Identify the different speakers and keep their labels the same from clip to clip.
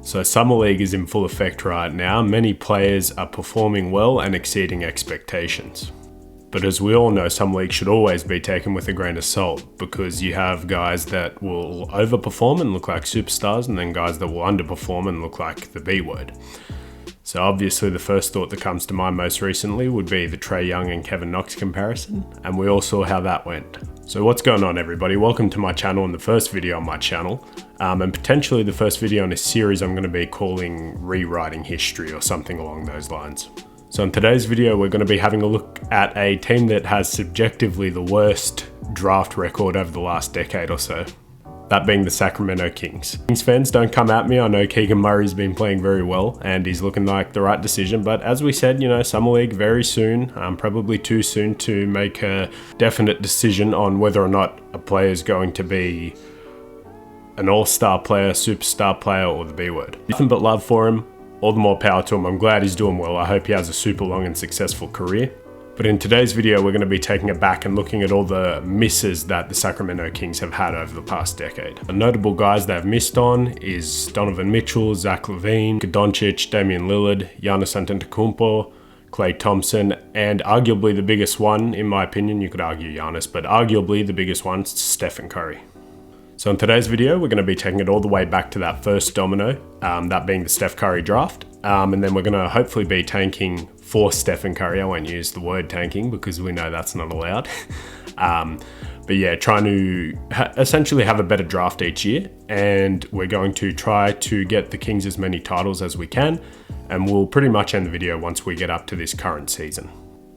Speaker 1: So Summer League is in full effect right now. Many players are performing well and exceeding expectations. But as we all know, Summer League should always be taken with a grain of salt, because you have guys that will overperform and look like superstars, and then guys that will underperform and look like the B word. So obviously the first thought that comes to mind most recently would be the Trae Young and Kevin Knox comparison, and we all saw how that went. So what's going on, everybody? Welcome to my channel and the first video on my channel, and potentially the first video in a series I'm going to be calling Rewriting History or something along those lines. So in today's video, we're going to be having a look at a team that has subjectively the worst draft record over the last decade or so. That being the Sacramento Kings. Kings fans, don't come at me. I know Keegan Murray's been playing very well and he's looking like the right decision. But as we said, Summer League very soon, probably too soon to make a definite decision on whether or not a player is going to be an all-star player, superstar player, or the B word. Nothing but love for him. All the more power to him. I'm glad he's doing well. I hope he has a super long and successful career. But in today's video, we're going to be taking it back and looking at all the misses that the Sacramento Kings have had over the past decade. The notable guys they've missed on is Donovan Mitchell, Zach LaVine, Doncic, Damian Lillard, Giannis Antetokounmpo, Klay Thompson, and arguably the biggest one, in my opinion, you could argue Giannis, but arguably the biggest one, Steph Curry. So in today's video, we're going to be taking it all the way back to that first domino, that being the Steph Curry draft. And then we're going to hopefully be tanking for Stephen Curry. I won't use the word tanking because we know that's not allowed. But yeah, trying to essentially have a better draft each year. And we're going to try to get the Kings as many titles as we can. And we'll pretty much end the video once we get up to this current season.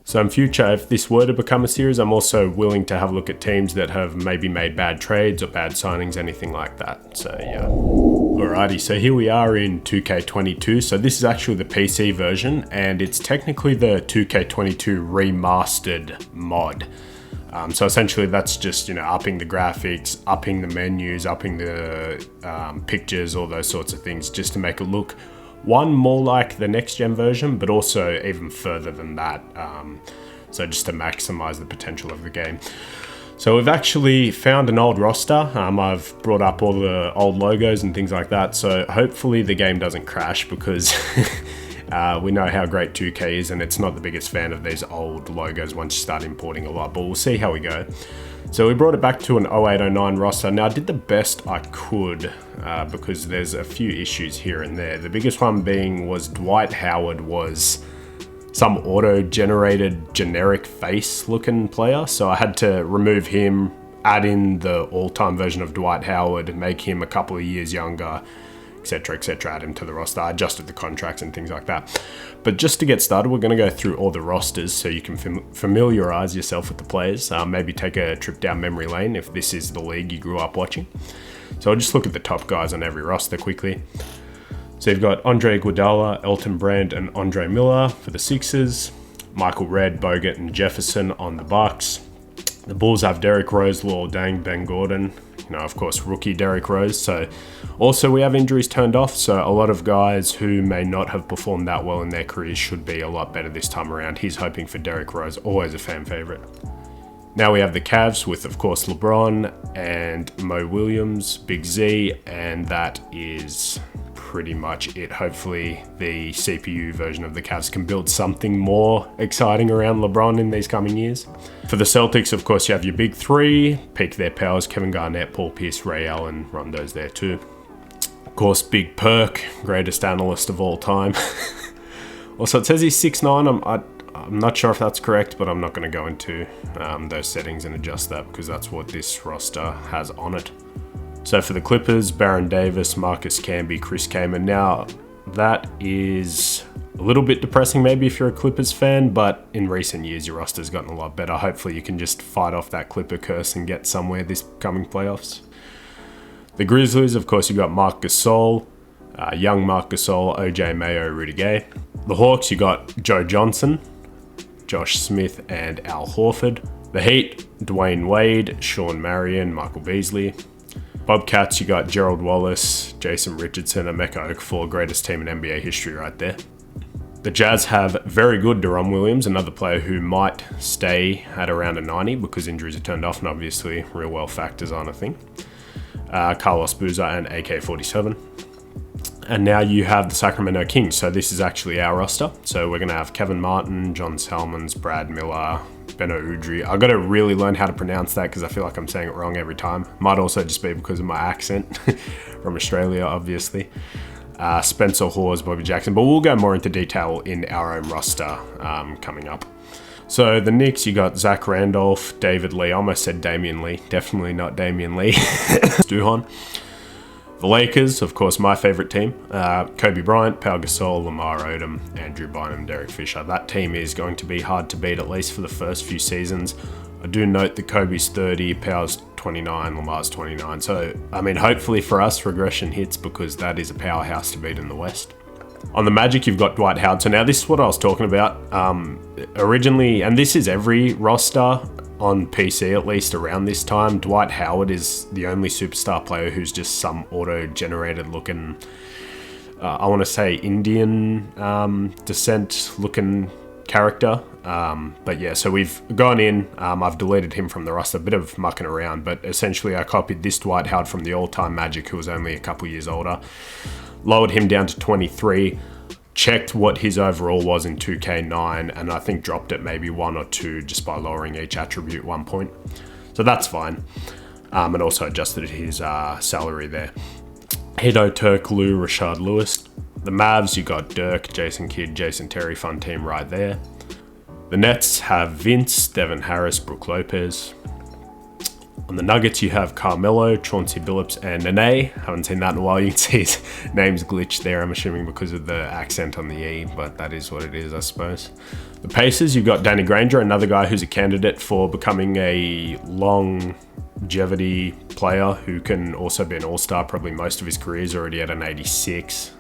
Speaker 1: So in future, if this were to become a series, I'm also willing to have a look at teams that have maybe made bad trades or bad signings, anything like that. So yeah. Alrighty, so here we are in 2K22. So this is actually the PC version, and it's technically the 2K22 Remastered mod. So essentially that's just, upping the graphics, upping the menus, upping the pictures, all those sorts of things, just to make it look one more like the next gen version, but also even further than that. So just to maximize the potential of the game. So we've actually found an old roster. I've brought up all the old logos and things like that. So hopefully the game doesn't crash, because we know how great 2K is, and it's not the biggest fan of these old logos once you start importing a lot, but we'll see how we go. So we brought it back to an 08-09 roster. Now I did the best I could because there's a few issues here and there. The biggest one being was Dwight Howard was some auto-generated generic face looking player. So I had to remove him, add in the all-time version of Dwight Howard, make him a couple of years younger, etc, etc, add him to the roster. I adjusted the contracts and things like that. But just to get started, we're going to go through all the rosters so you can familiarize yourself with the players. Maybe take a trip down memory lane if this is the league you grew up watching. So I'll just look at the top guys on every roster quickly. So you've got Andre Iguodala, Elton Brand, and Andre Miller for the Sixers. Michael Redd, Bogut, and Jefferson on the Bucks. The Bulls have Derrick Rose, Luol Deng, Ben Gordon. Of course, rookie Derrick Rose. So also we have injuries turned off. So a lot of guys who may not have performed that well in their careers should be a lot better this time around. He's hoping for Derrick Rose, always a fan favorite. Now we have the Cavs with, of course, LeBron and Mo Williams, Big Z, and that is pretty much it. Hopefully the CPU version of the Cavs can build something more exciting around LeBron in these coming years. For the Celtics, of course, you have your big three, peak their powers, Kevin Garnett, Paul Pierce, Ray Allen, Rondo's there too. Of course, Big Perk, greatest analyst of all time. Also, it says he's 6'9". I'm not sure if that's correct, but I'm not going to go into those settings and adjust that because that's what this roster has on it. So for the Clippers, Baron Davis, Marcus Camby, Chris Kaman. Now, that is a little bit depressing maybe if you're a Clippers fan, but in recent years your roster's gotten a lot better. Hopefully you can just fight off that Clipper curse and get somewhere this coming playoffs. The Grizzlies, of course, you got Marc Gasol, young Marc Gasol, OJ Mayo, Rudy Gay. The Hawks, you got Joe Johnson, Josh Smith, and Al Horford. The Heat, Dwayne Wade, Sean Marion, Michael Beasley. Bobcats, you got Gerald Wallace, Jason Richardson, Emeka Okafor, greatest team in NBA history right there. The Jazz have very good Deron Williams, another player who might stay at around a 90 because injuries are turned off and obviously real well factors aren't a thing. Carlos Boozer and AK-47. And now you have the Sacramento Kings. So this is actually our roster. So we're going to have Kevin Martin, John Salmons, Brad Miller, Beno Udrih. I've got to really learn how to pronounce that because I feel like I'm saying it wrong every time. Might also just be because of my accent from Australia, obviously. Spencer Hawes, Bobby Jackson. But we'll go more into detail in our own roster coming up. So the Knicks, you got Zach Randolph, David Lee. I almost said Damian Lee. Definitely not Damian Lee. Stuhan. The Lakers, of course, my favorite team. Kobe Bryant, Pau Gasol, Lamar Odom, Andrew Bynum, Derek Fisher. That team is going to be hard to beat, at least for the first few seasons. I do note that Kobe's 30, Pau's 29, Lamar's 29. So, I mean, hopefully for us, regression hits because that is a powerhouse to beat in the West. On the Magic, you've got Dwight Howard. So now this is what I was talking about. Originally, and this is every roster on PC, at least around this time, Dwight Howard is the only superstar player who's just some auto-generated looking, I want to say Indian descent looking character. But yeah, so we've gone in, I've deleted him from the roster, a bit of mucking around, but essentially I copied this Dwight Howard from the all-time Magic, who was only a couple years older, lowered him down to 23, checked what his overall was in 2K9, and I think dropped it maybe 1 or 2 just by lowering each attribute 1 point. So that's fine. And also adjusted his salary there. Hito Turk, Lou, Rashard Lewis. The Mavs, you got Dirk, Jason Kidd, Jason Terry, fun team right there. The Nets have Vince, Devin Harris, Brook Lopez. On the Nuggets, you have Carmelo, Chauncey Billups, and Nene. Haven't seen that in a while. You can see his name's glitched there, I'm assuming because of the accent on the E, but that is what it is, I suppose. The Pacers, you've got Danny Granger, another guy who's a candidate for becoming a longevity player who can also be an all-star. Probably most of his career is already at an 86.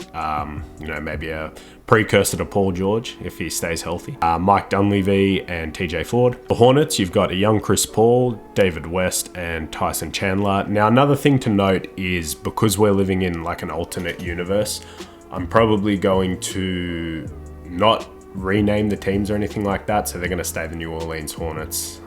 Speaker 1: Maybe a precursor to Paul George if he stays healthy. Mike Dunleavy and TJ Ford. The Hornets, you've got a young Chris Paul, David West, and Tyson Chandler. Now, another thing to note is because we're living in like an alternate universe, I'm probably going to not rename the teams or anything like that, so they're going to stay the New Orleans Hornets.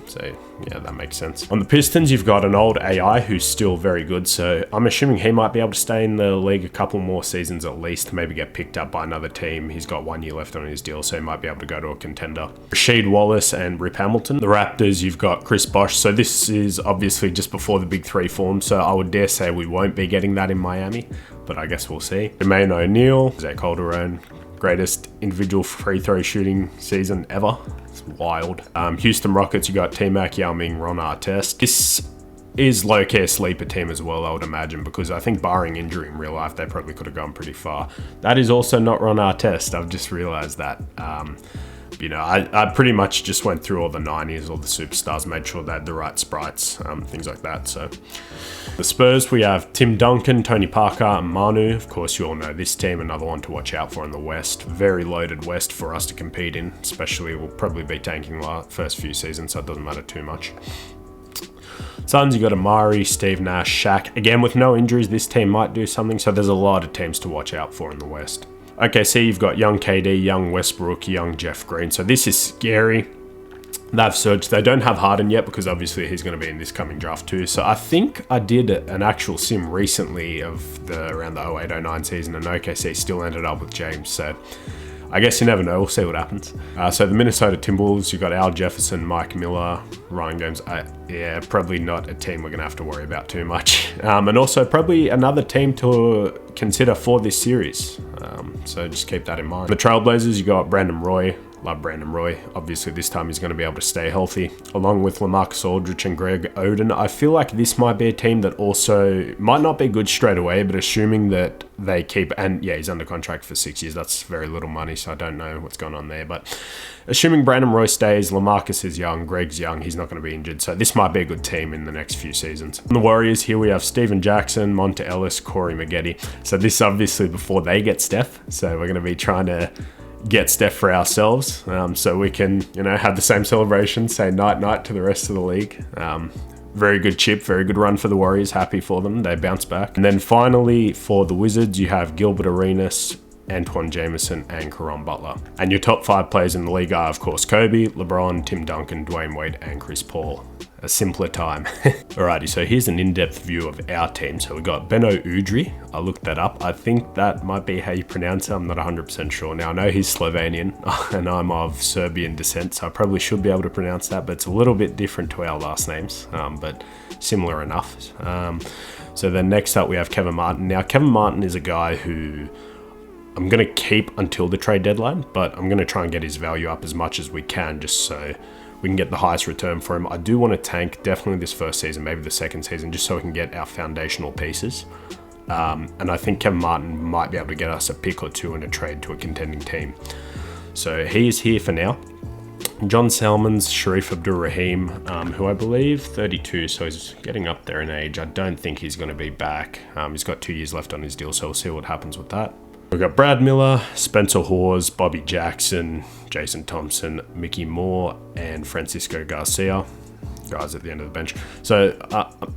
Speaker 1: So yeah, that makes sense. On the Pistons, you've got an old AI who's still very good, so I'm assuming he might be able to stay in the league a couple more seasons at least, maybe get picked up by another team. He's got 1 year left on his deal, so he might be able to go to a contender. Rasheed Wallace and Rip Hamilton. The Raptors, you've got Chris Bosh. So this is obviously just before the big three form, so I would dare say we won't be getting that in Miami, but I guess we'll see. Jermaine O'Neal, Zach Calderon, greatest individual free throw shooting season ever. It's wild. Houston Rockets, you got T-Mac, Yao Ming, Ron Artest. This is low-key a sleeper team as well, I would imagine, because I think barring injury in real life, they probably could have gone pretty far. That is also not Ron Artest. I've just realized that. I pretty much just went through all the 90s, all the superstars, made sure they had the right sprites, things like that. So the Spurs, we have Tim Duncan, Tony Parker, and Manu. Of course, you all know this team, another one to watch out for in the West. Very loaded West for us to compete in, especially we'll probably be tanking the first few seasons, so it doesn't matter too much. Suns, you got Amari, Steve Nash, Shaq. Again, with no injuries, this team might do something, so there's a lot of teams to watch out for in the West. Okay, so you've got young KD, young Westbrook, young Jeff Green. So this is scary. They've surged. They don't have Harden yet because obviously he's going to be in this coming draft too. So I think I did an actual sim recently of around the 08-09 season, and OKC still ended up with James. So I guess you never know. We'll see what happens. So the Minnesota Timberwolves, you've got Al Jefferson, Mike Miller, Ryan James. Yeah, probably not a team we're going to have to worry about too much. And also probably another team to consider for this series. So just keep that in mind. The Trailblazers, you got Brandon Roy. Love Brandon Roy. Obviously, this time he's going to be able to stay healthy, along with Lamarcus Aldridge and Greg Oden. I feel like this might be a team that also might not be good straight away, but assuming that they keep, and yeah, he's under contract for 6 years. That's very little money, so I don't know what's going on there. But assuming Brandon Roy stays, Lamarcus is young, Greg's young, he's not going to be injured. So this might be a good team in the next few seasons. On the Warriors, here we have Steven Jackson, Monta Ellis, Corey Maggette. So this is obviously before they get Steph. So we're going to be trying to get Steph for ourselves, so we can, have the same celebration, say night to the rest of the league. Very good chip, very good run for the Warriors. Happy for them. They bounce back. And then finally for the Wizards, you have Gilbert Arenas, Antoine Jameson, and Caron Butler. And your top 5 players in the league are, of course, Kobe, LeBron, Tim Duncan, Dwayne Wade, and Chris Paul. a simpler time. Alrighty, so here's an in-depth view of our team. So we got Beno Udri. I looked that up. I think that might be how you pronounce it. I'm not 100% sure. Now I know he's Slovenian and I'm of Serbian descent, so I probably should be able to pronounce that, but it's a little bit different to our last names, but similar enough. So then next up we have Kevin Martin. Now Kevin Martin is a guy who I'm going to keep until the trade deadline, but I'm going to try and get his value up as much as we can just so we can get the highest return for him. I do want to tank definitely this first season, maybe the second season, just so we can get our foundational pieces. And I think Kevin Martin might be able to get us a pick or two in a trade to a contending team. So he is here for now. John Salmons, Sharif Abdul-Rahim, who I believe 32, so he's getting up there in age. I don't think he's going to be back. He's got 2 years left on his deal, so we'll see what happens with that. We've got Brad Miller, Spencer Hawes, Bobby Jackson, Jason Thompson, Mickey Moore, and Francisco Garcia. Guys at the end of the bench. So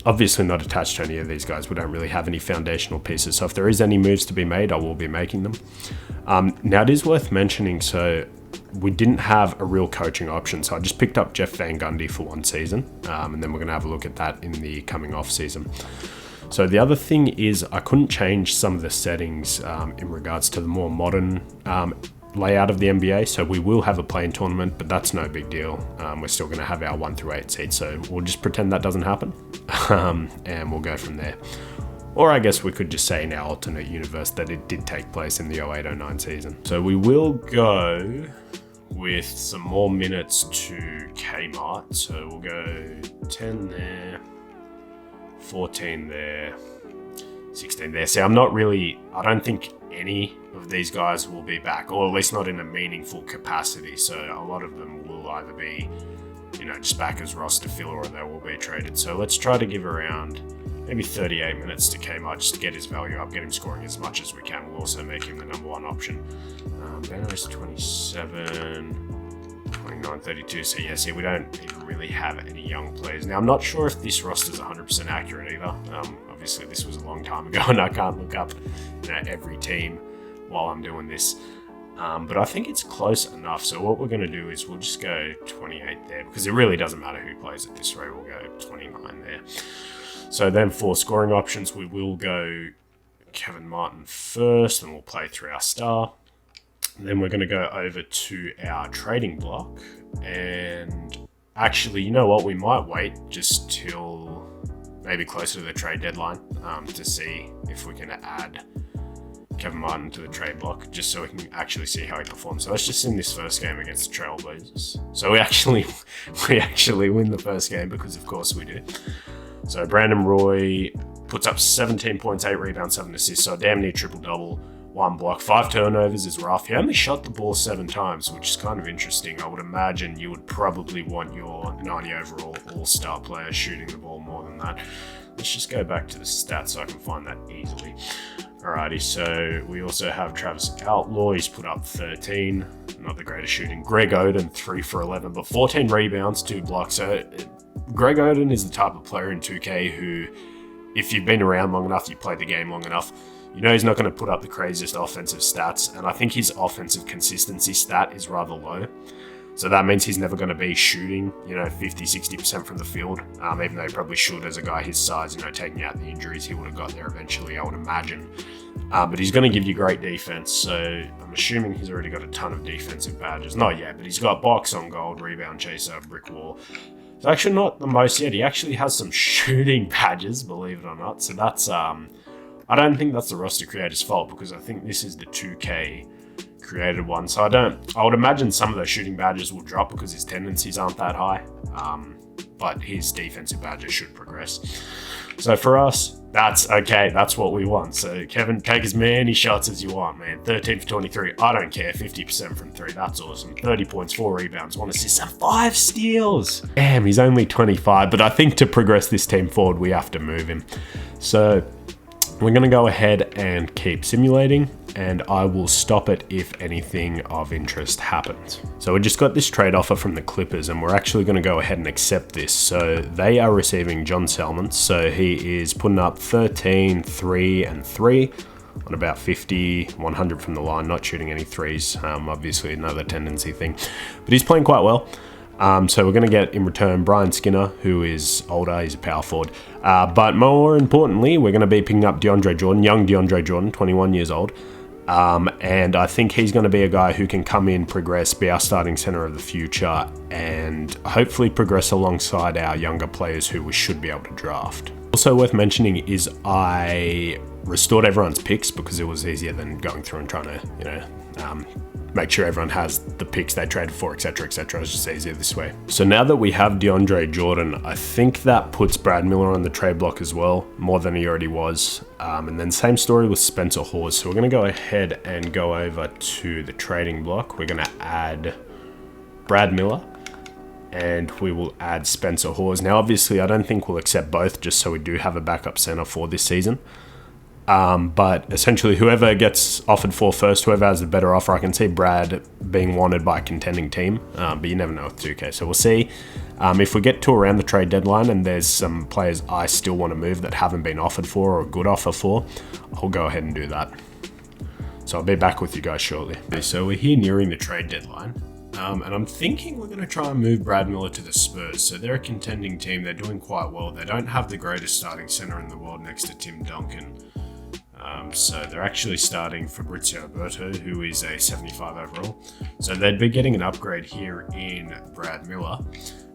Speaker 1: obviously not attached to any of these guys. We don't really have any foundational pieces. So if there is any moves to be made, I will be making them. Now it is worth mentioning, so we didn't have a real coaching option. So I just picked up Jeff Van Gundy for 1 season. And then we're going to have a look at that in the coming off season. So the other thing is I couldn't change some of the settings in regards to the more modern layout of the NBA. So we will have a play-in tournament, but that's no big deal. We're still going to have our 1 through 8 seeds. So we'll just pretend that doesn't happen and we'll go from there. Or I guess we could just say in our alternate universe that it did take place in the 08-09 season. So we will go with some more minutes to Kmart. So we'll go 10 there. 14 there, 16 there. See, I don't think any of these guys will be back, or at least not in a meaningful capacity. So a lot of them will either be, just back as roster filler, or they will be traded. So let's try to give around maybe 38 minutes to Kmart just to get his value up, get him scoring as much as we can. We'll also make him the number 1 option. Benner's 27. 29, 32, so yeah, see, we don't even really have any young players. Now, I'm not sure if this roster is 100% accurate either. Obviously, this was a long time ago, and I can't look up every team while I'm doing this. But I think it's close enough, so what we're going to do is we'll just go 28 there, because it really doesn't matter who plays at this rate. We'll go 29 there. So then for scoring options, we will go Kevin Martin first, and we'll play through our star. Then we're going to go over to our trading block, and actually, you know what, we might wait just till maybe closer to the trade deadline to see if we can add Kevin Martin to the trade block, just so we can actually see how he performs. So let's just in this first game against the Trailblazers. So we actually win the first game, because of course we do. So Brandon Roy puts up 17 points, 8 rebounds, 7 assists, so a damn near triple-double. 1 block, 5 turnovers is rough. He only shot the ball 7 times, which is kind of interesting. I would imagine you would probably want your 90 overall all-star player shooting the ball more than that. Let's just go back to the stats so I can find that easily. Alrighty, so we also have Travis Outlaw. He's put up 13. Not the greatest shooting. Greg Oden, 3 for 11, but 14 rebounds, 2 blocks. So Greg Oden is the type of player in 2K who, if you've been around long enough, you've played the game long enough, he's not going to put up the craziest offensive stats, and I think his offensive consistency stat is rather low. So that means he's never going to be shooting, 50, 60% from the field, even though he probably should as a guy his size, taking out the injuries, he would have got there eventually, I would imagine. But he's going to give you great defense, so I'm assuming he's already got a ton of defensive badges. Not yet, but he's got box on gold, rebound chaser, brick wall. It's actually not the most yet. He actually has some shooting badges, believe it or not. So that's, I don't think that's the roster creator's fault, because I think this is the 2K created one. So I would imagine some of those shooting badges will drop because his tendencies aren't that high. But his defensive badges should progress. So for us, that's okay. That's what we want. So Kevin, take as many shots as you want, man. 13 for 23. I don't care. 50% from 3. That's awesome. 30 points, 4 rebounds, 1 assist, and 5 steals. Damn, he's only 25. But I think to progress this team forward, we have to move him. So we're going to go ahead and keep simulating, and I will stop it if anything of interest happens. So we just got this trade offer from the Clippers, and we're actually going to go ahead and accept this. So they are receiving John Salmons. So he is putting up 13, 3, and 3 on about 50, 100 from the line, not shooting any threes. Obviously another tendency thing, but he's playing quite well. So we're going to get in return Brian Skinner, who is older, he's a power forward. But more importantly, we're going to be picking up Deandre Jordan, young Deandre Jordan, 21 years old. And I think he's going to be a guy who can come in, progress, be our starting center of the future, and hopefully progress alongside our younger players who we should be able to draft. Also worth mentioning is I restored everyone's picks because it was easier than going through and trying to, make sure everyone has the picks they traded for, etc., etc. It's just easier this way. So now that we have Deandre Jordan, I think that puts Brad Miller on the trade block as well, more than he already was. And then same story with Spencer Hawes. So we're going to go ahead and go over to the trading block. We're going to add Brad Miller, and we will add Spencer Hawes. Now, obviously, I don't think we'll accept both, just so we do have a backup center for this season. But essentially, whoever gets offered for first, whoever has a better offer, I can see Brad being wanted by a contending team, but you never know with 2K. So we'll see. If we get to around the trade deadline and there's some players I still want to move that haven't been offered for or a good offer for, I'll go ahead and do that. So I'll be back with you guys shortly. So we're here nearing the trade deadline. And I'm thinking we're going to try and move Brad Miller to the Spurs. So they're a contending team. They're doing quite well. They don't have the greatest starting center in the world next to Tim Duncan. So they're actually starting Fabrizio Alberto, who is a 75 overall. So they'd be getting an upgrade here in Brad Miller.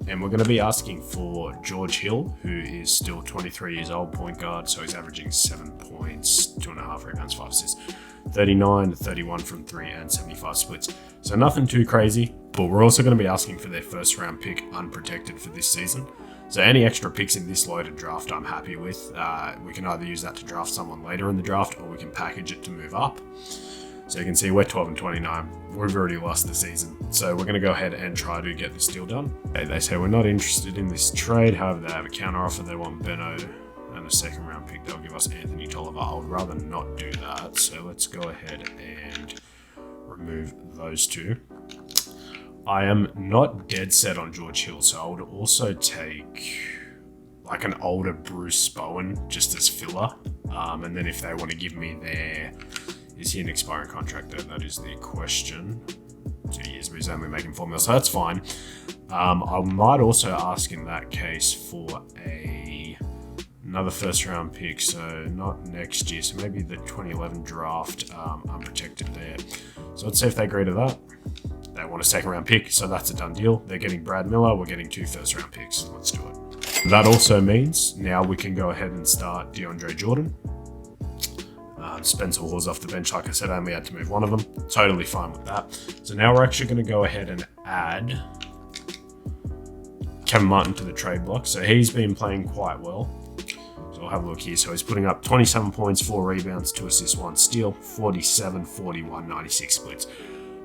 Speaker 1: And we're going to be asking for George Hill, who is still 23 years old, point guard. So he's averaging 7 points, 2.5 rebounds, 5 assists, 39 to 31 from 3 and 75 splits. So nothing too crazy, but we're also going to be asking for their first round pick unprotected for this season. So any extra picks in this loaded draft, I'm happy with. We can either use that to draft someone later in the draft, or we can package it to move up. So you can see we're 12 and 29. We've already lost the season. So we're going to go ahead and try to get this deal done. Okay, they say we're not interested in this trade. However, they have a counter offer. They want Benno and a second round pick. They'll give us Anthony Tolliver. I would rather not do that. So let's go ahead and remove those two. I am not dead set on George Hill, so I would also take like an older Bruce Bowen just as filler. And then if they want to give me is he an expiring contract? That is the question. 2 years, but he's only making $4 million, so that's fine. I might also ask in that case for another first round pick, so not next year, so maybe the 2011 draft unprotected there. So let's see if they agree to that. They want a second round pick, so that's a done deal. They're getting Brad Miller, we're getting 2 first round picks. Let's do it. That also means now we can go ahead and start Deandre Jordan. Spencer Hawes off the bench, like I said, I only had to move one of them. Totally fine with that. So now we're actually going to go ahead and add Kevin Martin to the trade block. So he's been playing quite well. So I'll have a look here. So he's putting up 27 points, 4 rebounds, 2 assists, 1 steal, 47, 41, 96 splits.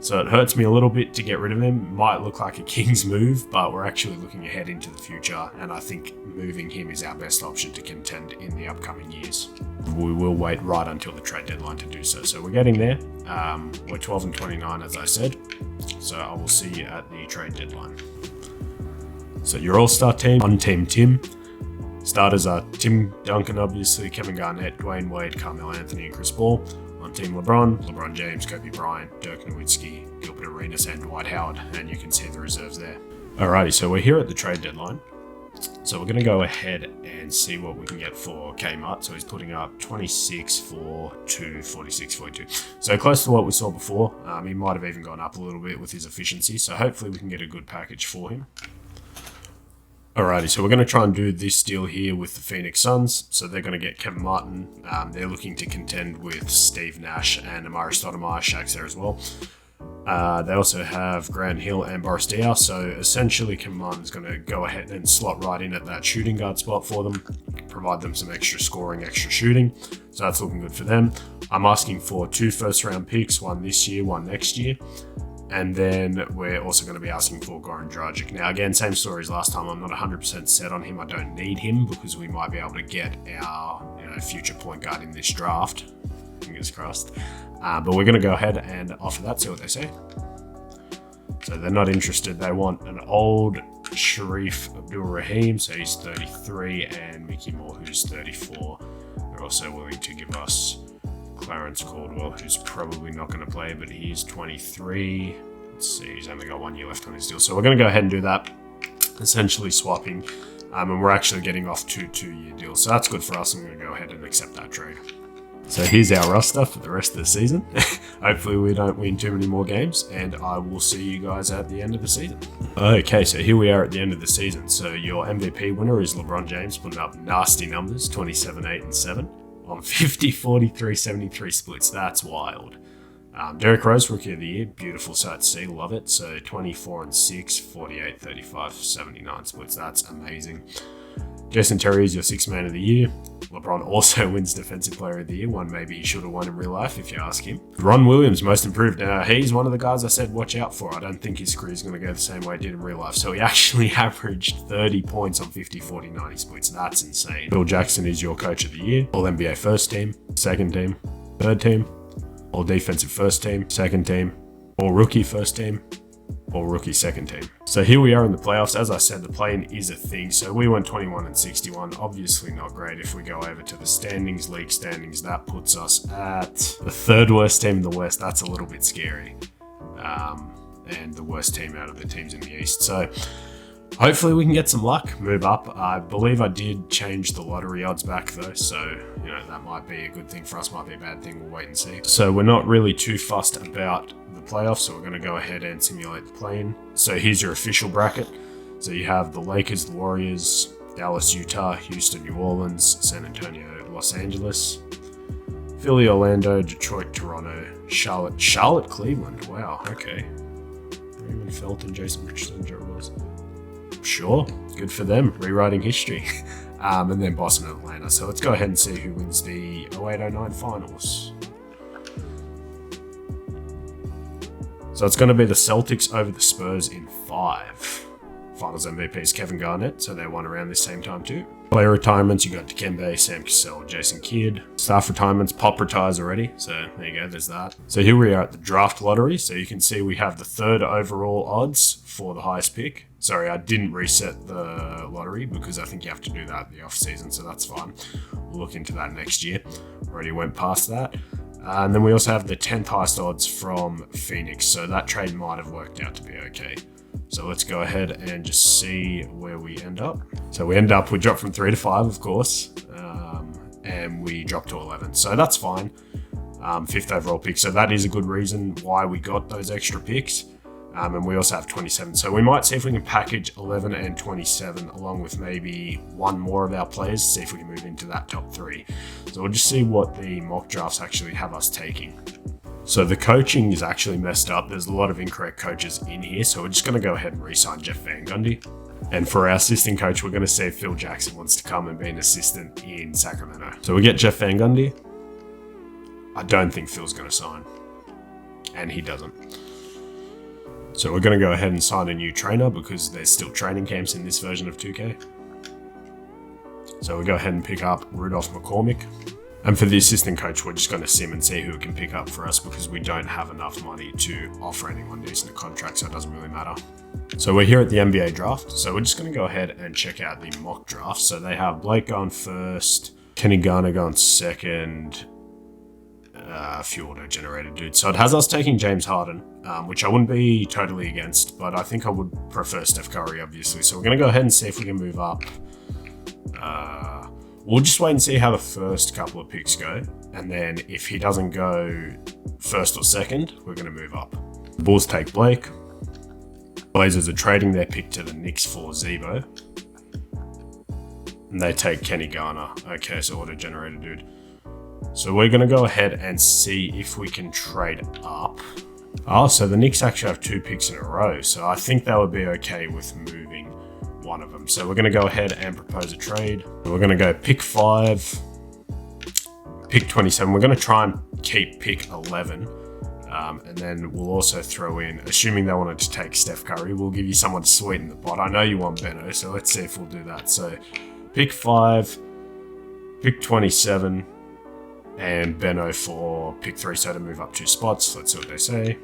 Speaker 1: So it hurts me a little bit to get rid of him. Might look like a Kings move, but we're actually looking ahead into the future, and I think moving him is our best option to contend in the upcoming years. We will wait right until the trade deadline to do so. So we're getting there. We're 12 and 29, as I said. So I will see you at the trade deadline. So your all-star team, on Team Tim. Starters are Tim Duncan, obviously, Kevin Garnett, Dwayne Wade, Carmelo Anthony, and Chris Paul. On Team LeBron James, Kobe Bryant, Dirk Nowitzki, Gilbert Arenas, and Dwight Howard. And you can see the reserves there. Alrighty, so we're here at the trade deadline. So we're going to go ahead and see what we can get for Kmart. So he's putting up 26 for 2, 46, 42. So close to what we saw before. He might have even gone up a little bit with his efficiency. So hopefully we can get a good package for him. Alrighty, so we're going to try and do this deal here with the Phoenix Suns. So they're going to get Kevin Martin. They're looking to contend with Steve Nash and Amari Stoudemire. Shaq's there as well. They also have Grant Hill and Boris Diaw. So essentially, Kevin Martin's going to go ahead and slot right in at that shooting guard spot for them, provide them some extra scoring, extra shooting. So that's looking good for them. I'm asking for 2 first-round picks, 1 this year, 1 next year. And then we're also going to be asking for Goran Dragic. Now, again, same story as last time. I'm not 100% set on him. I don't need him because we might be able to get our future point guard in this draft. Fingers crossed. But we're going to go ahead and offer that, see what they say. So they're not interested. They want an old Sharif Abdul-Rahim, so he's 33, and Mickey Moore, who's 34. They're also willing to give us Clarence Caldwell, who's probably not going to play, but he's 23. Let's see, he's only got 1 year left on his deal. So we're going to go ahead and do that, essentially swapping. And we're actually getting off 2 2-year deals. So that's good for us. I'm going to go ahead and accept that trade. So here's our roster for the rest of the season. Hopefully we don't win too many more games, and I will see you guys at the end of the season. Okay, so here we are at the end of the season. So your MVP winner is LeBron James, putting up nasty numbers, 27, 8, and 7 on 50, 43, 73 splits. That's wild. Derrick Rose, Rookie of the Year, beautiful sight to see, love it. So 24 and 6, 48, 35, 79 splits. That's amazing. Jason Terry is your 6th man of the year. LeBron also wins Defensive Player of the Year, one maybe he should have won in real life if you ask him. Ron Williams, most improved. Now, he's one of the guys I said watch out for. I don't think his career is going to go the same way it did in real life. So he actually averaged 30 points on 50, 40, 90 splits. That's insane. Phil Jackson is your Coach of the Year. All NBA first team, second team, third team, all defensive first team, second team, all rookie first team, or rookie second team. So here we are in the playoffs. As I said, the play-in is a thing. So we went 21 and 61. Obviously not great. If we go over to the standings, league standings, that puts us at the 3rd worst team in the West. That's a little bit scary. And the worst team out of the teams in the East. So hopefully we can get some luck, move up. I believe I did change the lottery odds back though. So, you know, that might be a good thing for us, might be a bad thing. We'll wait and see. So we're not really too fussed about the playoffs, so we're going to go ahead and simulate the play-in. So here's your official bracket. So you have the Lakers, the Warriors, Dallas, Utah, Houston, New Orleans, San Antonio, Los Angeles, Philly, Orlando, Detroit, Toronto, Charlotte, Cleveland. Wow, okay. Raymond Felton, Jason Richardson, Joe Ross. Sure, good for them, rewriting history. And then Boston and Atlanta. So let's go ahead and see who wins the 08-09 finals. So it's going to be the Celtics over the Spurs in 5. Finals MVP is Kevin Garnett, so they won around this same time too. Player retirements, you got Dikembe, Sam Cassell, Jason Kidd. Staff retirements, Pop retires already, so there you go, there's that. So here we are at the draft lottery, so you can see we have the 3rd overall odds for the highest pick. Sorry, I didn't reset the lottery because I think you have to do that in the off season, so that's fine. We'll look into that next year. Already went past that. And then we also have the 10th highest odds from Phoenix, so that trade might have worked out to be okay. So let's go ahead and just see where we end up. So we dropped from 3 to 5, of course, and we dropped to 11. So that's fine. 5th overall pick. So that is a good reason why we got those extra picks. And we also have 27. So we might see if we can package 11 and 27 along with maybe one more of our players, see if we can move into that top 3. So we'll just see what the mock drafts actually have us taking. So the coaching is actually messed up. There's a lot of incorrect coaches in here. So we're just going to go ahead and re-sign Jeff Van Gundy. And for our assistant coach, we're going to see if Phil Jackson wants to come and be an assistant in Sacramento. So we get Jeff Van Gundy. I don't think Phil's going to sign. And he doesn't. So we're going to go ahead and sign a new trainer because there's still training camps in this version of 2K. So we go ahead and pick up Rudolph McCormick. And for the assistant coach, we're just going to sim and see who we can pick up for us because we don't have enough money to offer anyone decent a contract, so it doesn't really matter. So we're here at the NBA draft. So we're just going to go ahead and check out the mock draft. So they have Blake going first, Kenny Garner going second, a few auto-generated dudes. So it has us taking James Harden, which I wouldn't be totally against, but I think I would prefer Steph Curry, obviously. So we're going to go ahead and see if we can move up. We'll just wait and see how the first couple of picks go. And then if he doesn't go first or second, we're going to move up. The Bulls take Blake. Blazers are trading their pick to the Knicks for Zebo. And they take Kenny Garner. Okay, so auto-generated dude. So we're going to go ahead and see if we can trade up. Oh, so the Knicks actually have 2 picks in a row. So I think they would be okay with moving one of them. So we're going to go ahead and propose a trade. We're going to go pick 5, pick 27. We're going to try and keep pick 11. And then we'll also throw in, assuming they wanted to take Steph Curry, we'll give you someone to sweeten the pot. I know you want Benno, so let's see if we'll do that. So pick 5, pick 27, and Benno for pick 3, so to move up 2 spots. Let's see what they say.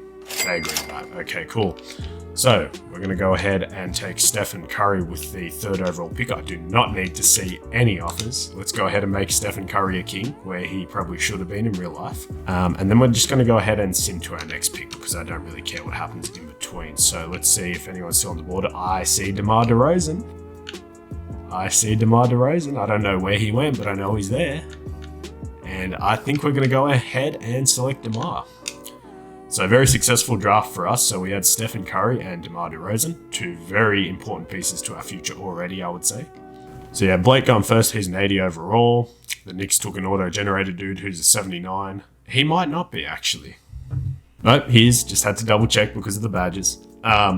Speaker 1: They agree with that. Okay, cool. So we're going to go ahead and take Stephen Curry with the 3rd overall pick. I do not need to see any offers. Let's go ahead and make Stephen Curry a king, where he probably should have been in real life. And then we're just going to go ahead and sim to our next pick. because I don't really care what happens in between. So let's see if anyone's still on the board. I see DeMar DeRozan. I don't know where he went, but I know he's there. And I think we're going to go ahead and select DeMar. So very successful draft for us. So we had Stephen Curry and DeMar DeRozan, two very important pieces to our future already, I would say. So yeah, Blake going first. He's an 80 overall. The Knicks took an auto-generated dude who's a 79. He might not be, actually. Nope, he is. Just had to double check because of the badges.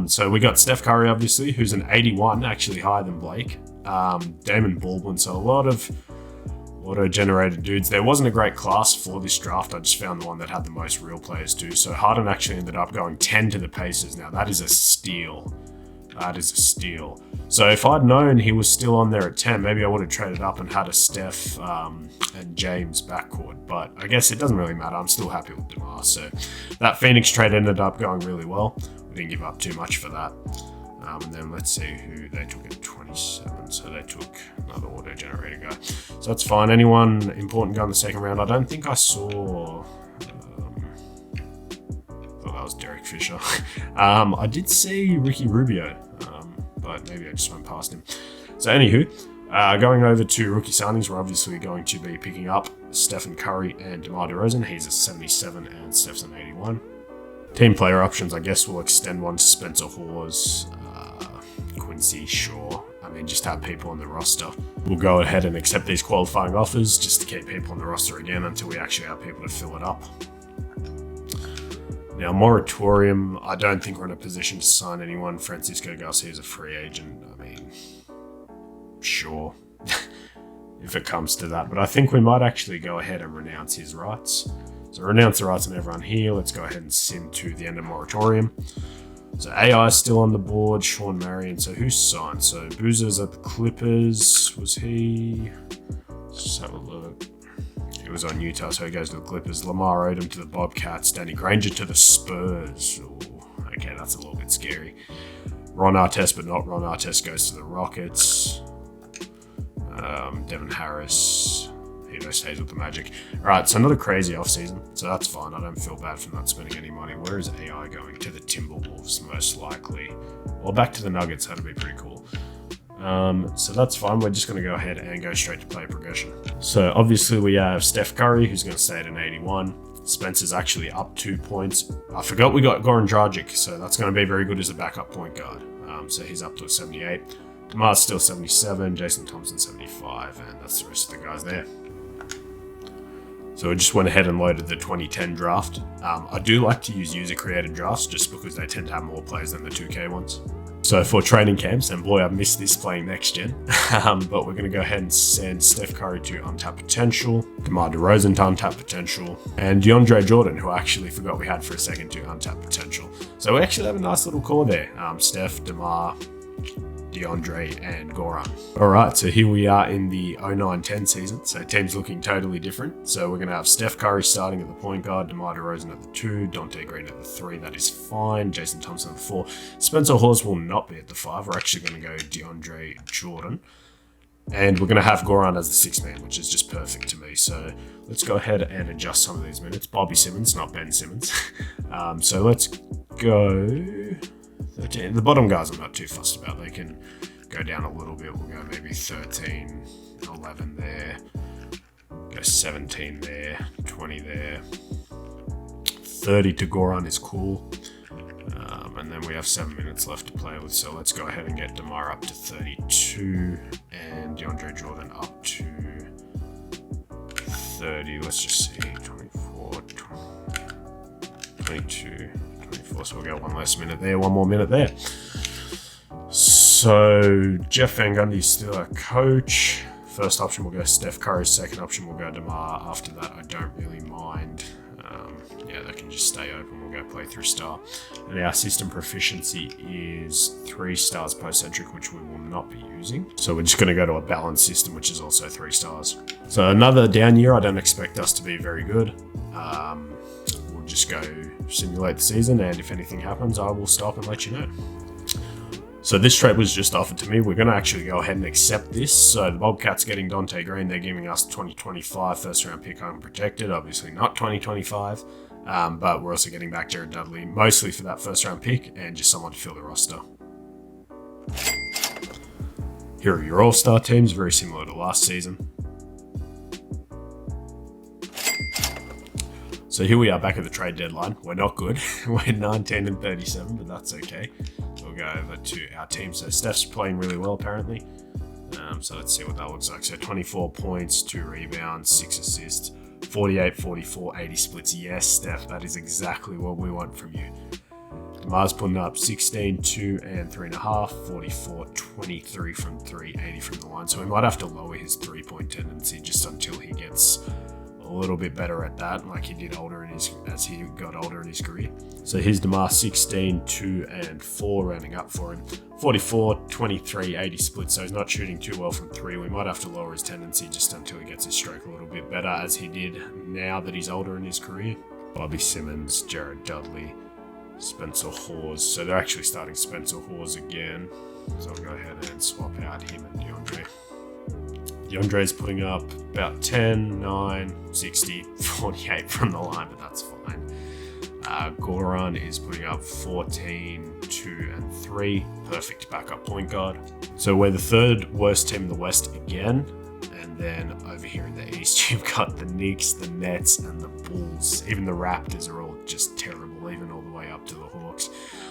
Speaker 1: So we got Steph Curry, obviously, who's an 81, actually higher than Blake. Damon Baldwin, so a lot of auto-generated dudes. There wasn't a great class for this draft. I just found the one that had the most real players too. So Harden actually ended up going 10 to the Pacers. Now that is a steal. So if I'd known he was still on there at 10, maybe I would have traded up and had a Steph and James backcourt. But I guess it doesn't really matter. I'm still happy with DeMar. So that Phoenix trade ended up going really well. We didn't give up too much for that. And then let's see who they took at 27. So they took another auto-generator guy. So that's fine. Anyone important guy in the second round? I don't think I saw... thought that was Derek Fisher. I did see Ricky Rubio, but maybe I just went past him. So anywho, going over to rookie signings, we're obviously going to be picking up Stephen Curry and DeMar DeRozan. He's a 77 and Steph's an 81. Team player options, I guess we'll extend one to Spencer Hawes, Quincy Shaw. I mean, just have people on the roster. We'll go ahead and accept these qualifying offers just to keep people on the roster again until we actually have people to fill it up. Now, moratorium, I don't think we're in a position to sign anyone. Francisco Garcia is a free agent. I mean, sure, if it comes to that. But I think we might actually go ahead and renounce his rights. So renounce the rights on everyone here. Let's go ahead and sim to the end of moratorium. So AI is still on the board, Sean Marion. So who's signed? So Boozer's at the Clippers. Was he? Let's just have a look. He was on Utah, so he goes to the Clippers. Lamar Odom to the Bobcats. Danny Granger to the Spurs. Ooh, okay, that's a little bit scary. Ron Artest, but not Ron Artest, goes to the Rockets. Devin Harris, he stays with the Magic. All right, so another crazy offseason, so that's fine. I don't feel bad for not spending any money. Where is AI going? To the Timberwolves, most likely. Well, back to the Nuggets, that'd be pretty cool. So that's fine. We're just going to go ahead and go straight to player progression. So obviously we have Steph Curry, who's going to stay at an 81. Spencer's actually up 2 points. I forgot we got Goran Dragic, so that's going to be very good as a backup point guard. So he's up to a 78. DeMar's still 77, Jason Thompson 75, and that's the rest of the guys there. So we just went ahead and loaded the 2010 draft. I do like to use user-created drafts just because they tend to have more players than the 2K ones. So for training camps, and boy, I missed this playing next gen, but we're going to go ahead and send Steph Curry to untapped potential, DeMar DeRozan to untapped potential, and Deandre Jordan, who I actually forgot we had for a second, to untapped potential. So we actually have a nice little core there. Steph, DeMar, DeAndre, and Goran. All right, so here we are in the 09-10 season. So teams looking totally different. So we're going to have Steph Curry starting at the point guard, DeMar DeRozan at the 2, Dante Green at the 3. That is fine. Jason Thompson at the 4. Spencer Hawes will not be at the 5. We're actually going to go DeAndre Jordan. And we're going to have Goran as the 6th man, which is just perfect to me. So let's go ahead and adjust some of these minutes. Bobby Simmons, not Ben Simmons. So let's go 13. The bottom guys I'm not too fussed about. They can go down a little bit. We'll go maybe 13, 11 there. Go 17 there, 20 there. 30 to Goran is cool. And then we have 7 minutes left to play with. So let's go ahead and get DeMar up to 32 and DeAndre Jordan up to 30. Let's just see, 24, 22, 24. So we'll get 1 less minute there, 1 more minute there. So Jeff Van Gundy's still our coach. First option will go Steph Curry. Second option will go DeMar. After that, I don't really mind. Yeah, that can just stay open. We'll go play through star. And our system proficiency is 3 stars post-centric, which we will not be using. So we're just going to go to a balanced system, which is also 3 stars. So another down year. I don't expect us to be very good. We'll just go simulate the season, and if anything happens, I will stop and let you know. So this trade was just offered to me. We're going to actually go ahead and accept this. So the Bobcats getting Dante Green. They're giving us 2025 first round pick unprotected. Obviously not 2025. But we're also getting back Jared Dudley, mostly for that first round pick and just someone to fill the roster. Here are your all-star teams, very similar to last season. So here we are back at the trade deadline. We're not good. We're 19 and 37, but that's okay. We'll go over to our team. So Steph's playing really well, apparently. So let's see what that looks like. So 24 points, 2 rebounds, 6 assists, 48, 44, 80 splits. Yes, Steph, that is exactly what we want from you. Demar's putting up 16, 2, and 3.5, 44, 23 from 3, 80 from the line. So we might have to lower his 3-point tendency just until he gets a little bit better at that, like he did as he got older in his career. So here's DeMar, 16, 2, and 4, rounding up for him. 44, 23, 80 split, so he's not shooting too well from 3. We might have to lower his tendency just until he gets his stroke a little bit better, as he did now that he's older in his career. Bobby Simmons, Jared Dudley, Spencer Hawes. So they're actually starting Spencer Hawes again. So I'll go ahead and swap out him and Deandre. Deandre's putting up about 10, 9, 60, 48 from the line, but that's fine. Goran is putting up 14, 2, and 3. Perfect backup point guard. So we're the third worst team in the West again. And then over here in the East, you've got the Knicks, the Nets, and the Bulls. Even the Raptors are all just terrible, even all the way up to the Hawks.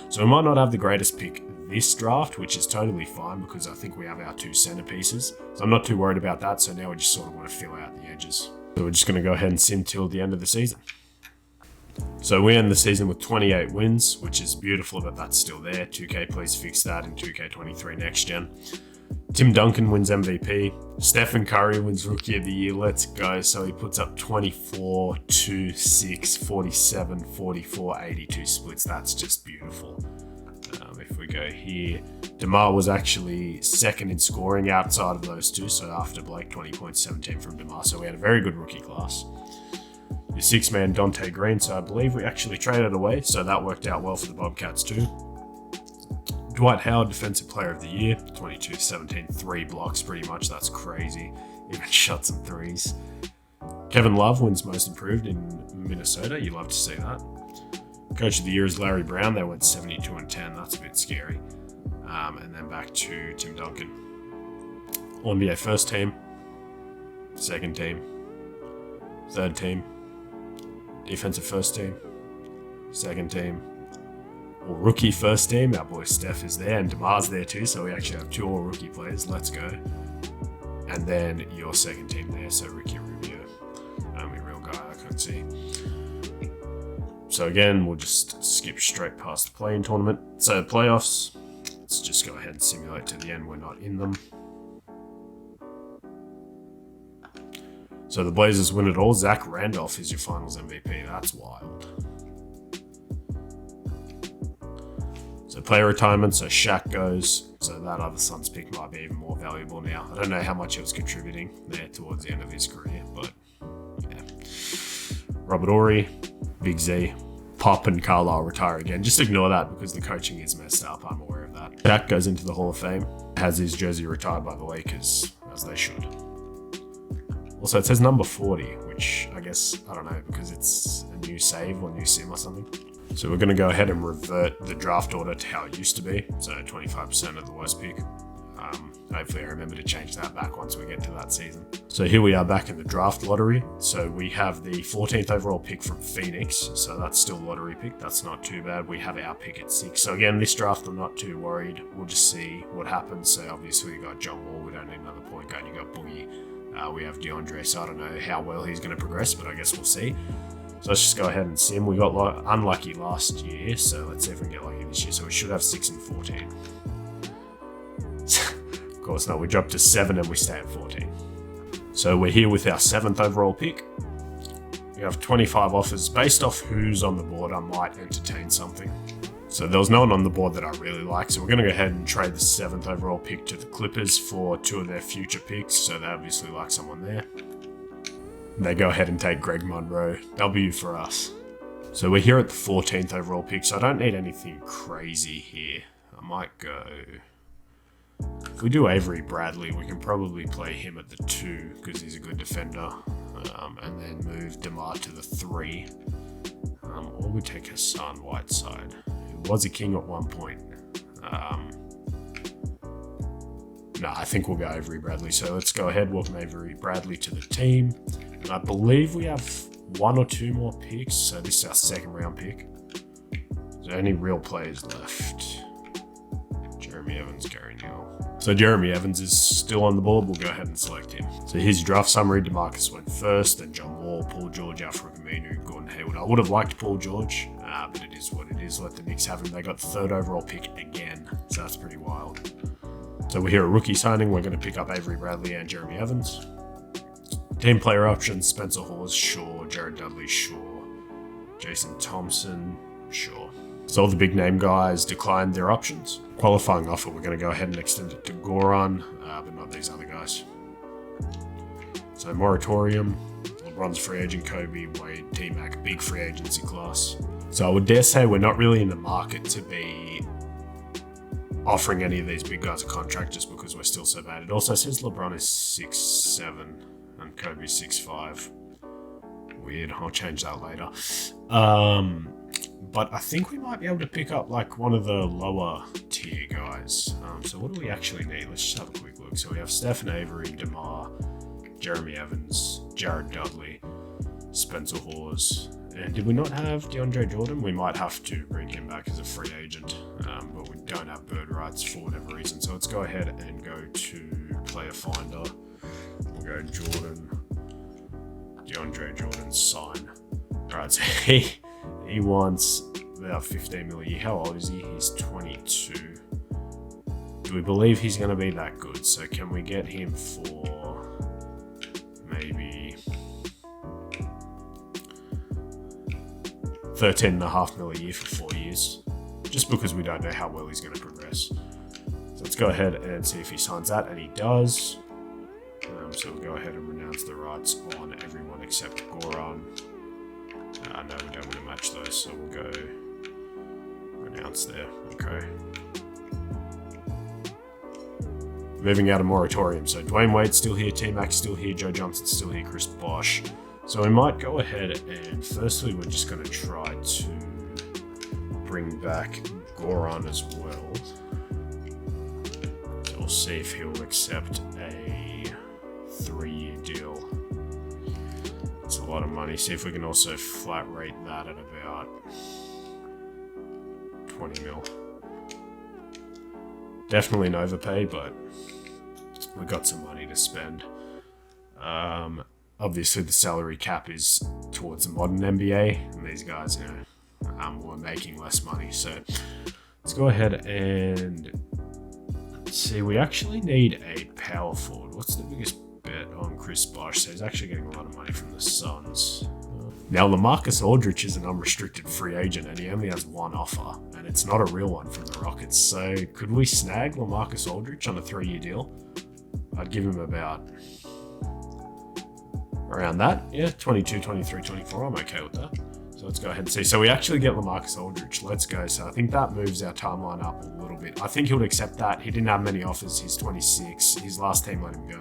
Speaker 1: So we might not have the greatest pick this draft, which is totally fine because I think we have our 2 centerpieces. So I'm not too worried about that. So now we just sort of want to fill out the edges. So we're just going to go ahead and sim till the end of the season. So we end the season with 28 wins, which is beautiful that that's still there. 2K, please fix that in 2K23 next gen. Tim Duncan wins MVP. Stephen Curry wins Rookie of the Year. Let's go. So he puts up 24, 2, 6, 47, 44, 82 splits. That's just beautiful. If we go here, DeMar was actually second in scoring outside of those 2. So after Blake, 20 points, 17 from DeMar. So we had a very good rookie class. Your 6-man Dante Green. So I believe we actually traded away. So that worked out well for the Bobcats too. Dwight Howard, Defensive Player of the Year, 22, 17, 3 blocks pretty much. That's crazy. Even shots and threes. Kevin Love wins Most Improved in Minnesota. You love to see that. Coach of the Year is Larry Brown. They went 72 and 10. That's a bit scary. And then back to Tim Duncan. All-NBA First Team, Second Team, Third Team, Defensive First Team, Second Team, All Rookie First Team. Our boy Steph is there and DeMar's there too, so we actually have 2 All Rookie players. Let's go. And then your second team there, so Ricky Rubio, only real guy I can't see. So again, we'll just skip straight past the play-in tournament. So playoffs, let's just go ahead and simulate to the end. We're not in them. So the Blazers win it all. Zach Randolph is your finals MVP. That's wild. So player retirement, so Shaq goes. So that other Suns pick might be even more valuable now. I don't know how much it was contributing there towards the end of his career, but yeah. Robert Horry, Big Z, Pop and Carlisle retire again. Just ignore that because the coaching is messed up. I'm aware of that. Shaq goes into the Hall of Fame, has his jersey retired by the Lakers, as they should. Also, it says number 40, which I guess, I don't know, because it's a new save or new sim or something. So we're going to go ahead and revert the draft order to how it used to be. So 25% of the worst pick. Hopefully I remember to change that back once we get to that season. So here we are back in the draft lottery. So we have the 14th overall pick from Phoenix. So that's still lottery pick. That's not too bad. We have our pick at 6. So again, this draft, I'm not too worried. We'll just see what happens. So obviously we got John Wall. We don't need another point guard. You got Boogie. We have Deandre. So I don't know how well he's going to progress, but I guess we'll see. So let's just go ahead and sim. We got unlucky last year, so let's see if we can get lucky this year. So we should have 6 and 14. Of course not, we dropped to 7 and we stay at 14. So we're here with our 7th overall pick. We have 25 offers. Based off who's on the board, I might entertain something. So there was no one on the board that I really like, so we're going to go ahead and trade the 7th overall pick to the Clippers for 2 of their future picks, so they obviously like someone there. They go ahead and take Greg Monroe. W for us. So we're here at the 14th overall pick, so I don't need anything crazy here. I might go... If we do Avery Bradley, we can probably play him at the 2 because he's a good defender. And then move DeMar to the 3. Or we take Hassan Whiteside, who was a king at one point. No, I think we'll go Avery Bradley. So let's go ahead, welcome Avery Bradley to the team. And I believe we have 1 or 2 more picks. So this is our second round pick. Is there any real players left? Jeremy Evans, Gary Neal. So Jeremy Evans is still on the board. We'll go ahead and select him. So here's your draft summary. DeMarcus went first, then John Wall, Paul George, Alfred Aminu, Gordon Hayward. I would have liked Paul George, but it is what it is. Let the Knicks have him. They got the 3rd overall pick again. So that's pretty wild. So we're here at rookie signing. We're going to pick up Avery Bradley and Jeremy Evans. Team player options, Spencer Hawes, sure. Jared Dudley, sure. Jason Thompson, sure. So all the big name guys declined their options. Qualifying offer, we're going to go ahead and extend it to Goran, but not these other guys. So moratorium, LeBron's free agent, Kobe, Wade, T-Mac, big free agency class. So I would dare say we're not really in the market to be offering any of these big guys a contract just because we're still so bad. It also says LeBron is 6'7" and Kobe 6'5". Weird, I'll change that later. But I think we might be able to pick up like one of the lower tier guys. So what do we actually need? Let's just have a quick look. So we have Stephen Avery, DeMar, Jeremy Evans, Jared Dudley, Spencer Hawes. And did we not have Deandre Jordan? We might have to bring him back as a free agent, but we don't have bird rights for whatever reason. So let's go ahead and go to Player Finder. We'll go Jordan, Deandre Jordan, sign. All right, so he wants about 15 million. How old is he? He's 22. Do we believe he's going to be that good? So can we get him for maybe 13.5 million a year for 4 years, just because we don't know how well he's going to progress. So let's go ahead and see if he signs that, and he does. So we'll go ahead and renounce the rights on everyone except Goran. No, we don't want to match those, so we'll go renounce there. Okay. Moving out of moratorium. So Dwayne Wade's still here, T-Mac's still here, Joe Johnson's still here, Chris Bosh. So we might go ahead and firstly we're just going to try to bring back Goran as well. So we'll see if he'll accept a 3-year deal. It's a lot of money. See if we can also flat rate that at about 20 mil. Definitely an overpay, but we got some money to spend. Obviously, the salary cap is towards the modern NBA, and these guys, were making less money. So let's go ahead and see. We actually need a power forward. What's the biggest bet on Chris Bosh? So he's actually getting a lot of money from the Suns. Now, Lamarcus Aldridge is an unrestricted free agent, and he only has one offer, and it's not a real one from the Rockets. So could we snag Lamarcus Aldridge on a 3-year deal? I'd give him about around that. Yeah, 22, 23, 24. I'm okay with that. So let's go ahead and see. So we actually get Lamarcus Aldridge. Let's go. So I think that moves our timeline up a little bit. I think he would accept that. He didn't have many offers. He's 26. His last team let him go.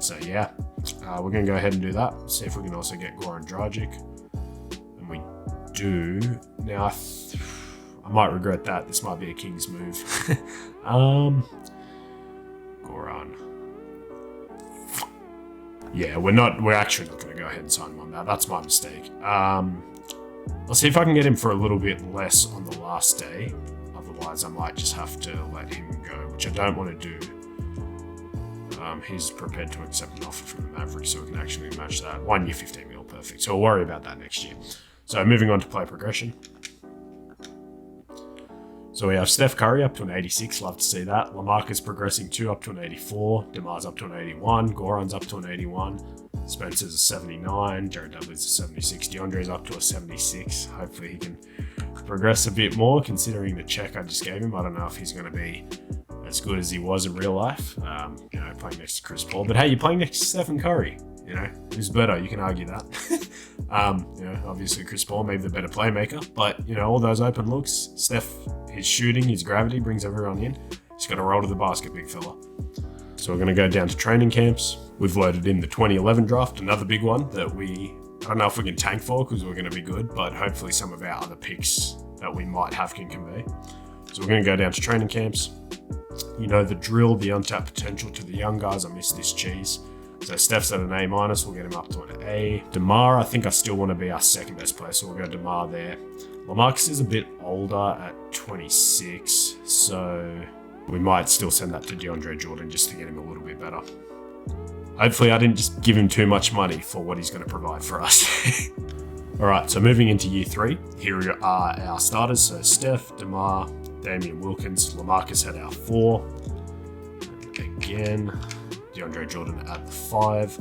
Speaker 1: So yeah, we're going to go ahead and do that. See if we can also get Goran Dragic. And we do. Now, I might regret that. This might be a Kings move. Goran. Yeah, we're actually not going to go ahead and sign him on that. That's my mistake. I'll see if I can get him for a little bit less on the last day. Otherwise, I might just have to let him go, which I don't want to do. He's prepared to accept an offer from the Mavericks, so we can actually match that. 1 year, 15 mil, perfect. So we'll worry about that next year. So moving on to play progression. So we have Steph Curry up to an 86, love to see that. Lamarcus progressing 2 up to an 84. DeMar's up to an 81. Goran's up to an 81. Spencer's a 79. Jared Dudley's a 76. DeAndre's up to a 76. Hopefully he can progress a bit more, considering the check I just gave him. I don't know if he's going to be as good as he was in real life, playing next to Chris Paul. But hey, you're playing next to Stephen Curry. Who's better? You can argue that. Obviously Chris Paul may be the better playmaker, but all those open looks, Steph, his shooting, his gravity brings everyone in. He's got to roll to the basket, big fella. So we're going to go down to training camps. We've loaded in the 2011 draft, another big one that we I don't know if we can tank for because we're going to be good, but hopefully some of our other picks that we might have can convey. So we're going to go down to training camps. You know the drill, the untapped potential to the young guys. I miss this cheese. So Steph's at an A-, we'll get him up to an A. DeMar, I think I still want to be our second best player, so we'll go DeMar there. Lamarcus is a bit older at 26, so we might still send that to Deandre Jordan just to get him a little bit better. Hopefully I didn't just give him too much money for what he's going to provide for us. Alright, so moving into year 3, here are our starters. So Steph, DeMar, Damian Wilkins, Lamarcus at our 4. And again, Deandre Jordan at the 5.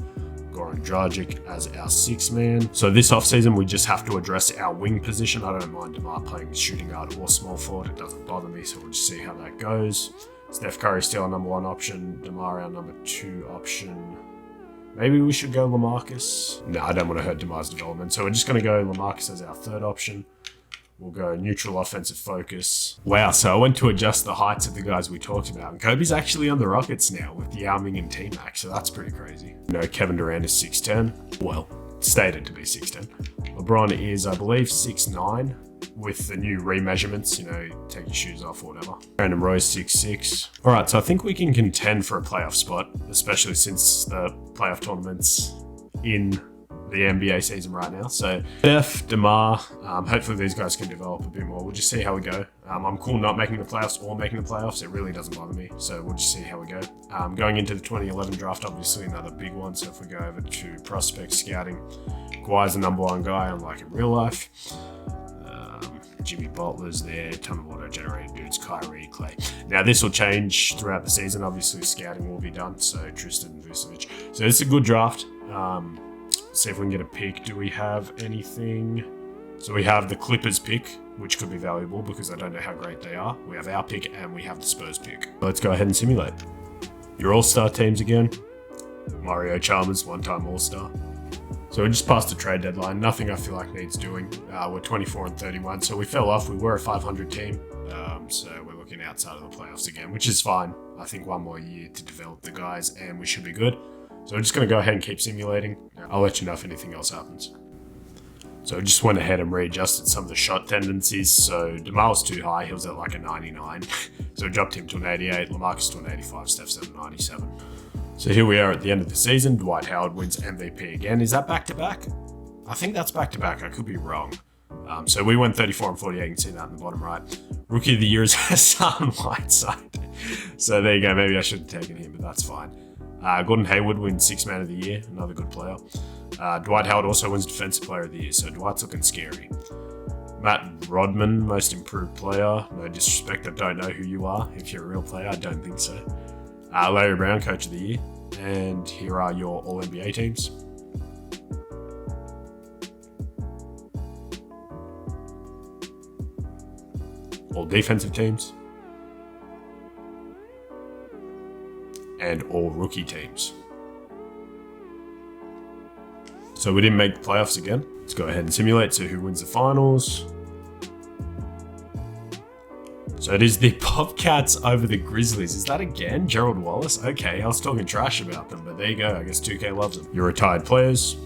Speaker 1: Goran Dragic as our 6th man. So this offseason, we just have to address our wing position. I don't mind DeMar playing shooting guard or small forward. It doesn't bother me, so we'll just see how that goes. Steph Curry still our number 1 option. DeMar our number 2 option. Maybe we should go Lamarcus. No, I don't want to hurt DeMar's development. So we're just going to go Lamarcus as our 3rd option. We'll go neutral offensive focus. Wow, so I went to adjust the heights of the guys we talked about. And Kobe's actually on the Rockets now with Yao Ming and T-Mac, so that's pretty crazy. You know, Kevin Durant is 6'10". Well, stated to be 6'10". LeBron is, I believe, 6'9". With the new remeasurements, you know, take your shoes off or whatever. Brandon Roy's 6'6". All right, so I think we can contend for a playoff spot, especially since the playoff tournament's in the NBA season right now. So Steph, DeMar, hopefully these guys can develop a bit more. We'll just see how we go. I'm cool not making the playoffs or making the playoffs. It really doesn't bother me. So we'll just see how we go. Going into the 2011 draft, obviously another big one. So if we go over to prospect scouting, Kawhi's the number 1 guy, unlike in real life. Jimmy Butler's there, ton of auto-generated dudes, Kyrie, Clay. Now this will change throughout the season. Obviously scouting will be done, so Tristan and Vucevic. So it's a good draft. See if we can get a pick. Do we have anything? So we have the Clippers pick, which could be valuable because I don't know how great they are. We have our pick and we have the Spurs pick. Let's go ahead and simulate. Your all-star teams again. Mario Chalmers, 1-time all-star. So we just passed the trade deadline. Nothing I feel like needs doing. We're 24 and 31, so we fell off. We were a 500 team, so we're looking outside of the playoffs again, which is fine. I think 1 more year to develop the guys, and we should be good. So we're just going to go ahead and keep simulating. I'll let you know if anything else happens. So I just went ahead and readjusted some of the shot tendencies. So DeMar was too high. He was at like a 99. So I dropped him to an 88. Lamarcus to an 85. Steph's at a 97. So here we are at the end of the season. Dwight Howard wins MVP again. Is that back-to-back? I think that's back-to-back. I could be wrong. So we went 34 and 48. You can see that in the bottom right. Rookie of the year is Hassan Whiteside. So there you go. Maybe I should have taken him, but that's fine. Gordon Hayward wins 6th man of the year. Another good player. Dwight Howard also wins Defensive Player of the Year. So Dwight's looking scary. Matt Rodman, most improved player. No disrespect. I don't know who you are. If you're a real player, I don't think so. Larry Brown, Coach of the Year. And here are your All-NBA teams. All defensive teams. And all rookie teams. So we didn't make the playoffs again. Let's go ahead and simulate. So who wins the finals? So it is the Bobcats over the Grizzlies. Is that again? Gerald Wallace? Okay, I was talking trash about them, but there you go. I guess 2K loves them. Your retired players.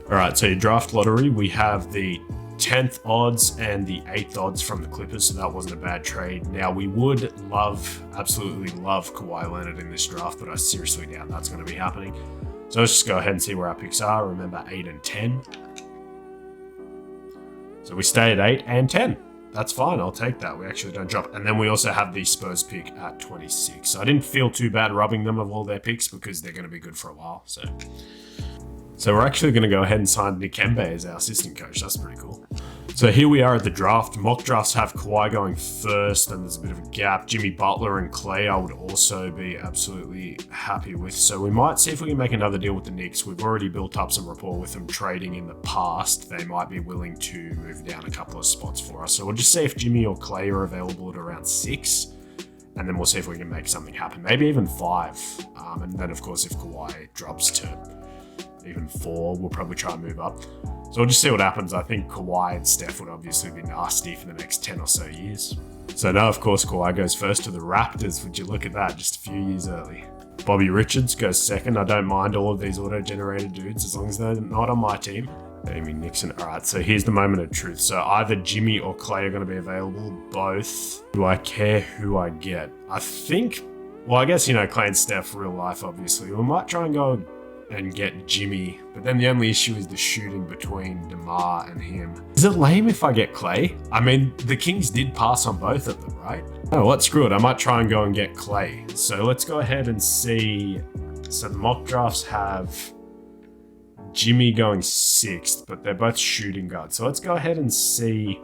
Speaker 1: All right, so your draft lottery, we have the 10th odds and the 8th odds from the Clippers, so that wasn't a bad trade. Now, we would absolutely love Kawhi Leonard in this draft, but I seriously doubt that's going to be happening. So let's just go ahead and see where our picks are. Remember, 8 and 10. So we stay at 8 and 10. That's fine, I'll take that. We actually don't drop. And then we also have the Spurs pick at 26. So I didn't feel too bad robbing them of all their picks because they're going to be good for a while. So we're actually going to go ahead and sign Nick Kembe as our assistant coach. That's pretty cool. So here we are at the draft. Mock drafts have Kawhi going first, and there's a bit of a gap. Jimmy Butler and Clay I would also be absolutely happy with. So we might see if we can make another deal with the Knicks. We've already built up some rapport with them trading in the past. They might be willing to move down a couple of spots for us. So we'll just see if Jimmy or Clay are available at around 6. And then we'll see if we can make something happen. Maybe even 5. And then, of course, if Kawhi drops to even 4, we'll probably try and move up. So we'll just see what happens. I think Kawhi and Steph would obviously be nasty for the next 10 or so years. So now, of course, Kawhi goes first to the Raptors. Would you look at that? Just a few years early. Bobby Richards goes second. I don't mind all of these auto-generated dudes as long as they're not on my team. Amy Nixon. All right, so here's the moment of truth. So either Jimmy or Clay are going to be available. Both. Do I care who I get? I think, well, I guess, Clay and Steph, real life, obviously. We might try and go and get Jimmy, but then the only issue is the shooting between DeMar and him. Is it lame if I get Clay? I mean, the Kings did pass on both of them, right? Oh, what? Screw it. I might try and go and get Clay. So let's go ahead and see. So the mock drafts have Jimmy going 6th, but they're both shooting guards. So let's go ahead and see.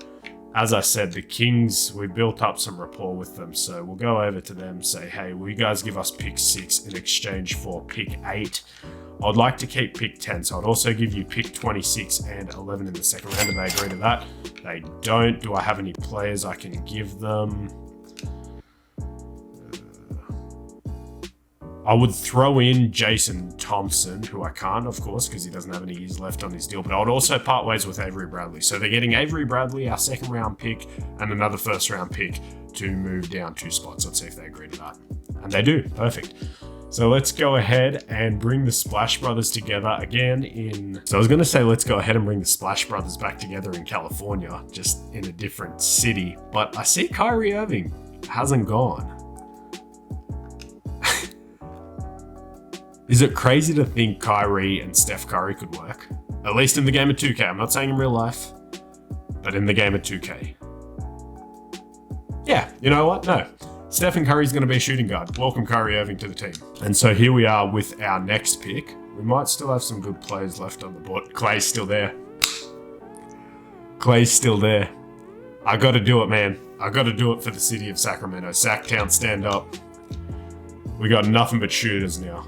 Speaker 1: As I said, the Kings, we built up some rapport with them. So we'll go over to them, say, hey, will you guys give us pick 6 in exchange for pick 8? I'd like to keep pick 10, so I'd also give you pick 26 and 11 in the second round. Do they agree to that? They don't. Do I have any players I can give them? I would throw in Jason Thompson, who I can't, of course, because he doesn't have any years left on his deal, but I would also part ways with Avery Bradley. So they're getting Avery Bradley, our second round pick, and another first round pick to move down 2 spots. Let's see if they agree to that. And they do. Perfect. So let's go ahead and bring the Splash Brothers together again in... So I was going to say let's go ahead and bring the Splash Brothers back together in California, just in a different city. But I see Kyrie Irving hasn't gone. Is it crazy to think Kyrie and Steph Curry could work? At least in the game of 2K. I'm not saying in real life, but in the game of 2K. Yeah, you know what? No. Stephen Curry's going to be a shooting guard. Welcome Kyrie Irving to the team. And so here we are with our next pick. We might still have some good players left on the board. Clay's still there. Clay's still there. I got to do it, man. I got to do it for the city of Sacramento. Sacktown, stand up. We got nothing but shooters now.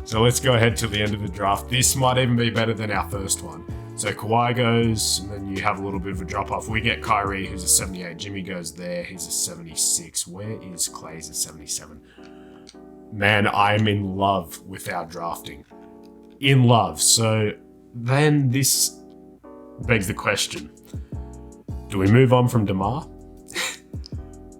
Speaker 1: So let's go ahead to the end of the draft. This might even be better than our first one. So Kawhi goes, and then you have a little bit of a drop-off. We get Kyrie, who's a 78. Jimmy goes there. He's a 76. Where is Clay's a 77? Man, I'm in love with our drafting. In love. So then this begs the question. Do we move on from DeMar?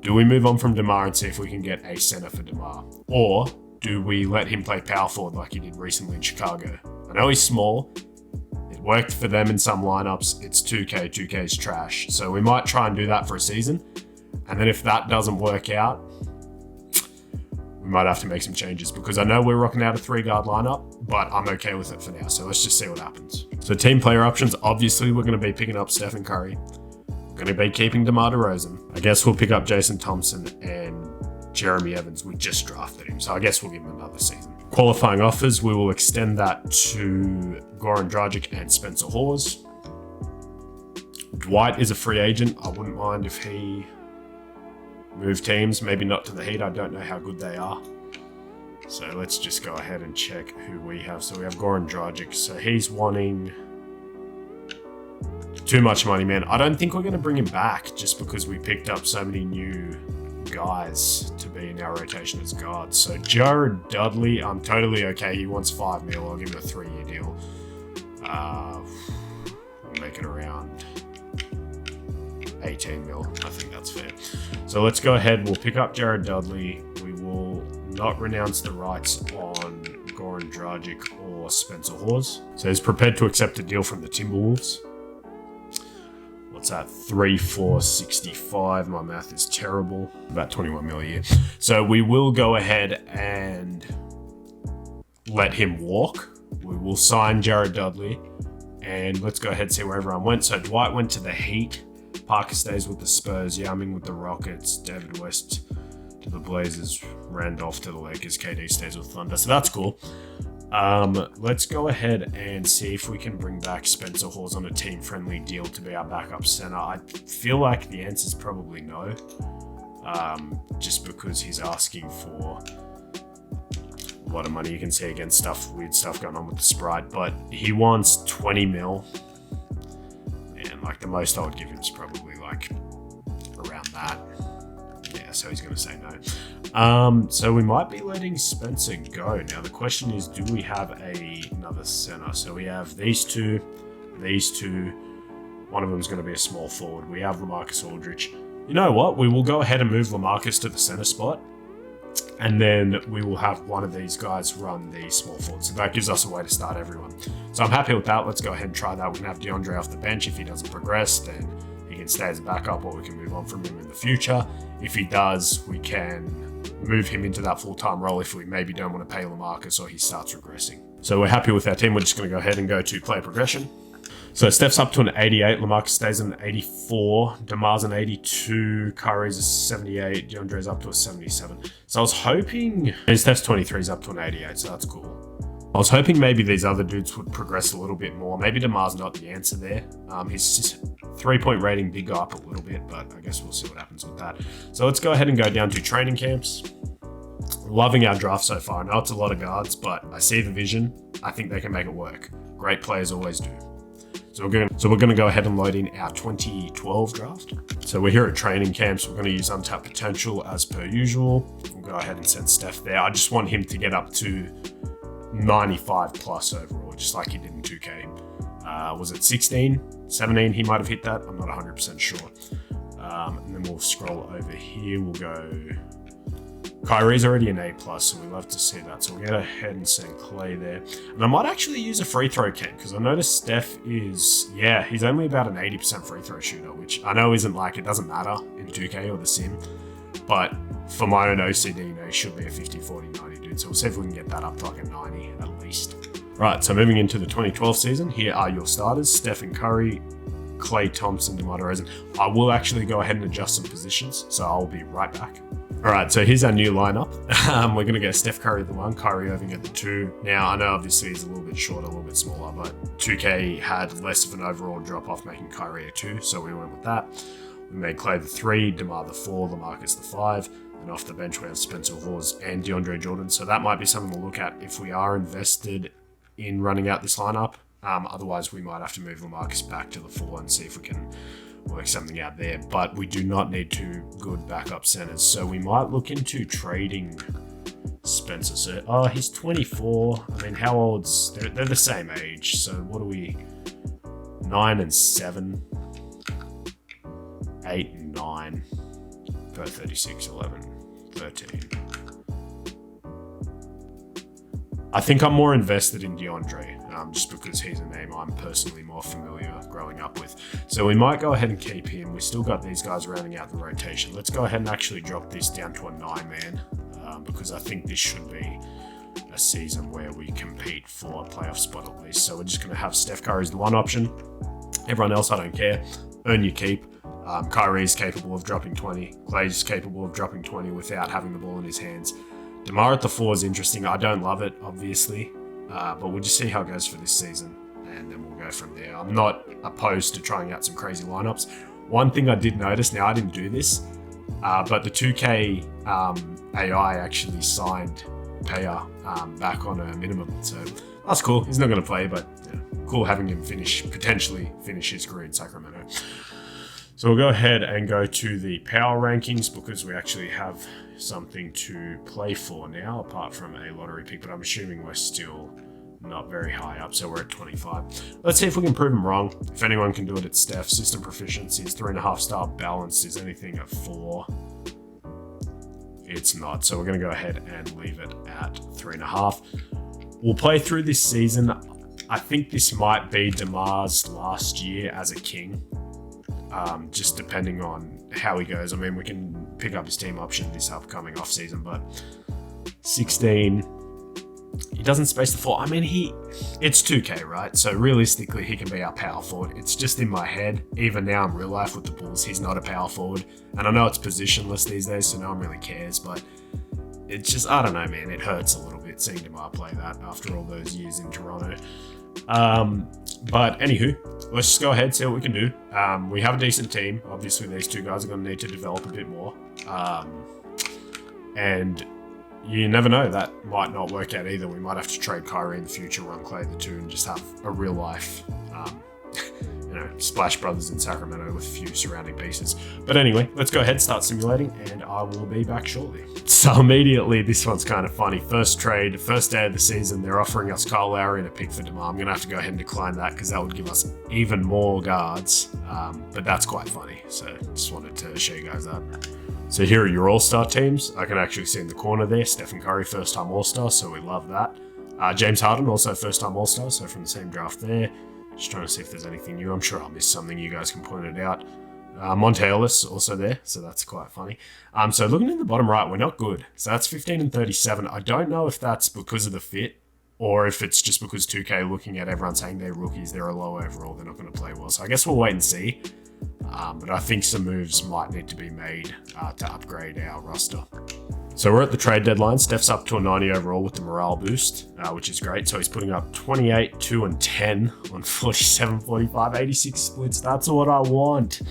Speaker 1: Do we move on from DeMar and see if we can get a center for DeMar? Or do we let him play power forward like he did recently in Chicago? I know he's small. Worked for them in some lineups. It's 2K. 2K's trash. So we might try and do that for a season. And then if that doesn't work out, we might have to make some changes because I know we're rocking out a 3-guard lineup, but I'm okay with it for now. So let's just see what happens. So team player options, obviously we're going to be picking up Stephen Curry. We're going to be keeping DeMar DeRozan. I guess we'll pick up Jason Thompson and Jeremy Evans. We just drafted him. So I guess we'll give him another season. Qualifying offers, we will extend that to Goran Dragic and Spencer Hawes. Dwight is a free agent. I wouldn't mind if he moved teams, maybe not to the Heat. I don't know how good they are. So let's just go ahead and check who we have. So we have Goran Dragic. So he's wanting too much money, man. I don't think we're going to bring him back just because we picked up so many new guys to be in our rotation as guards. So Jared Dudley, I'm totally okay. He wants $5 million. I'll give him a 3-year deal. We'll make it around 18 mil. I think that's fair. So let's go ahead. We'll pick up Jared Dudley. We will not renounce the rights on Goran Dragic or Spencer Hawes. So he's prepared to accept a deal from the Timberwolves. What's that? 3, 4, 65. My math is terrible. About 21 mil a year. So we will go ahead and let him walk. We will sign Jared Dudley. And let's go ahead and see where everyone went. So Dwight went to the Heat. Parker stays with the Spurs. Yao-Ming with the Rockets. David West to the Blazers. Randolph to the Lakers. KD stays with Thunder. So that's cool. Let's go ahead and see if we can bring back Spencer Hawes on a team-friendly deal to be our backup center. I feel like the answer is probably no, just because he's asking for a lot of money. You can see again weird stuff going on with the Sprite, but he wants 20 mil, and like the most I would give him is probably like around that. Yeah, so he's going to say no. So we might be letting Spencer go. Now the question is, do we have another center? So we have these two. One of them is going to be a small forward. We have Lamarcus Aldridge. You know what? We will go ahead and move Lamarcus to the center spot. And then we will have one of these guys run the small forward. So that gives us a way to start everyone. So I'm happy with that. Let's go ahead and try that. We can have Deandre off the bench. If he doesn't progress, then he can stay as a backup, or we can move on from him in the future. If he does, we can move him into that full-time role if we maybe don't want to pay Lamarcus or he starts regressing. So we're happy with our team. We're just going to go ahead and go to player progression. So Steph's up to an 88, Lamarcus stays an 84, DeMar's an 82, Curry's a 78, Deandre's up to a 77. So I was hoping, and Steph's 23 is up to an 88, so that's cool. I was hoping maybe these other dudes would progress a little bit more. Maybe DeMar's not the answer there. His 3-point rating did go up a little bit, but I guess we'll see what happens with that. So let's go ahead and go down to training camps. Loving our draft so far. I know it's a lot of guards, but I see the vision. I think they can make it work. Great players always do. So we're going to go ahead and load in our 2012 draft. So we're here at training camps. We're going to use untapped potential as per usual. We'll go ahead and send Steph there. I just want him to get up to 95 plus overall, just like he did in 2K. Was it 16, 17? He might have hit that. I'm not 100% sure. And then we'll scroll over here. We'll go... Kyrie's already an A+, so we love to see that. So we'll go ahead and send Clay there. And I might actually use a free throw cam, because I noticed Steph is, he's only about an 80% free throw shooter, which I know isn't like, it doesn't matter in 2K or the sim, but for my own OCD, he should be a 50, 40, 90 dude. So we'll see if we can get that up to like a 90 at least. Right, so moving into the 2012 season, here are your starters, Stephen Curry, Clay Thompson, DeMar DeRozan. I will actually go ahead and adjust some positions, so I'll be right back. All right, so here's our new lineup. We're going to go Steph Curry at the 1, Kyrie Irving at the 2. Now, I know obviously he's a little bit shorter, a little bit smaller, but 2K had less of an overall drop-off, making Kyrie a 2, so we went with that. We made Clay the 3, DeMar the 4, Lamarcus the 5, and off the bench we have Spencer Hawes and Deandre Jordan. So that might be something to look at if we are invested in running out this lineup. Otherwise, we might have to move Lamarcus back to the 4 and see if we can work something out there, but we do not need 2 good backup centers, so we might look into trading Spencer. So, he's 24. I mean, how old's... They're the same age, so what are we... 9 and 7, 8 and 9, per 36, 11, 13. I think I'm more invested in Deandre, just because he's a name I'm personally more familiar growing up with. So we might go ahead and keep him. We still got these guys rounding out the rotation. Let's go ahead and actually drop this down to a 9-man, because I think this should be a season where we compete for a playoff spot at least. So we're just going to have Steph Curry as the 1 option. Everyone else, I don't care. Earn your keep. Kyrie's capable of dropping 20. Clay's capable of dropping 20 without having the ball in his hands. DeMar at the 4 is interesting. I don't love it, obviously, but we'll just see how it goes for this season, and then we'll go from there. I'm not opposed to trying out some crazy lineups. One thing I did notice, now I didn't do this, but the 2K AI actually signed Paya back on a minimum, so that's cool. He's not going to play, but cool having him potentially finish his career in Sacramento. So we'll go ahead and go to the power rankings, because we actually have something to play for now, apart from a lottery pick, but I'm assuming we're still not very high up, so we're at 25. Let's see if we can prove them wrong. If anyone can do it, it's Steph. System proficiency is 3.5 star. Balanced is anything at 4. It's not, so we're going to go ahead and leave it at 3.5. We'll play through this season. I think this might be DeMar's last year as a King. Just depending on how he goes. I mean, we can pick up his team option this upcoming off season, but 16, he doesn't space the 4. I mean, it's 2K, right? So realistically, he can be our power forward. It's just in my head. Even now in real life with the Bulls, he's not a power forward. And I know it's positionless these days, so no one really cares, but it's just, I don't know, man. It hurts a little bit seeing DeMar play that after all those years in Toronto. But anywho, let's just go ahead, see what we can do. We have a decent team. Obviously, these 2 guys are going to need to develop a bit more. And you never know, that might not work out either. We might have to trade Kyrie in the future, run Clay the 2, and just have a real life, Splash Brothers in Sacramento with a few surrounding pieces. But anyway, let's go ahead, start simulating, and I will be back shortly. So immediately, this one's kind of funny. First trade, first day of the season, they're offering us Kyle Lowry and a pick for DeMar. I'm going to have to go ahead and decline that, because that would give us even more guards. But that's quite funny, so just wanted to show you guys that. So here are your All-Star teams. I can actually see in the corner there, Steph Curry, first-time All-Star, so we love that. James Harden, also first-time All-Star, so from the same draft there. Just trying to see if there's anything new. I'm sure I'll miss something. You guys can point it out. Monte Ellis also there, so that's quite funny. So looking in the bottom right, we're not good. So that's 15 and 37. I don't know if that's because of the fit or if it's just because 2K looking at everyone saying they're rookies, they're a low overall, they're not going to play well. So I guess we'll wait and see. But I think some moves might need to be made to upgrade our roster. So we're at the trade deadline. Steph's up to a 90 overall with the morale boost, which is great. So he's putting up 28, 2, and 10 on 47, 45, 86 splits. That's what I want.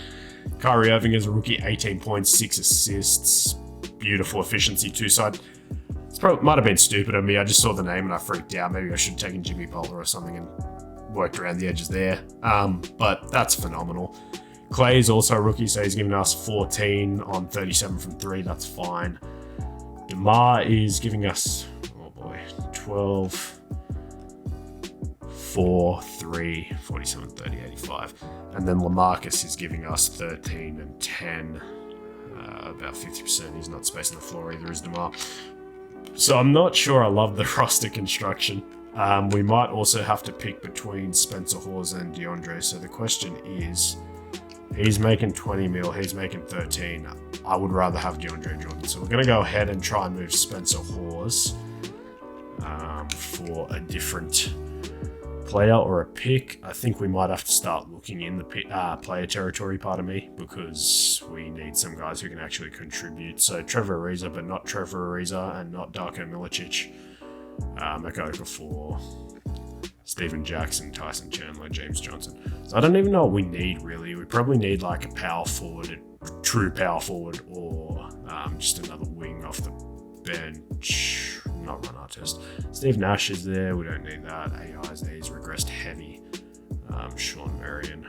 Speaker 1: Kyrie Irving as a rookie, 18 points, 6 assists. Beautiful efficiency, two-side. Might have been stupid of me. I just saw the name and I freaked out. Maybe I should have taken Jimmy Butler or something and worked around the edges there. But that's phenomenal. Clay is also a rookie, so he's giving us 14 on 37 from 3. That's fine. DeMar is giving us, 12, 4, 3, 47, 30, 85. And then Lamarcus is giving us 13 and 10, about 50%. He's not spacing the floor either, is DeMar. So I'm not sure I love the roster construction. We might also have to pick between Spencer Hawes and Deandre. So the question is, he's making 20 mil, he's making 13. I would rather have Deandre Jordan. So we're going to go ahead and try and move Spencer Hawes for a different player or a pick. I think we might have to start looking in the player territory, pardon me, because we need some guys who can actually contribute. So Trevor Ariza, but not Trevor Ariza and not Darko Milicic. Mako Okafor, Steven Jackson, Tyson Chandler, James Johnson. So I don't even know what we need, really. We probably need like a power forward, a true power forward, or just another wing off the bench. Not run artist. Steve Nash is there. We don't need that. AI is there. He's regressed heavy. Sean Marion,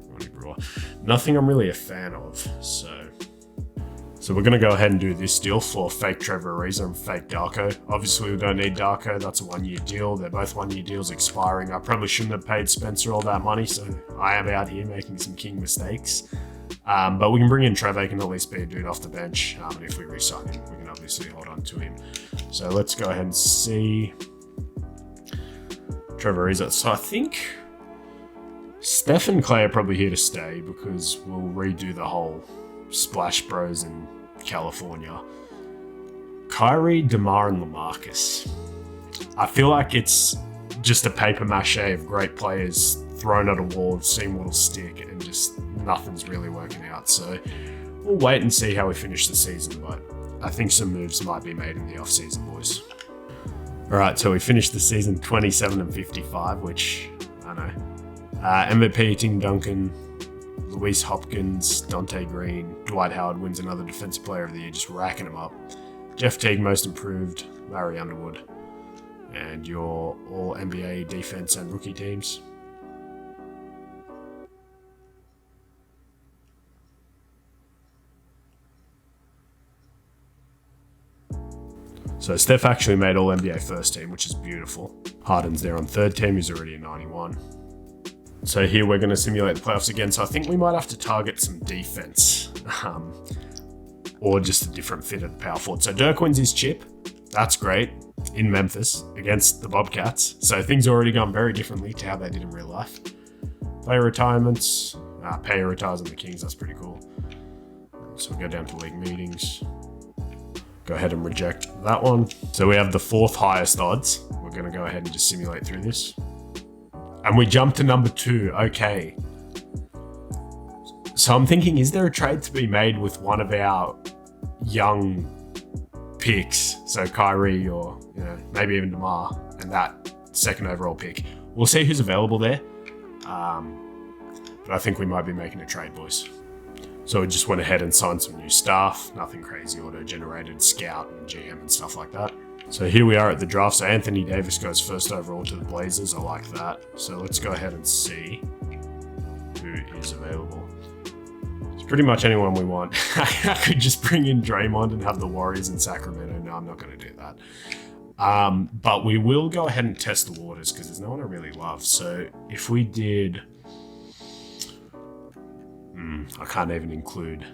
Speaker 1: Ronnie Brewer. Nothing I'm really a fan of. So we're going to go ahead and do this deal for fake Trevor Ariza and fake Darko. Obviously, we don't need Darko. That's a 1-year deal. They're both 1-year deals expiring. I probably shouldn't have paid Spencer all that money, so I am out here making some king mistakes. But we can bring in Trevor. He can at least be a dude off the bench. And if we re-sign him, we can obviously hold on to him. So let's go ahead and see Trevor Ariza. So I think Steph and Clay are probably here to stay because we'll redo the whole Splash Bros in California. Kyrie, DeMar, and Lamarcus. I feel like it's just a paper mache of great players thrown at a wall, seeing what'll stick, and just nothing's really working out. So we'll wait and see how we finish the season, but I think some moves might be made in the off-season, boys. All right, so we finished the season 27 and 55, which I know. MVP Tim Duncan, Luis Hopkins, Dante Green, Dwight Howard wins another Defensive Player of the Year, just racking them up. Jeff Teague, Most Improved, Larry Underwood, and your all NBA defense and rookie teams. So Steph actually made all NBA first team, which is beautiful. Harden's there on third team, he's already a 91. So here we're going to simulate the playoffs again. So I think we might have to target some defense or just a different fit at the power forward. So Dirk wins his chip. That's great in Memphis against the Bobcats. So things already gone very differently to how they did in real life. Player retirements. Payer retires on the Kings. That's pretty cool. So we'll go down to league meetings. Go ahead and reject that one. So we have the 4th highest odds. We're going to go ahead and just simulate through this. And we jump to number 2. Okay. So I'm thinking, is there a trade to be made with one of our young picks? So Kyrie or maybe even DeMar and that 2nd overall pick. We'll see who's available there. But I think we might be making a trade, boys. So we just went ahead and signed some new staff. Nothing crazy, auto-generated, scout and GM and stuff like that. So here we are at the draft. So Anthony Davis goes 1st overall to the Blazers. I like that. So let's go ahead and see who is available. It's pretty much anyone we want. I could just bring in Draymond and have the Warriors in Sacramento. No, I'm not going to do that. But we will go ahead and test the waters because there's no one I really love. So if we did... I can't even include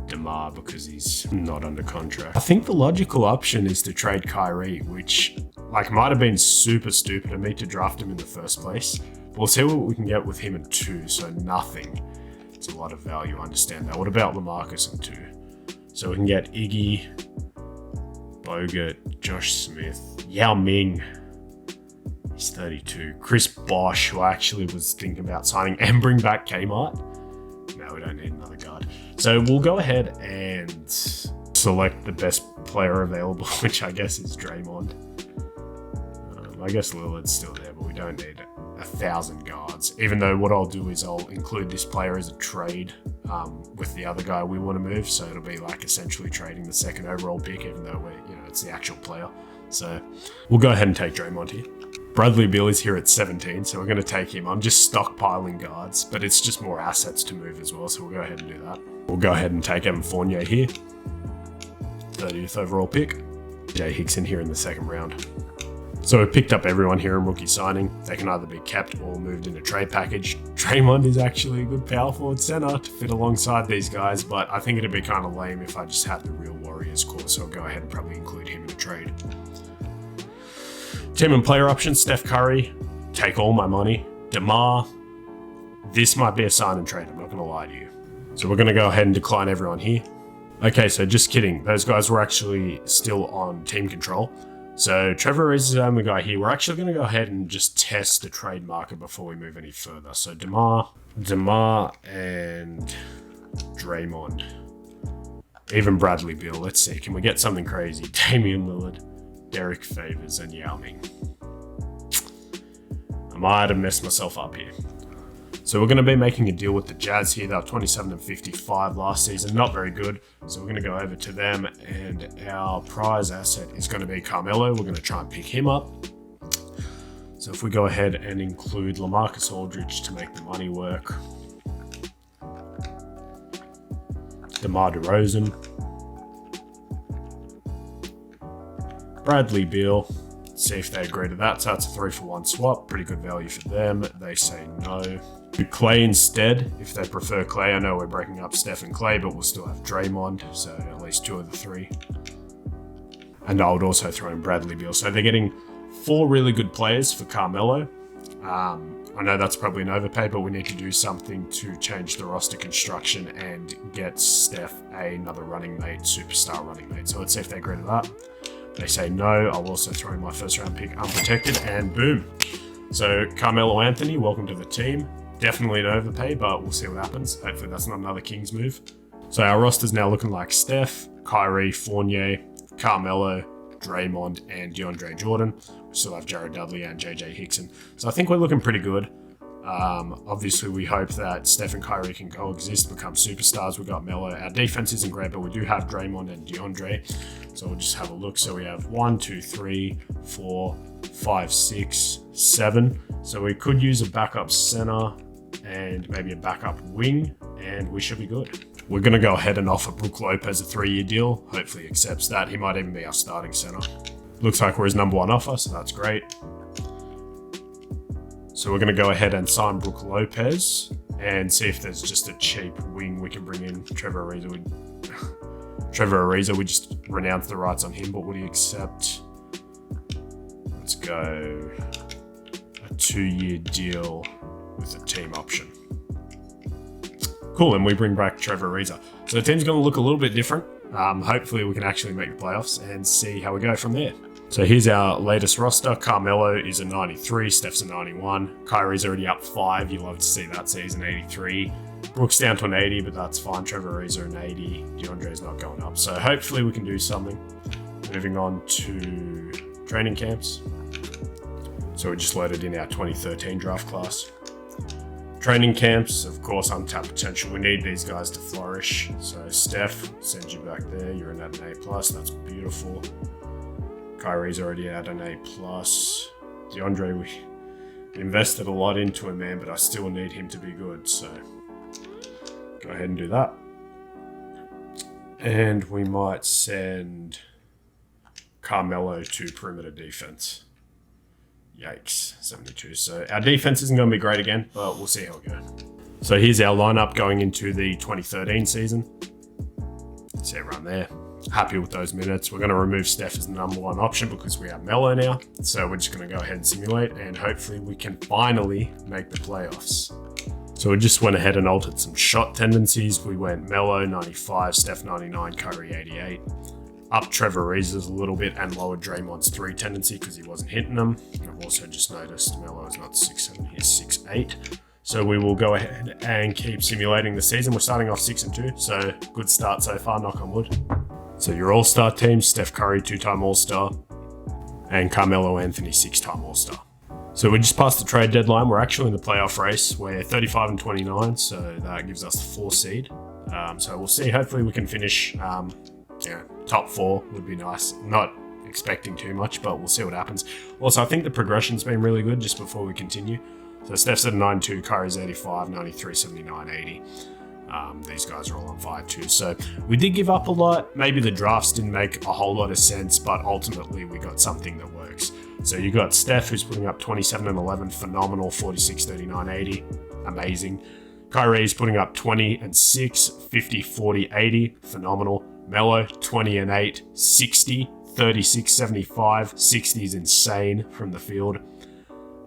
Speaker 1: DeMar because he's not under contract. I think the logical option is to trade Kyrie, which might have been super stupid of me to draft him in the first place. But we'll see what we can get with him in 2, so nothing. It's a lot of value, I understand that. What about Lamarcus in 2? So we can get Iggy, Bogut, Josh Smith, Yao Ming. He's 32. Chris Bosh, who I actually was thinking about signing, and bring back Kmart. No, we don't need another guard. So we'll go ahead and select the best player available, which I guess is Draymond. I guess Lillard's still there, but we don't need 1,000 guards. Even though what I'll do is I'll include this player as a trade with the other guy we want to move. So it'll be like essentially trading the 2nd overall pick, even though it's the actual player. So we'll go ahead and take Draymond here. Bradley Beal is here at 17, so we're going to take him. I'm just stockpiling guards, but it's just more assets to move as well, so we'll go ahead and do that. We'll go ahead and take Evan Fournier here. 30th overall pick. Jay Hickson here in the 2nd round. So we've picked up everyone here in rookie signing. They can either be kept or moved in a trade package. Draymond is actually a good power forward center to fit alongside these guys, but I think it'd be kind of lame if I just had the real Warriors core, so I'll go ahead and probably include him in a trade. Team and player options, Steph Curry, take all my money. DeMar, this might be a sign and trade, I'm not going to lie to you. So we're going to go ahead and decline everyone here. Okay, so just kidding. Those guys were actually still on team control. So Trevor Ariza is the only guy here. We're actually going to go ahead and just test the trade market before we move any further. So DeMar, and Draymond. Even Bradley Beal. Let's see. Can we get something crazy? Damian Lillard, Derek Favors, and Yao Ming. I might have messed myself up here. So we're going to be making a deal with the Jazz here. They were 27 and 55 last season. Not very good. So we're going to go over to them, and our prize asset is going to be Carmelo. We're going to try and pick him up. So if we go ahead and include Lamarcus Aldridge to make the money work. DeMar DeRozan. Bradley Beal. See if they agree to that. So that's a 3-for-1 swap. Pretty good value for them. They say no. Do Clay instead, if they prefer Clay. I know we're breaking up Steph and Clay, but we'll still have Draymond. So at least 2 of the 3. And I would also throw in Bradley Beal. So they're getting 4 really good players for Carmelo. I know that's probably an overpay, but we need to do something to change the roster construction and get Steph another running mate, superstar running mate. So let's see if they agree to that. They say no. I'll also throw in my 1st round pick unprotected, and boom. So Carmelo Anthony, welcome to the team. Definitely an overpay, but we'll see what happens. Hopefully that's not another Kings move. So our roster's now looking like Steph, Kyrie, Fournier, Carmelo, Draymond, and Deandre Jordan. We still have Jared Dudley and JJ Hickson. So I think we're looking pretty good. Obviously, we hope that Steph and Kyrie can coexist, become superstars. We got Melo. Our defense isn't great, but we do have Draymond and DeAndre. So we'll just have a look. So we have 1, 2, 3, 4, 5, 6, 7. So we could use a backup center and maybe a backup wing, and we should be good. We're going to go ahead and offer Brook Lopez a 3-year deal. Hopefully he accepts that. He might even be our starting center. Looks like we're his number 1 offer, so that's great. So we're going to go ahead and sign Brook Lopez and see if there's just a cheap wing we can bring in. Trevor Ariza, we just renounced the rights on him, but would he accept? Let's go a 2-year deal with a team option. Cool, and we bring back Trevor Ariza. So the team's going to look a little bit different. Hopefully we can actually make the playoffs and see how we go from there. So here's our latest roster. Carmelo is a 93, Steph's a 91. Kyrie's already up 5, you love to see that, so he's an 83. Brooks down to an 80, but that's fine. Trevor Ariza an 80. DeAndre's not going up. So hopefully we can do something. Moving on to training camps. So we just loaded in our 2013 draft class. Training camps, of course, untapped potential. We need these guys to flourish. So Steph, send you back there. You're in at an A+. That's beautiful. Kyrie's already at an A+. DeAndre, we invested a lot into him, man, but I still need him to be good. So go ahead and do that. And we might send Carmelo to perimeter defense. Yikes, 72. So our defense isn't going to be great again, but we'll see how it goes. So here's our lineup going into the 2013 season. See it run there. Happy with those minutes. We're going to remove Steph as the number one option because we have Melo now. So we're just going to go ahead and simulate, and hopefully we can finally make the playoffs. So we just went ahead and altered some shot tendencies. We went Melo 95, Steph 99, Curry 88. Up Trevor Ariza's a little bit and lowered Draymond's 3 tendency because he wasn't hitting them. I've also just noticed Melo is not 6'7", he's 6'8". So we will go ahead and keep simulating the season. We're starting off 6-2, so good start so far, knock on wood. So your all-star team, Steph Curry, 2-time all-star, and Carmelo Anthony, 6-time all-star. So we just passed the trade deadline. We're actually in the playoff race. We're 35-29, so that gives us the 4 seed. So we'll see. Hopefully we can finish top 4 would be nice. Not expecting too much, but we'll see what happens. Also, I think the progression's been really good just before we continue. So Steph's at 92, Curry's 85, 93, 79, 80. These guys are all on fire too. So we did give up a lot. Maybe the drafts didn't make a whole lot of sense, but ultimately we got something that works. So you got Steph, who's putting up 27 and 11, phenomenal, 46, 39, 80, amazing. Kyrie's putting up 20 and 6, 50, 40, 80, phenomenal. Melo, 20 and 8, 60, 36, 75, 60 is insane from the field.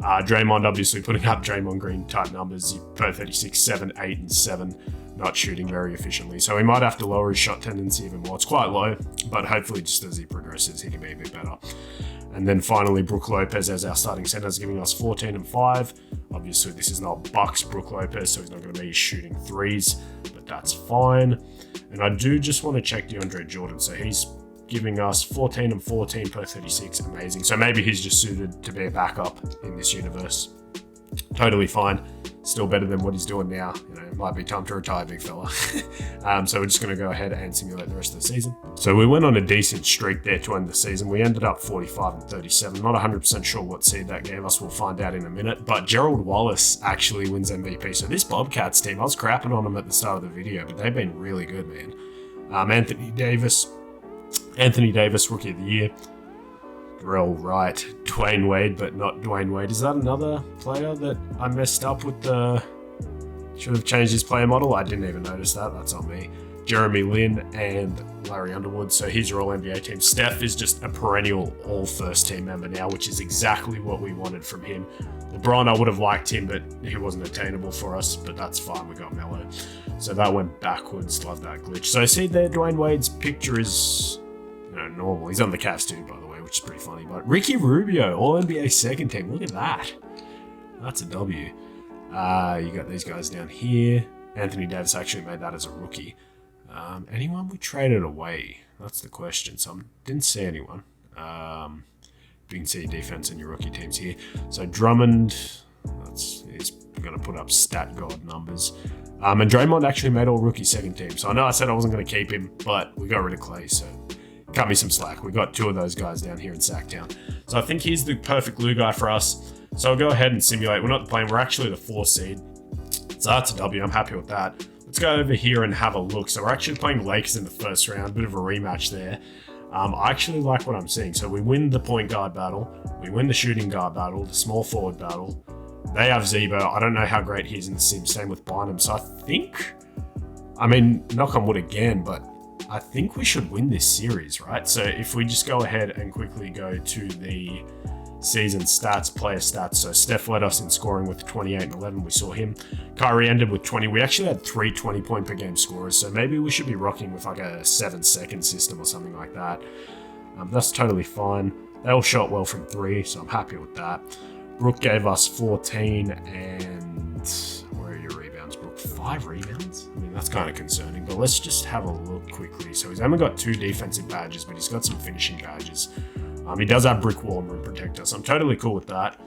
Speaker 1: Draymond obviously putting up Draymond Green type numbers per 36, 7, 8, and 7, not shooting very efficiently. So he might have to lower his shot tendency even more. It's quite low, but hopefully just as he progresses, he can be a bit better. And then finally, Brook Lopez as our starting center is giving us 14 and 5. Obviously, this is not Bucks Brook Lopez, so he's not going to be shooting threes, but that's fine. And I do just want to check Deandre Jordan. So he's giving us 14 and 14 per 36, amazing. So maybe he's just suited to be a backup in this universe. Totally fine. Still better than what he's doing now. You know, it might be time to retire, big fella. So we're just going to go ahead and simulate the rest of the season. So we went on a decent streak there to end the season. We ended up 45 and 37. Not 100% sure what seed that gave us. We'll find out in a minute. But Gerald Wallace actually wins MVP. So this Bobcats team, I was crapping on them at the start of the video, but they've been really good, man. Anthony Davis, Rookie of the Year. Darrell Wright, Dwayne Wade, but not Dwayne Wade. Is that another player that I messed up with the... Should have changed his player model? I didn't even notice that. That's on me. Jeremy Lin and Larry Underwood. So he's your all-NBA team. Steph is just a perennial all-first team member now, which is exactly what we wanted from him. LeBron, I would have liked him, but he wasn't attainable for us, but that's fine. We got Melo. So that went backwards. Love that glitch. So see there, Dwayne Wade's picture is normal. He's on the Cavs too, by the way, which is pretty funny. But Ricky Rubio, all-NBA second team. Look at that. That's a W. You got these guys down here. Anthony Davis actually made that as a rookie. Anyone we traded away? That's the question. So I didn't see anyone. You can see defense in your rookie teams here. So Drummond, he's going to put up stat god numbers. And Draymond actually made all rookie second team. So I know I said I wasn't going to keep him, but we got rid of Clay, so cut me some slack. We got 2 of those guys down here in Sacktown. So I think he's the perfect glue guy for us. So I'll go ahead and simulate. We're not playing, we're actually the 4 seed. So that's a W, I'm happy with that. Let's go over here and have a look. So we're actually playing Lakers in the first round, bit of a rematch there. I actually like what I'm seeing. So we win the point guard battle, we win the shooting guard battle, the small forward battle. They have Zebo. I don't know how great he is in the sim. Same with Bynum. So I think, knock on wood again, but I think we should win this series, right? So if we just go ahead and quickly go to the season stats, player stats. So Steph led us in scoring with 28 and 11. We saw him. Kyrie ended with 20. We actually had 3 20-point per game scorers. So maybe we should be rocking with like a 7-second system or something like that. That's totally fine. They all shot well from 3, so I'm happy with that. Brook gave us 14 and... Where are your rebounds, Brook? 5 rebounds? That's kind of concerning, but let's just have a look quickly. So he's only got 2 defensive badges, but he's got some finishing badges. He does have brick wall and rim protector, so I'm totally cool with that.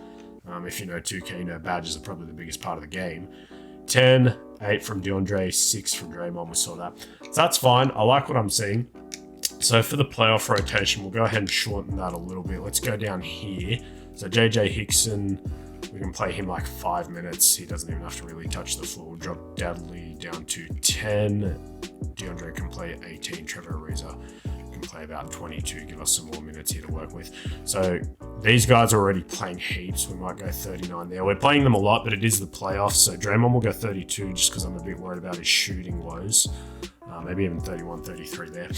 Speaker 1: If you know 2K, badges are probably the biggest part of the game. 10, 8 from DeAndre, 6 from Draymond, we saw that. So that's fine, I like what I'm seeing. So for the playoff rotation, we'll go ahead and shorten that a little bit. Let's go down here. So JJ Hickson, we can play him like 5 minutes. He doesn't even have to really touch the floor. We'll drop Dudley down to 10. DeAndre can play 18. Trevor Ariza can play about 22. Give us some more minutes here to work with. So these guys are already playing heaps. We might go 39 there. We're playing them a lot, but it is the playoffs. So Draymond will go 32 just because I'm a bit worried about his shooting woes. maybe even 31, 33 there.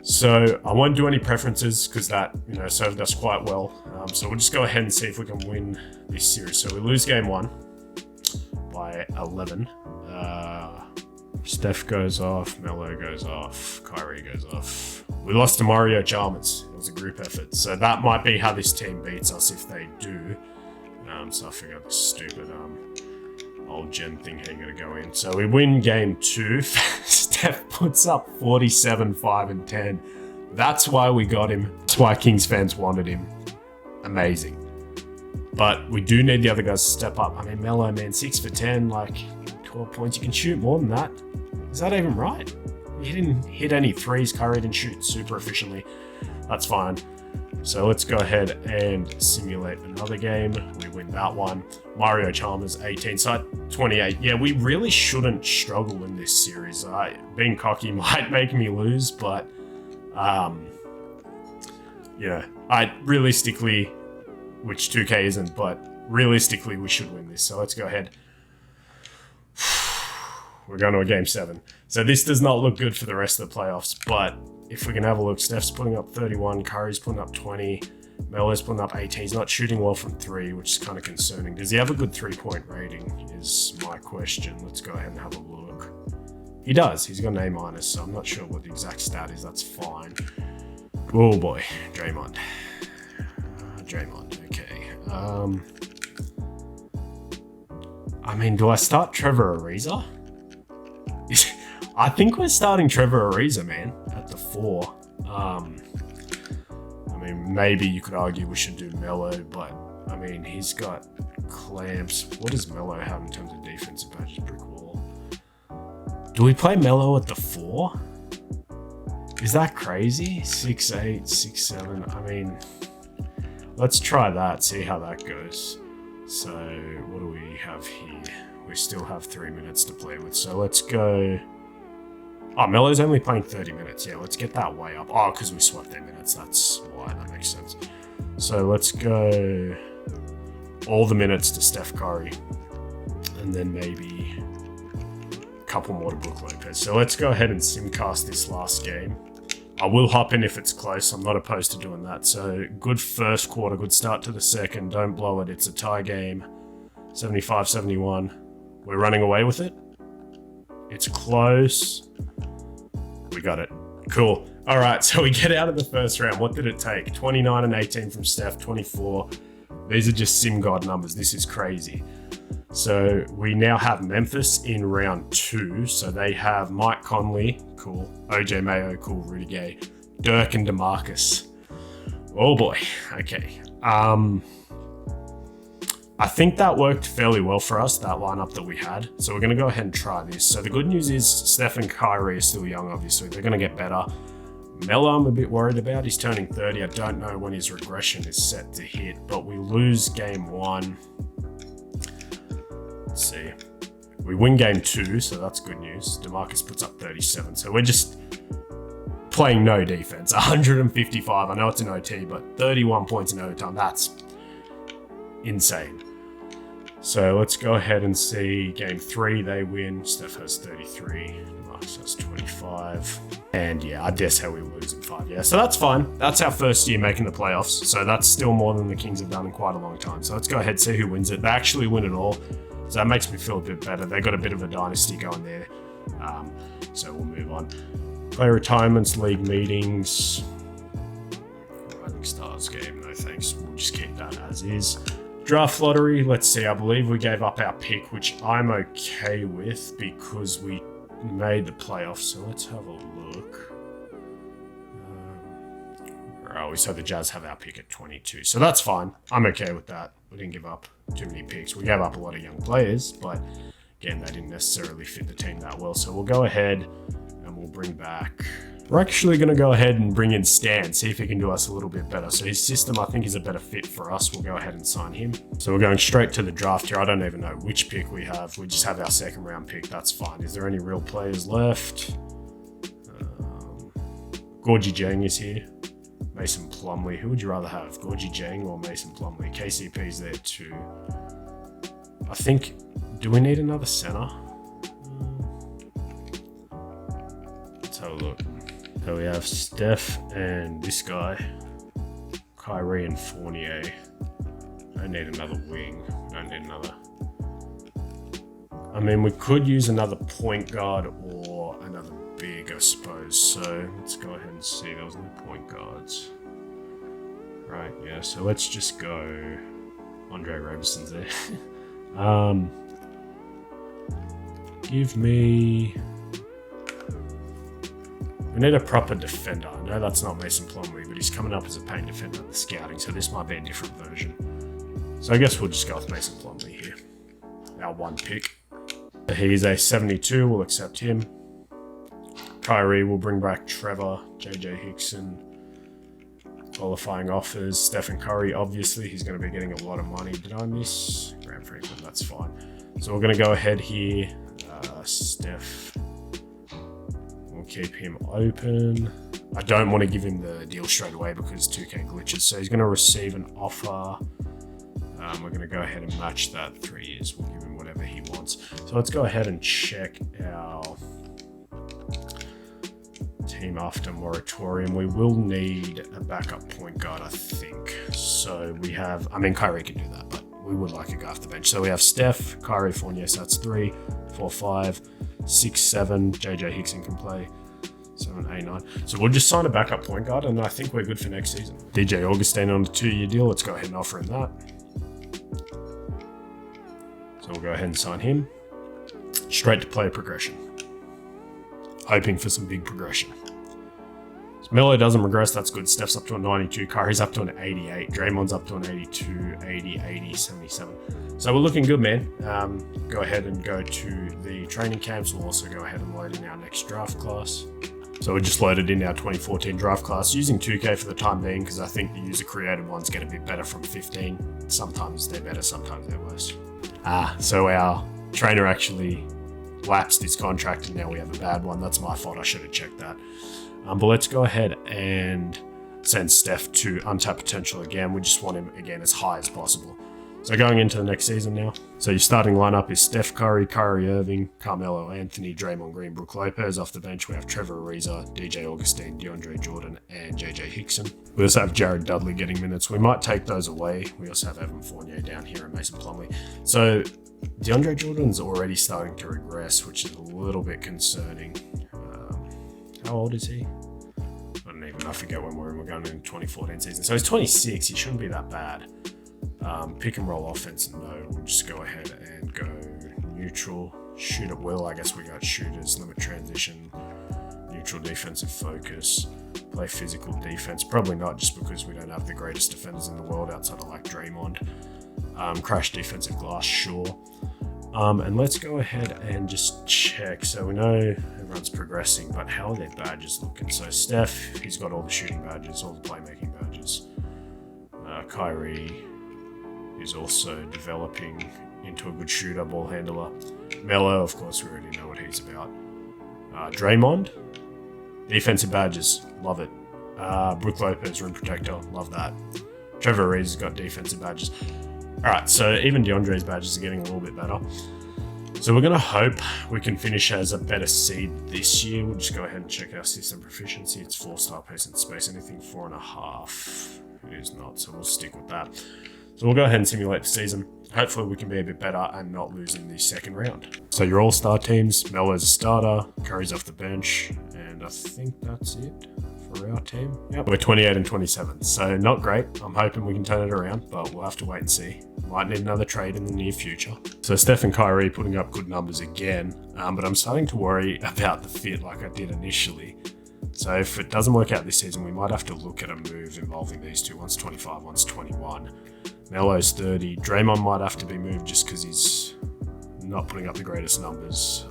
Speaker 1: So I won't do any preferences because that, served us quite well. So we'll just go ahead and see if we can win this series. So we lose game 1 by 11. Steph goes off, Melo goes off, Kyrie goes off. We lost to Mario Chalmers. It was a group effort. So that might be how this team beats us if they do. So I figured this stupid old gen thing ain't gonna go in. So we win game 2. Steph puts up 47, 5, and 10. That's why we got him. That's why Kings fans wanted him. Amazing. But we do need the other guys to step up. I mean, Melo, man, 6 for 10, like 12 points. You can shoot more than that. Is that even right? He didn't hit any threes. Curry didn't shoot super efficiently. That's fine. So let's go ahead and simulate another game. We win that one. Mario Chalmers, 18, so 28. Yeah, we really shouldn't struggle in this series. Being cocky might make me lose, but I realistically, which 2K isn't, but realistically we should win this. So let's go ahead. We're going to a game 7. So this does not look good for the rest of the playoffs, but if we can have a look, Steph's putting up 31, Curry's putting up 20, Melo's putting up 18. He's not shooting well from 3, which is kind of concerning. Does he have a good 3-point rating is my question. Let's go ahead and have a look. He does. He's got an A-, so I'm not sure what the exact stat is. That's fine. Oh boy, Draymond. Okay. I mean, do I start Trevor Ariza? I think we're starting Trevor Ariza, man, at the 4. I mean, maybe you could argue we should do Melo, but I mean, he's got clamps. What does Melo have in terms of defensive badges? Brick wall. Do we play Melo at the 4? Is that crazy? 6'8", 6'7". I mean, let's try that, see how that goes. So what do we have here? We still have 3 minutes to play with. So let's go. Oh, Melo's only playing 30 minutes. Yeah, let's get that way up. Oh, because we swapped their minutes. That's why. That makes sense. So let's go all the minutes to Steph Curry. And then maybe a couple more to Brook Lopez. So let's go ahead and simcast this last game. I will hop in if it's close. I'm not opposed to doing that. So good first quarter. Good start to the second. Don't blow it. It's a tie game. 75-71. We're running away with it. It's close. We got it. Cool. All right, so we get out of the first round. What did it take? 29 and 18 from Steph, 24. These are just sim god numbers. This is crazy. So we now have Memphis in round 2. So they have Mike Conley, cool. OJ Mayo, cool. Rudy Gay, Dirk and DeMarcus. Oh boy. Okay. I think that worked fairly well for us, that lineup that we had. So we're going to go ahead and try this. So the good news is Steph and Kyrie are still young, obviously. They're going to get better. Melo, I'm a bit worried about. He's turning 30. I don't know when his regression is set to hit, but we lose game 1. Let's see. We win game 2, so that's good news. DeMarcus puts up 37. So we're just playing no defense. 155. I know it's an OT, but 31 points in overtime. That's insane. So let's go ahead and see game 3. They win. Steph has 33. DeMarcus has 25. And yeah, I dare say we lose in 5. Yeah, so that's fine. That's our first year making the playoffs. So that's still more than the Kings have done in quite a long time. So let's go ahead and see who wins it. They actually win it all. So that makes me feel a bit better. They got a bit of a dynasty going there. So we'll move on. Player retirements, league meetings. Rising Stars game, no thanks. We'll just keep that as is. Draft lottery, let's see. I believe we gave up our pick, which I'm okay with because we made the playoffs. So let's have a look. We said the Jazz have our pick at 22. So that's fine. I'm okay with that. We didn't give up too many picks. We gave up a lot of young players, but again, they didn't necessarily fit the team that well. So we'll go ahead and we'll bring back... We're actually going to go ahead and bring in Stan, see if he can do us a little bit better. So his system, I think, is a better fit for us. We'll go ahead and sign him. So we're going straight to the draft here. I don't even know which pick we have. We just have our second round pick. That's fine. Is there any real players left? Gorgie Jang is here. Mason Plumlee. Who would you rather have? Gorgie Jang or Mason Plumlee? KCP's there too. I think... Do we need another center? let's have a look. So we have Steph and this guy, Kyrie and Fournier. Don't need another wing. Don't need another. I mean, we could use another point guard or another big, I suppose. So let's go ahead and see. There was no point guards. Right, yeah, so let's just go. Andre Roberson's there. Give me. We need a proper defender. I know that's not Mason Plumlee, but he's coming up as a paint defender at the scouting, so this might be a different version. So I guess we'll just go with Mason Plumlee here. Our one pick. He's a 72, we'll accept him. Kyrie will bring back Trevor, JJ Hickson. Qualifying offers, Stephen Curry, obviously, he's going to be getting a lot of money. Did I miss Graham Franklin? That's fine. So we're going to go ahead here. Steph, we'll keep him open. I don't want to give him the deal straight away because 2K glitches. So he's going to receive an offer. We're going to go ahead and match that 3 years. We'll give him whatever he wants. So let's go ahead and check our team after moratorium. We will need a backup point guard, I think. So we have, I mean, Kyrie can do that, but we would like a guy off the bench. So we have Steph, Kyrie, Fournier, so that's 3, 4, 5, 6, 7. JJ Hickson can play 7, 8, 9. So we'll just sign a backup point guard, and I think we're good for next season. DJ Augustine on a 2-year deal. Let's go ahead and offer him that. So we'll go ahead and sign him. Straight to player progression. Hoping for some big progression. So Melo doesn't regress, that's good. Steph's up to a 92, Kyrie's up to an 88, Draymond's up to an 82, 80, 80, 77. So we're looking good, man. Go ahead and go to the training camps. We'll also go ahead and load in our next draft class. So we just loaded in our 2014 draft class using 2K for the time being because I think the user-created ones get a bit better from 15. Sometimes they're better, sometimes they're worse. So our trainer actually lapsed his contract and now we have a bad one. That's my fault, I should have checked that. But let's go ahead and send Steph to untapped potential again. We just want him again as high as possible. So going into the next season now. So your starting lineup is Steph Curry, Kyrie Irving, Carmelo Anthony, Draymond Green, Brook Lopez. Off the bench we have Trevor Ariza, DJ Augustine, Deandre Jordan, and JJ Hickson. We also have Jared Dudley getting minutes. We might take those away. We also have Evan Fournier down here and Mason Plumlee. So DeAndre Jordan's already starting to regress, which is a little bit concerning. How old is he? I forget when we're going into 2014 season. So he's 26. He shouldn't be that bad. Pick and roll offense, no. We'll just go ahead and go neutral. Shoot at will. I guess we got shooters, limit transition, neutral defensive focus, play physical defense. Probably not, just because we don't have the greatest defenders in the world outside of like Draymond. Crash defensive glass, sure. And let's go ahead and just check. So we know everyone's progressing, but how are their badges looking? So Steph, he's got all the shooting badges, all the playmaking badges. Kyrie is also developing into a good shooter, ball handler. Melo, of course, we already know what he's about. Draymond, defensive badges, love it. Brook Lopez, rim protector, love that. Trevor Ariza's got defensive badges. Alright, so even DeAndre's badges are getting a little bit better. So we're going to hope we can finish as a better seed this year. We'll just go ahead and check our system proficiency. It's 4-star pace and space. Anything 4.5 it is not, so we'll stick with that. So we'll go ahead and simulate the season. Hopefully we can be a bit better and not lose in the second round. So your all-star teams, Melo's a starter, Curry's off the bench, and I think that's it for our team. Yep, we're 28 and 27, so not great. I'm hoping we can turn it around, but we'll have to wait and see. Might need another trade in the near future. So Steph and Kyrie putting up good numbers again, but I'm starting to worry about the fit like I did initially. So if it doesn't work out this season, we might have to look at a move involving these two. One's 25, one's 21. Melo's 30. Draymond might have to be moved just because he's not putting up the greatest numbers.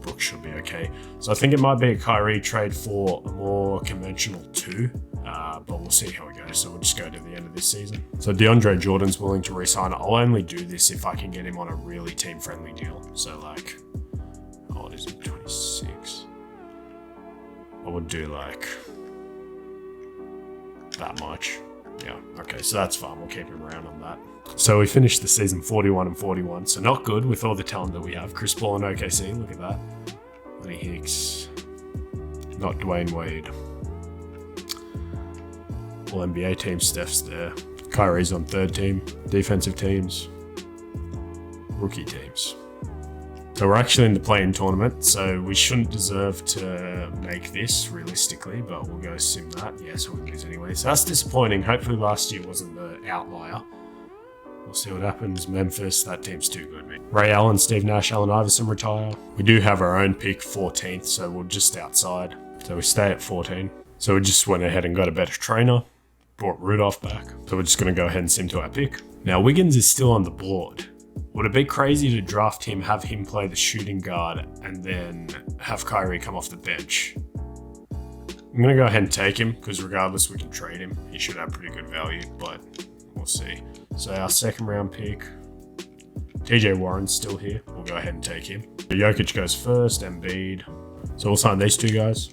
Speaker 1: Brook should be okay. So I think it might be a Kyrie trade for a more conventional 2, but we'll see how it goes. So we'll just go to the end of this season. So DeAndre Jordan's willing to re-sign. I'll only do this if I can get him on a really team-friendly deal. So like, how old is he? 26. I would do like that much. Yeah, okay, so that's fine. We'll keep him around on that. So we finished the season 41 and 41, so not good with all the talent that we have. Chris Paul and OKC, look at that. Lenny Hicks. Not Dwayne Wade. All NBA team, Steph's there. Kyrie's on third team. Defensive teams. Rookie teams. So we're actually in the play-in tournament, so we shouldn't deserve to make this realistically, but we'll go sim that. Yes, we'll lose anyway. So that's disappointing. Hopefully last year wasn't the outlier. We'll see what happens. Memphis, that team's too good, man. Ray Allen, Steve Nash, Allen Iverson retire. We do have our own pick, 14th, so we're just outside. So we stay at 14. So we just went ahead and got a better trainer. Brought Rudolph back. So we're just going to go ahead and sim to our pick. Now Wiggins is still on the board. Would it be crazy to draft him, have him play the shooting guard, and then have Kyrie come off the bench? I'm going to go ahead and take him, because regardless we can trade him. He should have pretty good value, but we'll see. So our second round pick, TJ Warren's still here. We'll go ahead and take him. Jokic goes first, Embiid. So we'll sign these two guys.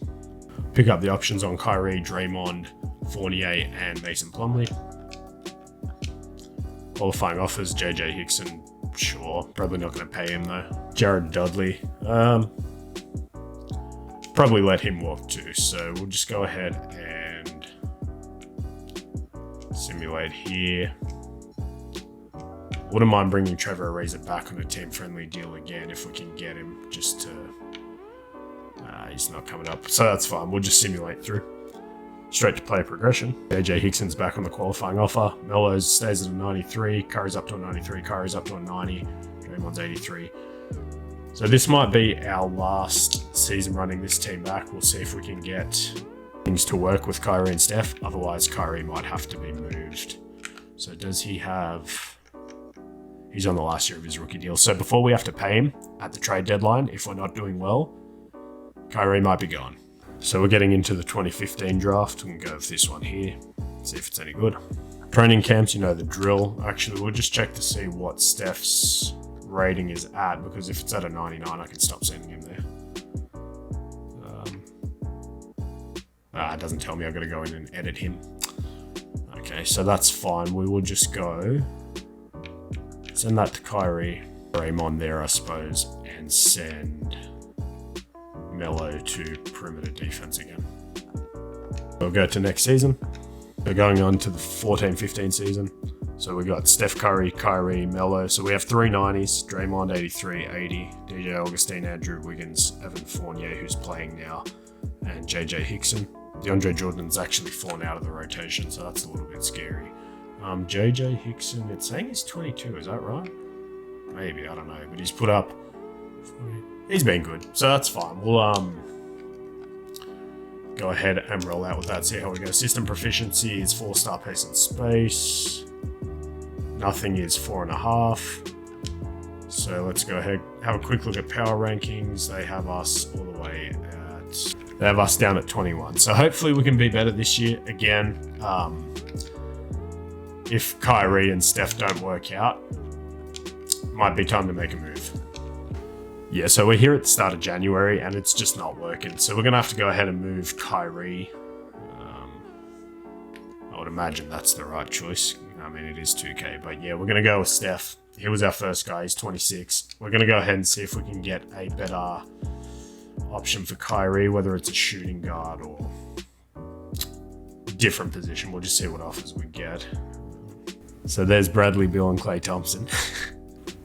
Speaker 1: Pick up the options on Kyrie, Draymond, Fournier, and Mason Plumlee. Qualifying offers, JJ Hickson. Sure, probably not going to pay him though. Jared Dudley. Probably let him walk too. So we'll just go ahead and simulate here. Wouldn't mind bringing Trevor Ariza back on a team-friendly deal again if we can get him. Just to, he's not coming up, so that's fine. We'll just simulate through. Straight to player progression. JJ Hickson's back on the qualifying offer. Melo stays at a 93. Curry's up to a 93. Kyrie's up to a 90. Draymond's 83. So this might be our last season running this team back. We'll see if we can get things to work with Kyrie and Steph. Otherwise, Kyrie might have to be moved. So does he have... He's on the last year of his rookie deal. So before we have to pay him at the trade deadline, if we're not doing well, Kyrie might be gone. So we're getting into the 2015 draft. We can go with this one here, see if it's any good. Training camps, you know the drill. Actually, we'll just check to see what Steph's rating is at, because if it's at a 99, I can stop sending him there. It doesn't tell me. I've got to go in and edit him. Okay, so that's fine. We will just go send that to Kyrie. Draymond there, I suppose, and send Melo to perimeter defense again. We'll go to next season. We're going on to the 14-15 season. So we got Steph Curry, Kyrie, Melo. So we have 3 90s, Draymond 83, 80, DJ Augustine, Andrew Wiggins, Evan Fournier, who's playing now, and JJ Hickson. Deandre Jordan's actually fallen out of the rotation, so that's a little bit scary. JJ Hickson, it's saying he's 22, is that right? Maybe, I don't know, but he's put up... He's been good, so that's fine. We'll go ahead and roll out with that, see how we go. System proficiency is 4-star pace and space. Nothing is 4.5. So let's go ahead, have a quick look at power rankings. They have us all the way at... They have us down at 21. So hopefully we can be better this year. Again, if Kyrie and Steph don't work out, might be time to make a move. Yeah, so we're here at the start of January and it's just not working. So we're going to have to go ahead and move Kyrie. I would imagine that's the right choice. I mean, it is 2K, but yeah, we're going to go with Steph. He was our first guy, he's 26. We're going to go ahead and see if we can get a better option for Kyrie, whether it's a shooting guard or different position. We'll just see what offers we get. So there's Bradley Beal and Klay Thompson.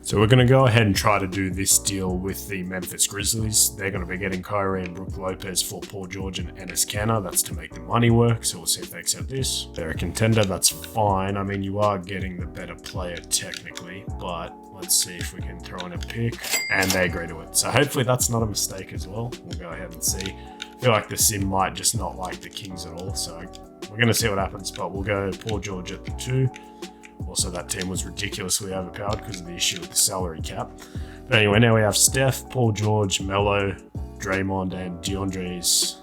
Speaker 1: So we're going to go ahead and try to do this deal with the Memphis Grizzlies. They're going to be getting Kyrie and Brook Lopez for Paul George and Enes Kanter. That's to make the money work, so we'll see if they accept this. They're a contender, that's fine. I mean, you are getting the better player technically, but let's see if we can throw in a pick. And they agree to it. So hopefully that's not a mistake as well. We'll go ahead and see. I feel like the sim might just not like the Kings at all, so we're going to see what happens, but we'll go Paul George at the 2. Also, that team was ridiculously overpowered because of the issue with the salary cap. But anyway, now we have Steph, Paul George, Melo, Draymond, and DeAndre's.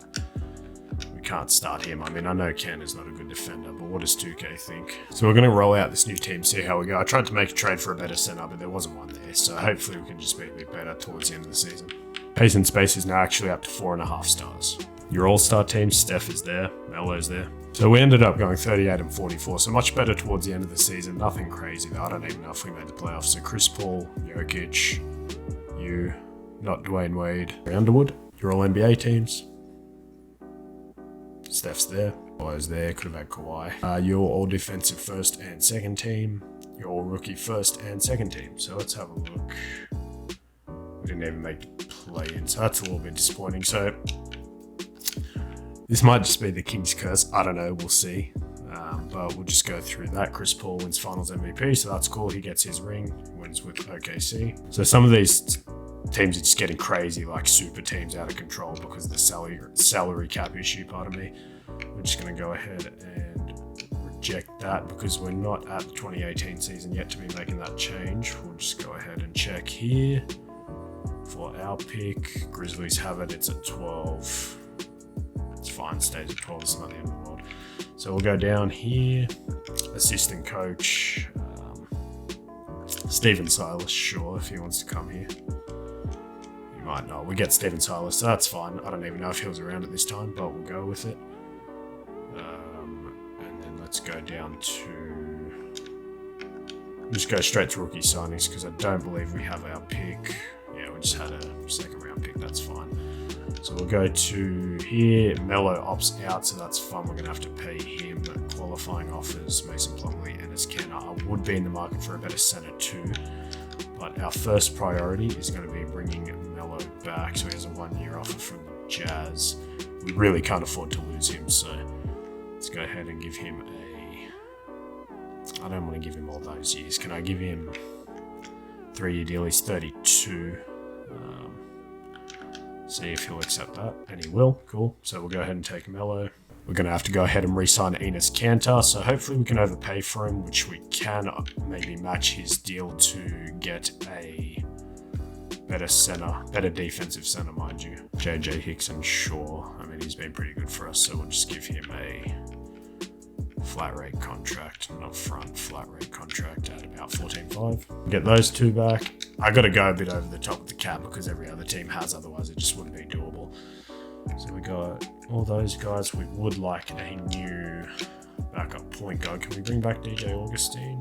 Speaker 1: We can't start him. I mean, I know Ken is not a good defender, but what does 2K think? So we're going to roll out this new team, see how we go. I tried to make a trade for a better center, but there wasn't one there. So hopefully we can just be a bit better towards the end of the season. Pace and space is now actually up to 4.5 stars. Your all-star team, Steph is there, Melo's there. So we ended up going 38 and 44, so much better towards the end of the season. Nothing crazy though. I don't even know if we made the playoffs. So Chris Paul, Jokic, not Dwayne Wade, Underwood. your all NBA teams. Steph's there. Kawhi's there. Could have had Kawhi. Your all defensive first and second team. Your all rookie first and second team. So let's have a look. We didn't even make the play-in, so that's a little bit disappointing. So this might just be the King's curse. I don't know. We'll see. But we'll just go through that. Chris Paul wins Finals MVP, so that's cool. He gets his ring, wins with OKC. So some of these teams are just getting crazy, like super teams out of control because of the salary cap issue, pardon me. We're just going to go ahead and reject that because we're not at the 2018 season yet to be making that change. We'll just go ahead and check here for our pick. Grizzlies have it. It's at 12. It's fine. Stays at 12. It's not the end of the world. So we'll go down here. Assistant coach. Stephen Silas, sure, if he wants to come here. He might not. We get Stephen Silas, so that's fine. I don't even know if he was around at this time, but we'll go with it. And then let's go down to... just go straight to rookie signings because I don't believe we have our pick. Yeah, we just had a second round pick, that's fine. So we'll go to here. Melo opts out, so that's fun. We're going to have to pay him qualifying offers. Mason Plumlee, Enes Kanter. I would be in the market for a better center too, but our first priority is going to be bringing Melo back. So he has a 1 year offer from the Jazz. We really can't afford to lose him, so let's go ahead and give him I don't want to give him all those years. Can I give him 3-year deal? He's 32. See if he'll accept that, and he will. Cool. So we'll go ahead and take Melo. We're going to have to go ahead and re-sign Enes Kanter, so hopefully we can overpay for him, which we can maybe match his deal to get a better center, better defensive center, mind you. JJ Hickson, sure. I mean, he's been pretty good for us, so we'll just give him a flat rate contract, not flat rate contract at about 14.5. Get those two back. I got to go a bit over the top of the cap because every other team has, otherwise it just wouldn't be doable. So we got all those guys. We would like a new backup point guard. Can we bring back DJ Augustine?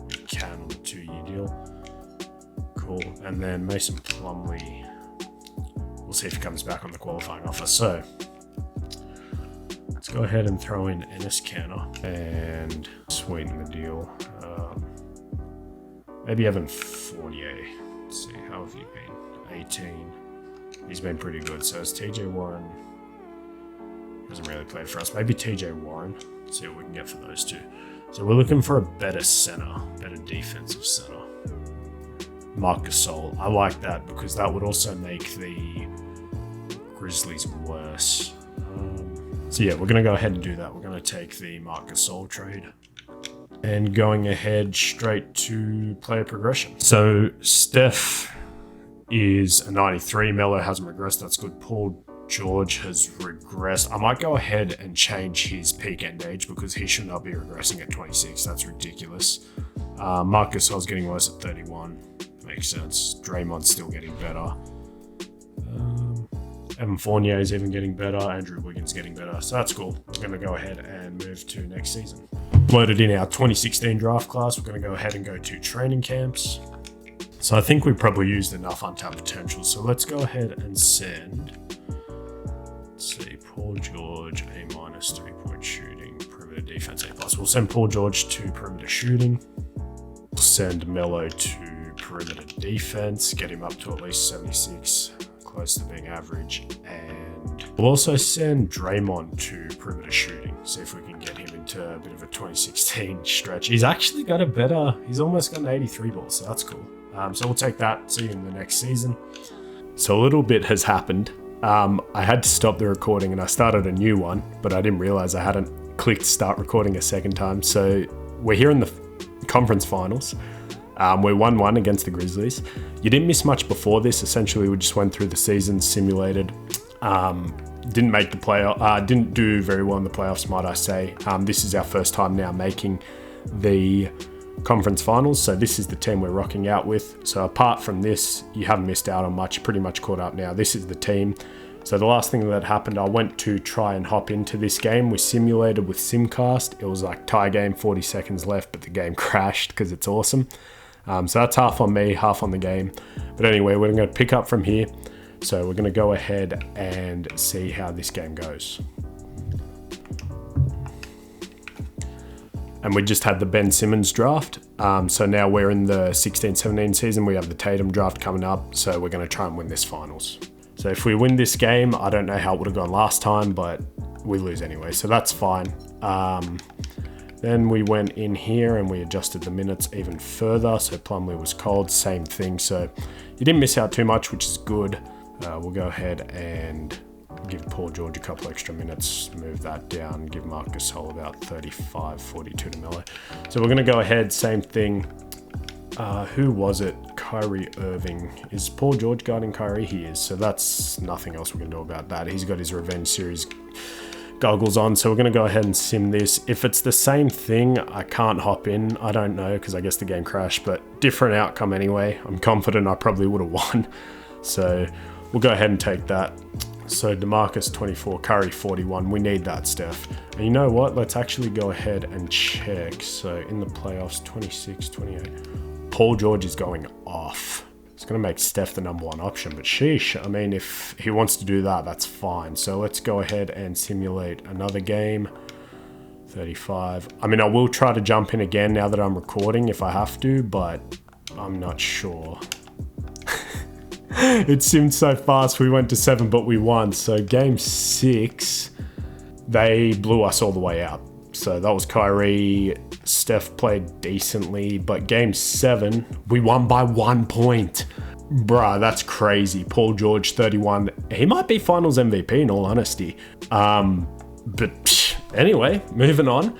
Speaker 1: We can on the 2-year deal. Cool. And then Mason Plumlee. We'll see if he comes back on the qualifying offer. So let's go ahead and throw in Enes Kanter and sweeten the deal. Maybe Evan Fournier. Let's see, how have you been? 18. He's been pretty good. So it's TJ Warren. Hasn't really played for us. Maybe TJ Warren. Let's see what we can get for those two. So we're looking for a better center, better defensive center. Marc Gasol. I like that because that would also make the Grizzlies worse. So yeah, we're going to go ahead and do that. We're going to take the Marc Gasol trade. And going ahead straight to player progression. So Steph is a 93. Melo hasn't regressed. That's good. Paul George has regressed. I might go ahead and change his peak end age because he should not be regressing at 26. That's ridiculous. Marc Gasol's getting worse at 31. Makes sense. Draymond's still getting better. Evan Fournier is even getting better. Andrew Wiggins getting better. So that's cool. We're going to go ahead and move to next season. Loaded in our 2016 draft class. We're going to go ahead and go to training camps. So I think we probably used enough untapped potential. So let's go ahead and send, let's see, Paul George, A-, 3-point shooting, perimeter defense, A+. We'll send Paul George to perimeter shooting. We'll send Melo to perimeter defense, get him up to at least 76, close to being average. And we'll also send Draymond to perimeter shooting, see if we can get him into a bit of a 2016 stretch. He's actually got he's almost got an 83 ball, so that's cool. So we'll take that, see you in the next season. So a little bit has happened. I had to stop the recording and I started a new one, but I didn't realize I hadn't clicked start recording a second time. So we're here in the conference finals. We're 1-1 against the Grizzlies. You didn't miss much before this. Essentially, we just went through the season, simulated. Didn't make the playoff. Didn't do very well in the playoffs, might I say. This is our first time now making the conference finals, so this is the team we're rocking out with. So apart from this, you haven't missed out on much. Pretty much caught up now. This is the team. So the last thing that happened, I went to try and hop into this game. We simulated with Simcast. It was like tie game, 40 seconds left, but the game crashed because it's awesome. So that's half on me, half on the game. But anyway, we're going to pick up from here. So we're going to go ahead and see how this game goes. And we just had the Ben Simmons draft. So now we're in the 16-17 season. We have the Tatum draft coming up. So we're going to try and win this finals. So if we win this game, I don't know how it would have gone last time, but we lose anyway. So that's fine. Then we went in here and we adjusted the minutes even further. So Plumlee was cold, same thing. So you didn't miss out too much, which is good. We'll go ahead and give Paul George a couple extra minutes, move that down, give Marcus Gasol about 35, 42 to Melo. So we're going to go ahead, same thing. Who was it? Kyrie Irving. Is Paul George guarding Kyrie? He is. So that's nothing else we can do about that. He's got his revenge series goggles on. So we're going to go ahead and sim this. If it's the same thing, I can't hop in. I don't know because I guess the game crashed, but different outcome anyway. I'm confident I probably would have won. So we'll go ahead and take that. So DeMarcus 24, Curry 41. We need that, Steph. And you know what? Let's actually go ahead and check. So in the playoffs, 26, 28. Paul George is going off. It's going to make Steph the number one option, but sheesh. I mean, if he wants to do that, that's fine. So let's go ahead and simulate another game. 35. I mean, I will try to jump in again now that I'm recording if I have to, but I'm not sure. It seemed so fast. We went to 7, but we won. So game 6, they blew us all the way out. So that was Kyrie. Steph played decently, but game 7, we won by 1 point. Bruh, that's crazy. Paul George, 31. He might be finals MVP in all honesty. But anyway, moving on.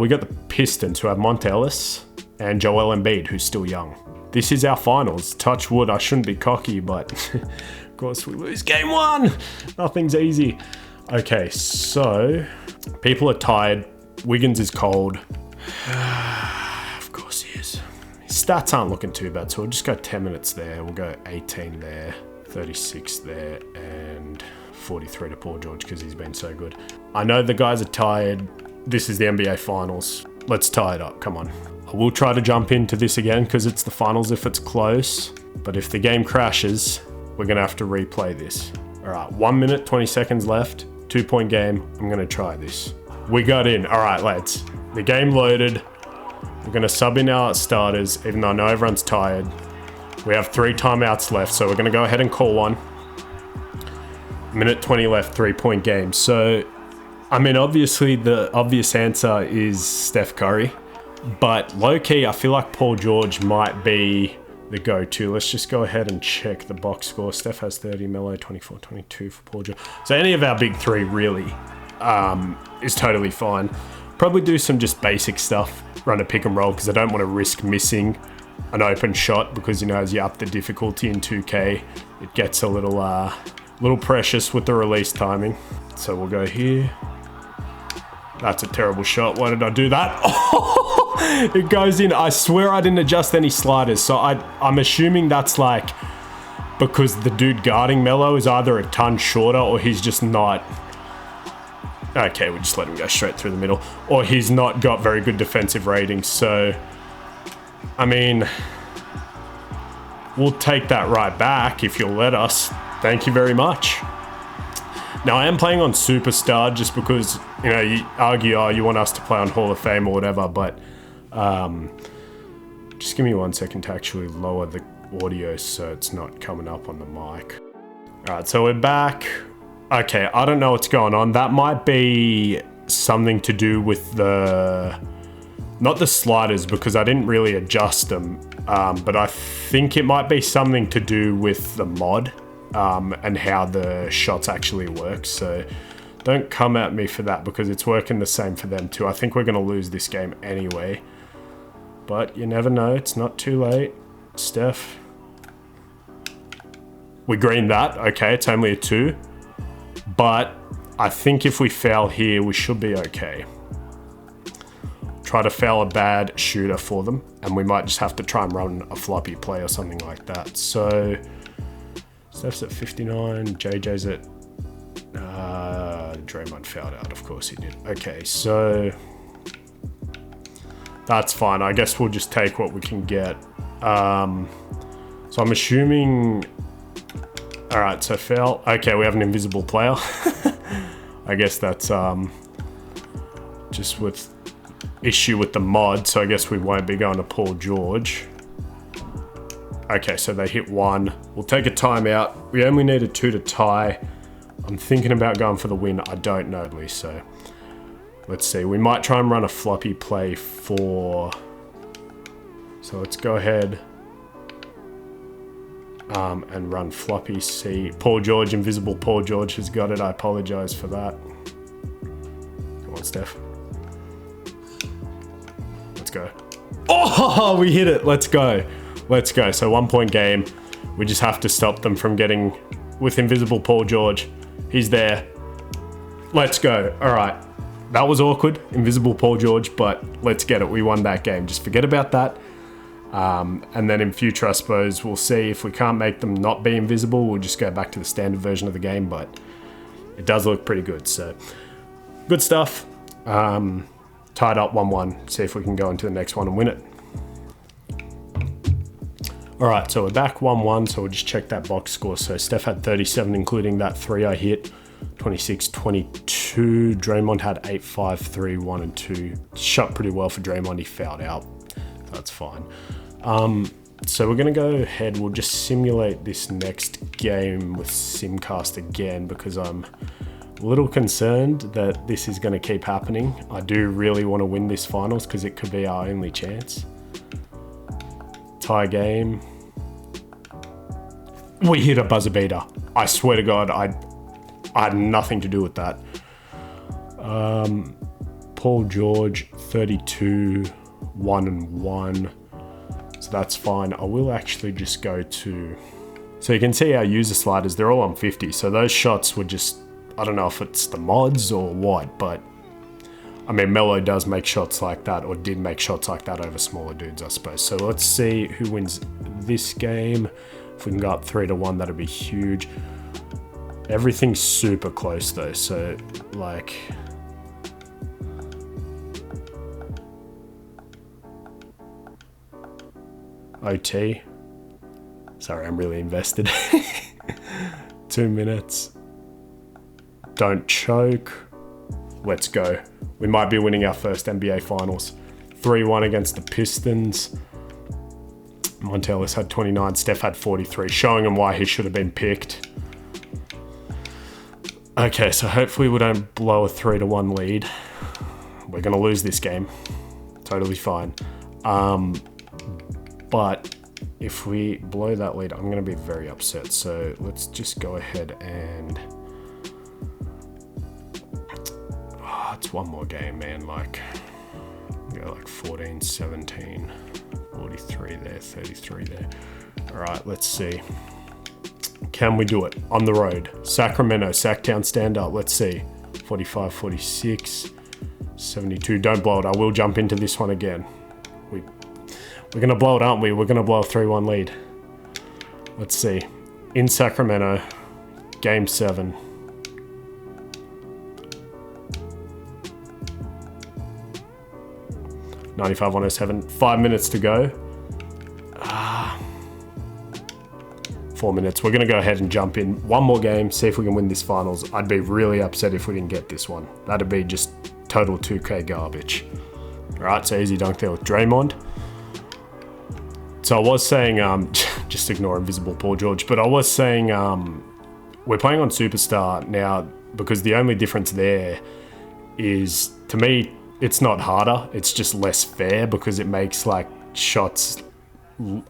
Speaker 1: We got the Pistons who have Monte Ellis and Joel Embiid, who's still young. This is our finals. Touch wood. I shouldn't be cocky, but of course we lose game 1. Nothing's easy. Okay, so people are tired. Wiggins is cold. Of course he is. His stats aren't looking too bad, so we'll just go 10 minutes there. We'll go 18 there, 36 there, and 43 to Paul George because he's been so good. I know the guys are tired. This is the NBA Finals. Let's tie it up. Come on. I will try to jump into this again because it's the finals if it's close. But if the game crashes, we're going to have to replay this. All right, 1 minute, 20 seconds left. 2-point game. I'm going to try this. We got in. All right, lads. The game loaded. We're going to sub in our starters, even though I know everyone's tired. We have 3 timeouts left, so we're going to go ahead and call one. Minute 20 left, 3-point game. So, I mean, obviously, the obvious answer is Steph Curry. But low-key, I feel like Paul George might be the go-to. Let's just go ahead and check the box score. Steph has 30, Melo 24, 22 for Paul George. So any of our big 3 really is totally fine. Probably do some just basic stuff, run a pick and roll because I don't want to risk missing an open shot because, you know, as you up the difficulty in 2K, it gets a little precious with the release timing. So we'll go here. That's a terrible shot. Why did I do that? Oh, it goes in. I swear I didn't adjust any sliders. So I'm assuming that's like because the dude guarding Melo is either a ton shorter or he's just not. Okay, we'll just let him go straight through the middle. Or he's not got very good defensive ratings. So, I mean, we'll take that right back if you'll let us. Thank you very much. Now, I am playing on Superstar just because, you know, you argue, oh, you want us to play on Hall of Fame or whatever, but just give me 1 second to actually lower the audio so it's not coming up on the mic. All right, so we're back. Okay, I don't know what's going on. That might be something to do with not the sliders because I didn't really adjust them, but I think it might be something to do with the mod. And how the shots actually work. So don't come at me for that because it's working the same for them too. I think we're going to lose this game anyway. But you never know. It's not too late. Steph. We greened that. Okay, it's only a 2. But I think if we foul here, we should be okay. Try to foul a bad shooter for them. And we might just have to try and run a floppy play or something like that. So Steph's at 59, JJ's at... Draymond fouled out, of course he did. Okay, so... That's fine. I guess we'll just take what we can get. So I'm assuming... Alright, so foul. Okay, we have an invisible player. I guess that's just with issue with the mod, so I guess we won't be going to Paul George. Okay, so they hit 1. We'll take a timeout. We only needed 2 to tie. I'm thinking about going for the win. I don't know, Lee, so let's see. We might try and run a floppy play for... So let's go ahead and run floppy C. Paul George, invisible Paul George has got it. I apologize for that. Come on, Steph. Let's go. Oh, we hit it. Let's go. Let's go. So 1 point game. We just have to stop them from getting with invisible Paul George. He's there. Let's go. All right. That was awkward. Invisible Paul George, but let's get it. We won that game. Just forget about that. And then in future, I suppose, we'll see if we can't make them not be invisible. We'll just go back to the standard version of the game, but it does look pretty good. So good stuff. Tied up 1-1. See if we can go into the next one and win it. All right, so we're back 1-1, so we'll just check that box score. So Steph had 37, including that 3 I hit, 26-22. Draymond had 8-5, 3, 1, and 2. Shot pretty well for Draymond. He fouled out. That's fine. So we're going to go ahead. We'll just simulate this next game with Simcast again because I'm a little concerned that this is going to keep happening. I do really want to win this finals because it could be our only chance. Tie game. We hit a buzzer beater. I swear to God, I had nothing to do with that. Paul George, 32, 1 and 1. So that's fine. I will actually just go to... So you can see our user sliders, they're all on 50. So those shots were just... I don't know if it's the mods or what, but... I mean, Melo does make shots like that, or did make shots like that over smaller dudes, I suppose. So let's see who wins this game. If we can go up 3-1, that'd be huge. Everything's super close, though. So, like... OT. Sorry, I'm really invested. 2 minutes. Don't choke. Let's go. We might be winning our first NBA Finals. 3-1 against the Pistons. Montelis had 29. Steph had 43, showing him why he should have been picked. Okay, so hopefully we don't blow a 3-1 lead. We're going to lose this game. Totally fine. But if we blow that lead, I'm going to be very upset. So let's just go ahead and... It's one more game, man. Like, go like 14, 17, 43 there, 33 there. All right, let's see. Can we do it on the road? Sacramento, Sacktown, stand up. Let's see. 45, 46, 72. Don't blow it. I will jump into this one again. We're going to blow it, aren't we? We're going to blow a 3-1 lead. Let's see. In Sacramento, Game 7. $95, 107. 5 minutes to go. 4 minutes. We're going to go ahead and jump in. One more game, see if we can win this finals. I'd be really upset if we didn't get this one. That'd be just total 2K garbage. All right, so easy dunk there with Draymond. So I was saying, just ignore invisible Paul George, but I was saying we're playing on Superstar now because the only difference there is, to me, it's not harder, it's just less fair because it makes like shots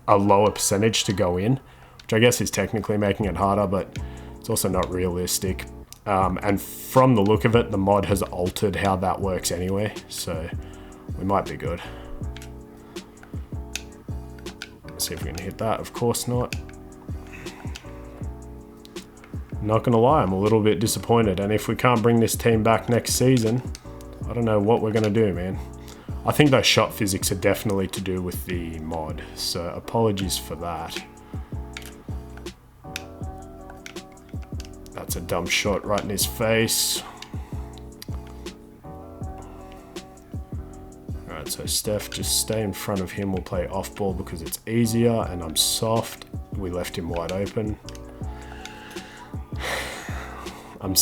Speaker 1: a lower percentage to go in, which I guess is technically making it harder, but it's also not realistic. And from the look of it, the mod has altered how that works anyway, so we might be good. Let's see if we can hit that. Of course not. Not gonna lie, I'm a little bit disappointed, and if we can't bring this team back next season, I don't know what we're going to do, man. I think those shot physics are definitely to do with the mod, so apologies for that. That's a dumb shot right in his face. Alright, so Steph, just stay in front of him. We'll play off ball because it's easier, and I'm soft. We left him wide open. I'm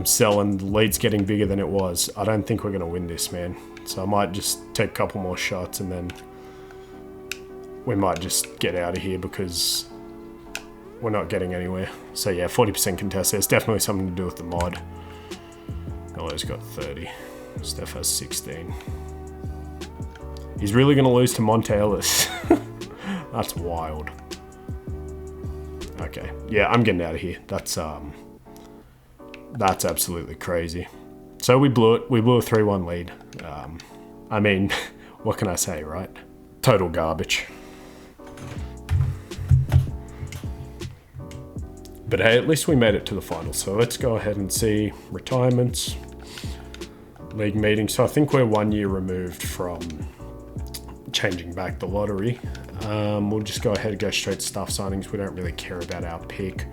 Speaker 1: selling. The lead's getting bigger than it was. I don't think we're going to win this, man. So I might just take a couple more shots and then we might just get out of here because we're not getting anywhere. So yeah, 40% contest. There's definitely something to do with the mod. Melo's got 30. Steph has 16. He's really going to lose to Monte Ellis. That's wild. Okay. Yeah, I'm getting out of here. That's absolutely crazy. So we blew it. We blew a 3-1 lead. I mean, what can I say, right? Total garbage. But hey, at least we made it to the finals. So let's go ahead and see retirements, league meetings. So I think we're 1 year removed from changing back the lottery. We'll just go ahead and go straight to staff signings. We don't really care about our pick.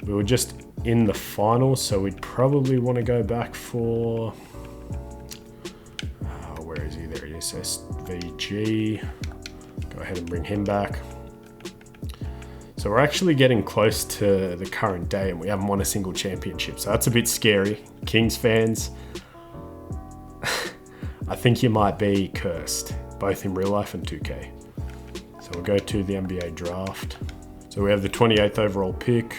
Speaker 1: We were just in the finals, so we'd probably want to go back for... where is he? There he is, SVG. Go ahead and bring him back. So we're actually getting close to the current day and we haven't won a single championship. So that's a bit scary. Kings fans, I think you might be cursed, both in real life and 2K. So we'll go to the NBA draft. So we have the 28th overall pick.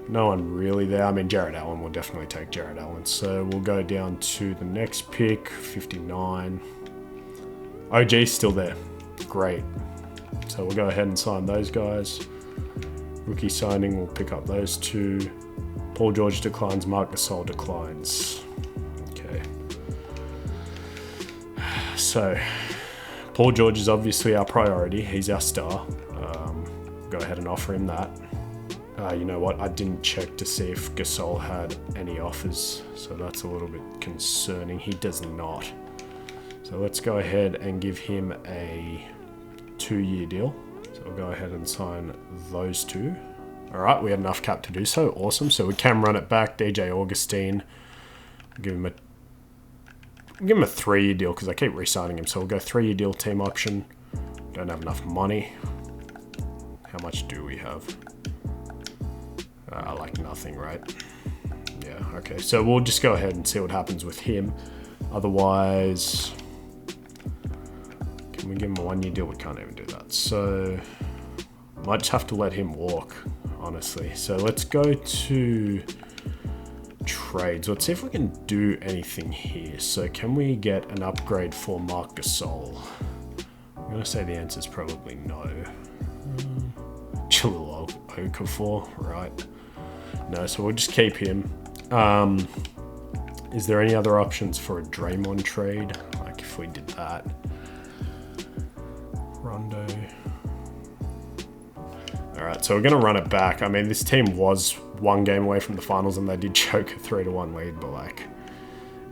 Speaker 1: No one really there. I mean, Jared Allen, we'll definitely take Jared Allen. So we'll go down to the next pick, 59. OG's still there. Great. So we'll go ahead and sign those guys. Rookie signing, we'll pick up those two. Paul George declines, Marc Gasol declines. Okay. So, Paul George is obviously our priority. He's our star. Go ahead and offer him that. You know what? I didn't check to see if Gasol had any offers, so that's a little bit concerning. He does not. So let's go ahead and give him a 2-year deal. So we'll go ahead and sign those two. All right, we have enough cap to do so. Awesome. So we can run it back. DJ Augustine. Give him a 3-year deal because I keep re-signing him. So we'll go 3-year deal, team option. Don't have enough money. How much do we have? Like nothing, right? Yeah, okay. So we'll just go ahead and see what happens with him. Otherwise, can we give him a 1-year deal? We can't even do that. So might just have to let him walk, honestly. So let's go to trades. Let's see if we can do anything here. So can we get an upgrade for Marc Gasol? I'm going to say the answer is probably no. Jahlil Okafor, right? No, so we'll just keep him. Is there any other options for a Draymond trade? Like if we did that. Rondo. Alright, so we're going to run it back. I mean, this team was 1 game away from the finals and they did choke a 3-1 lead, but like,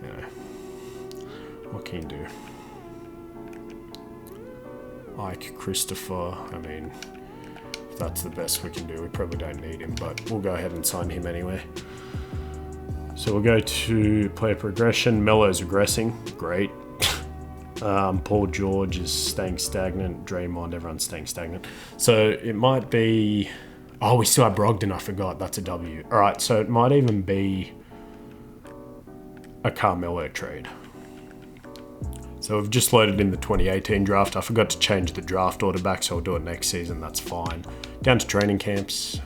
Speaker 1: you know, what can you do? Ike Christopher, I mean, if that's the best we can do, we probably don't need him, but we'll go ahead and sign him anyway. So we'll go to player progression. Melo's regressing, great. Paul George is staying stagnant. Draymond, everyone's staying stagnant. So it might be... Oh, we still have Brogdon, I forgot. That's a W. All right, so it might even be a Carmelo trade. So we've just loaded in the 2018 draft. I forgot to change the draft order back, so I'll do it next season. That's fine. Down to training camps.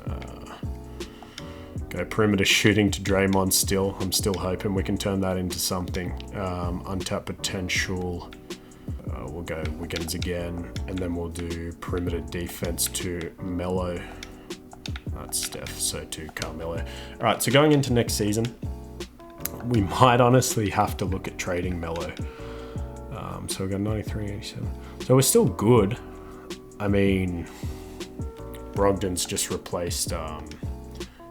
Speaker 1: Go perimeter shooting to Draymond still. I'm still hoping we can turn that into something. Untapped potential. We'll go Wiggins again. And then we'll do perimeter defense to Melo. That's Steph, so to Carmelo. All right, so going into next season, we might honestly have to look at trading Melo. So we've got 93, 87. So we're still good. I mean, Brogdon's just replaced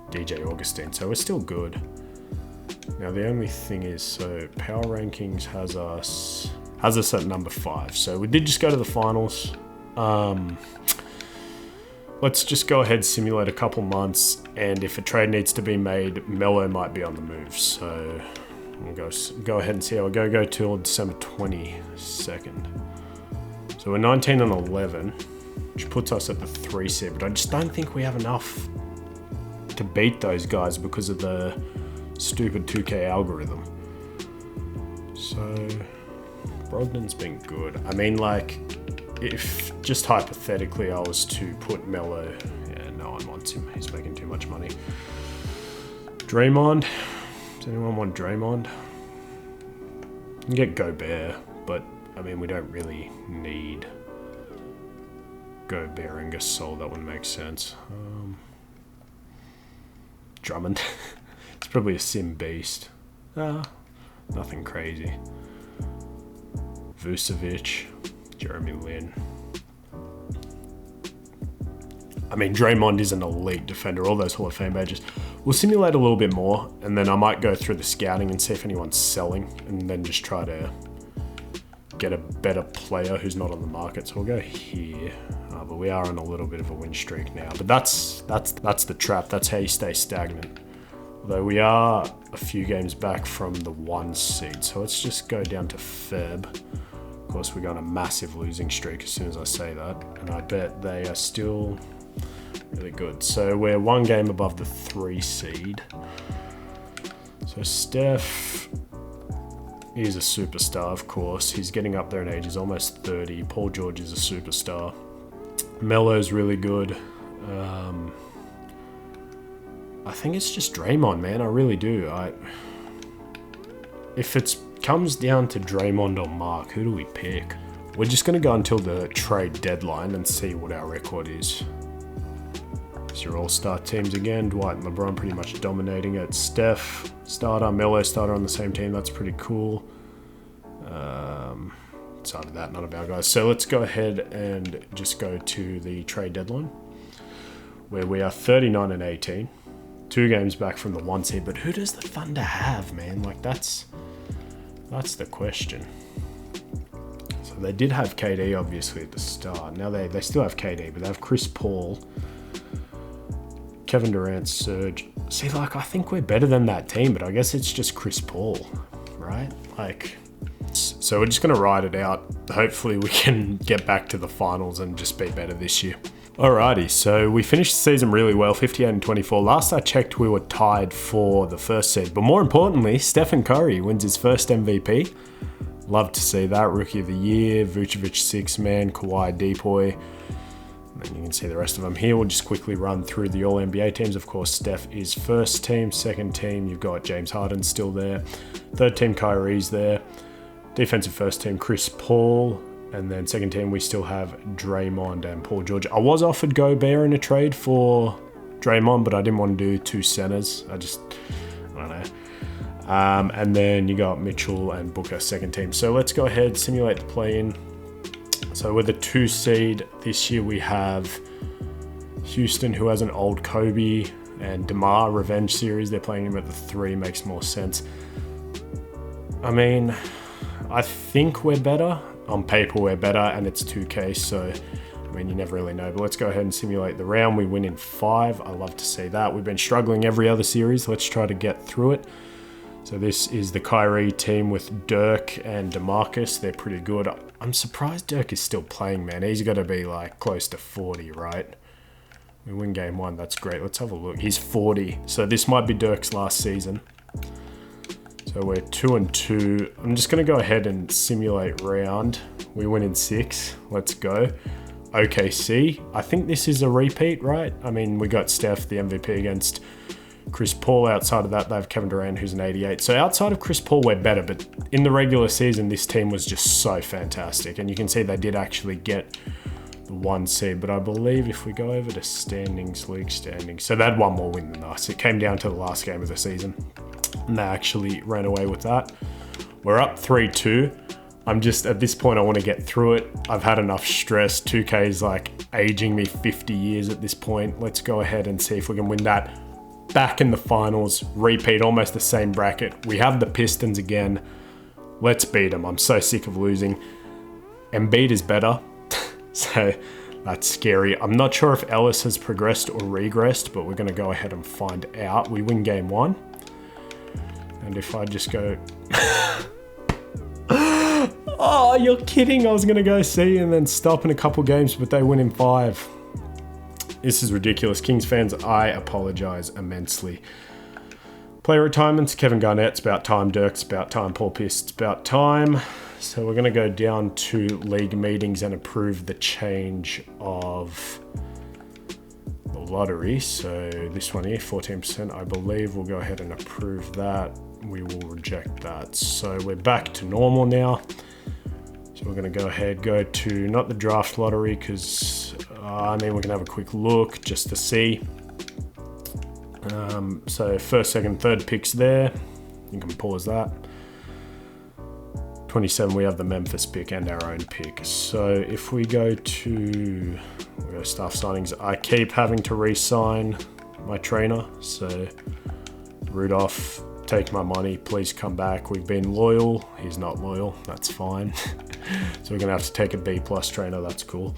Speaker 1: DJ Augustine, so we're still good. Now the only thing is, so power rankings has us at number 5. So we did just go to the finals. Let's just go ahead, simulate a couple months, and if a trade needs to be made, Melo might be on the move. So we'll go ahead and see how we go till December 22nd. So we're 19 and 11, which puts us at the 3 seed, but I just don't think we have enough to beat those guys because of the stupid 2K algorithm. So Brogdon's been good. I mean, like, if just hypothetically I was to put Melo, yeah, no one wants him. He's making too much money. Draymond. Does anyone want Draymond? You can get Gobert, but I mean, we don't really need Gobert and Gasol. That wouldn't make sense. Drummond. It's probably a sim beast. Nothing crazy. Vucevic, Jeremy Lin. I mean, Draymond is an elite defender, all those Hall of Fame badges. We'll simulate a little bit more, and then I might go through the scouting and see if anyone's selling, and then just try to get a better player who's not on the market. So we'll go here, but we are on a little bit of a win streak now. But that's the trap. That's how you stay stagnant. Although we are a few games back from the 1 seed, so let's just go down to Feb. Of course, we go on a massive losing streak as soon as I say that, and I bet they are still really good. So we're 1 game above the 3 seed. So Steph is a superstar, of course. He's getting up there in age. He's almost 30. Paul George is a superstar. Melo's really good. I think it's just Draymond, man. I really do. If it comes down to Draymond or Mark, who do we pick? We're just going to go until the trade deadline and see what our record is. It's your all-star teams again. Dwight and LeBron pretty much dominating it. Steph, starter. Melo, starter on the same team. That's pretty cool. Aside of that, none of our guys. So let's go ahead and just go to the trade deadline, where we are 39 and 18. 2 games back from the 1 seed. But who does the Thunder have, man? Like, that's the question. So they did have KD, obviously, at the start. Now they still have KD, but they have Chris Paul, Kevin Durant, Serge. See, like, I think we're better than that team, but I guess it's just Chris Paul, right? Like, so we're just going to ride it out. Hopefully we can get back to the finals and just be better this year. Alrighty, so we finished the season really well, 58 and 24. Last I checked, we were tied for the 1st seed. But more importantly, Steph Curry wins his first MVP. Love to see that. Rookie of the Year, Vucevic 6-man, Kawhi Depoy. And you can see the rest of them here. We'll just quickly run through the All-NBA teams. Of course, Steph is 1st team. 2nd team, you've got James Harden still there. 3rd team, Kyrie's there. Defensive 1st team, Chris Paul. And then 2nd team, we still have Draymond and Paul George. I was offered Gobert in a trade for Draymond, but I didn't want to do 2 centers. I don't know. And then you got Mitchell and Booker, 2nd team. So let's go ahead, simulate the play-in. So with the 2 seed this year, we have Houston, who has an old Kobe, and DeMar Revenge series. They're playing him at the 3, makes more sense. I mean, I think we're better. On paper, we're better, and it's 2K, so, I mean, you never really know. But let's go ahead and simulate the round. We win in 5. I love to see that. We've been struggling every other series. Let's try to get through it. So this is the Kyrie team with Dirk and DeMarcus. They're pretty good. I'm surprised Dirk is still playing, man. He's got to be, like, close to 40, right? We win game 1. That's great. Let's have a look. He's 40. So this might be Dirk's last season. So we're 2-2. I'm just going to go ahead and simulate round. We win in 6. Let's go. OKC. I think this is a repeat, right? I mean, we got Steph, the MVP, against Chris Paul. Outside of that, they have Kevin Durant, who's an 88. So outside of Chris Paul, we're better. But in the regular season, this team was just so fantastic. And you can see they did actually get the 1 seed. But I believe if we go over to standings, league standings. So they had 1 more win than us. It came down to the last game of the season. And they actually ran away with that. We're up 3-2. I'm just, at this point, I want to get through it. I've had enough stress. 2K is like aging me 50 years at this point. Let's go ahead and see if we can win that. Back in the finals, repeat, almost the same bracket. We have the Pistons again. Let's beat them. I'm so sick of losing. Embiid is better. So that's scary. I'm not sure if Ellis has progressed or regressed, but we're going to go ahead and find out. We win game 1. And if I just go... Oh, you're kidding. I was going to go see and then stop in a couple games, but they win in 5. This is ridiculous. Kings fans, I apologize immensely. Player retirements, Kevin Garnett's about time, Dirk's about time, Paul Pierce, it's about time. So we're going to go down to league meetings and approve the change of the lottery. So this one here, 14%, I believe. We'll go ahead and approve that. We will reject that. So we're back to normal now. So we're going to go ahead, go to not the draft lottery because, we can have a quick look just to see. So first, second, third picks there. You can pause that. 27, we have the Memphis pick and our own pick. So if we go to staff signings, I keep having to re-sign my trainer. So Rudolph, take my money, please come back. We've been loyal. He's not loyal. That's fine. So we're going to have to take a B+ trainer. That's cool.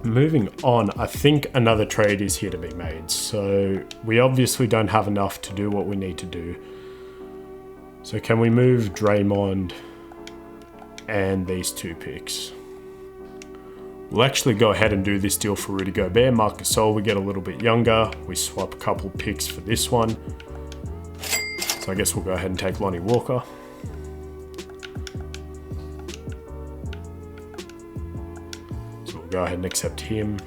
Speaker 1: Moving on, I think another trade is here to be made. So we obviously don't have enough to do what we need to do. So can we move Draymond and these 2 picks? We'll actually go ahead and do this deal for Rudy Gobert. Marcus Aldridge, we get a little bit younger. We swap a couple picks for this one. So I guess we'll go ahead and take Lonnie Walker. Go ahead and accept him,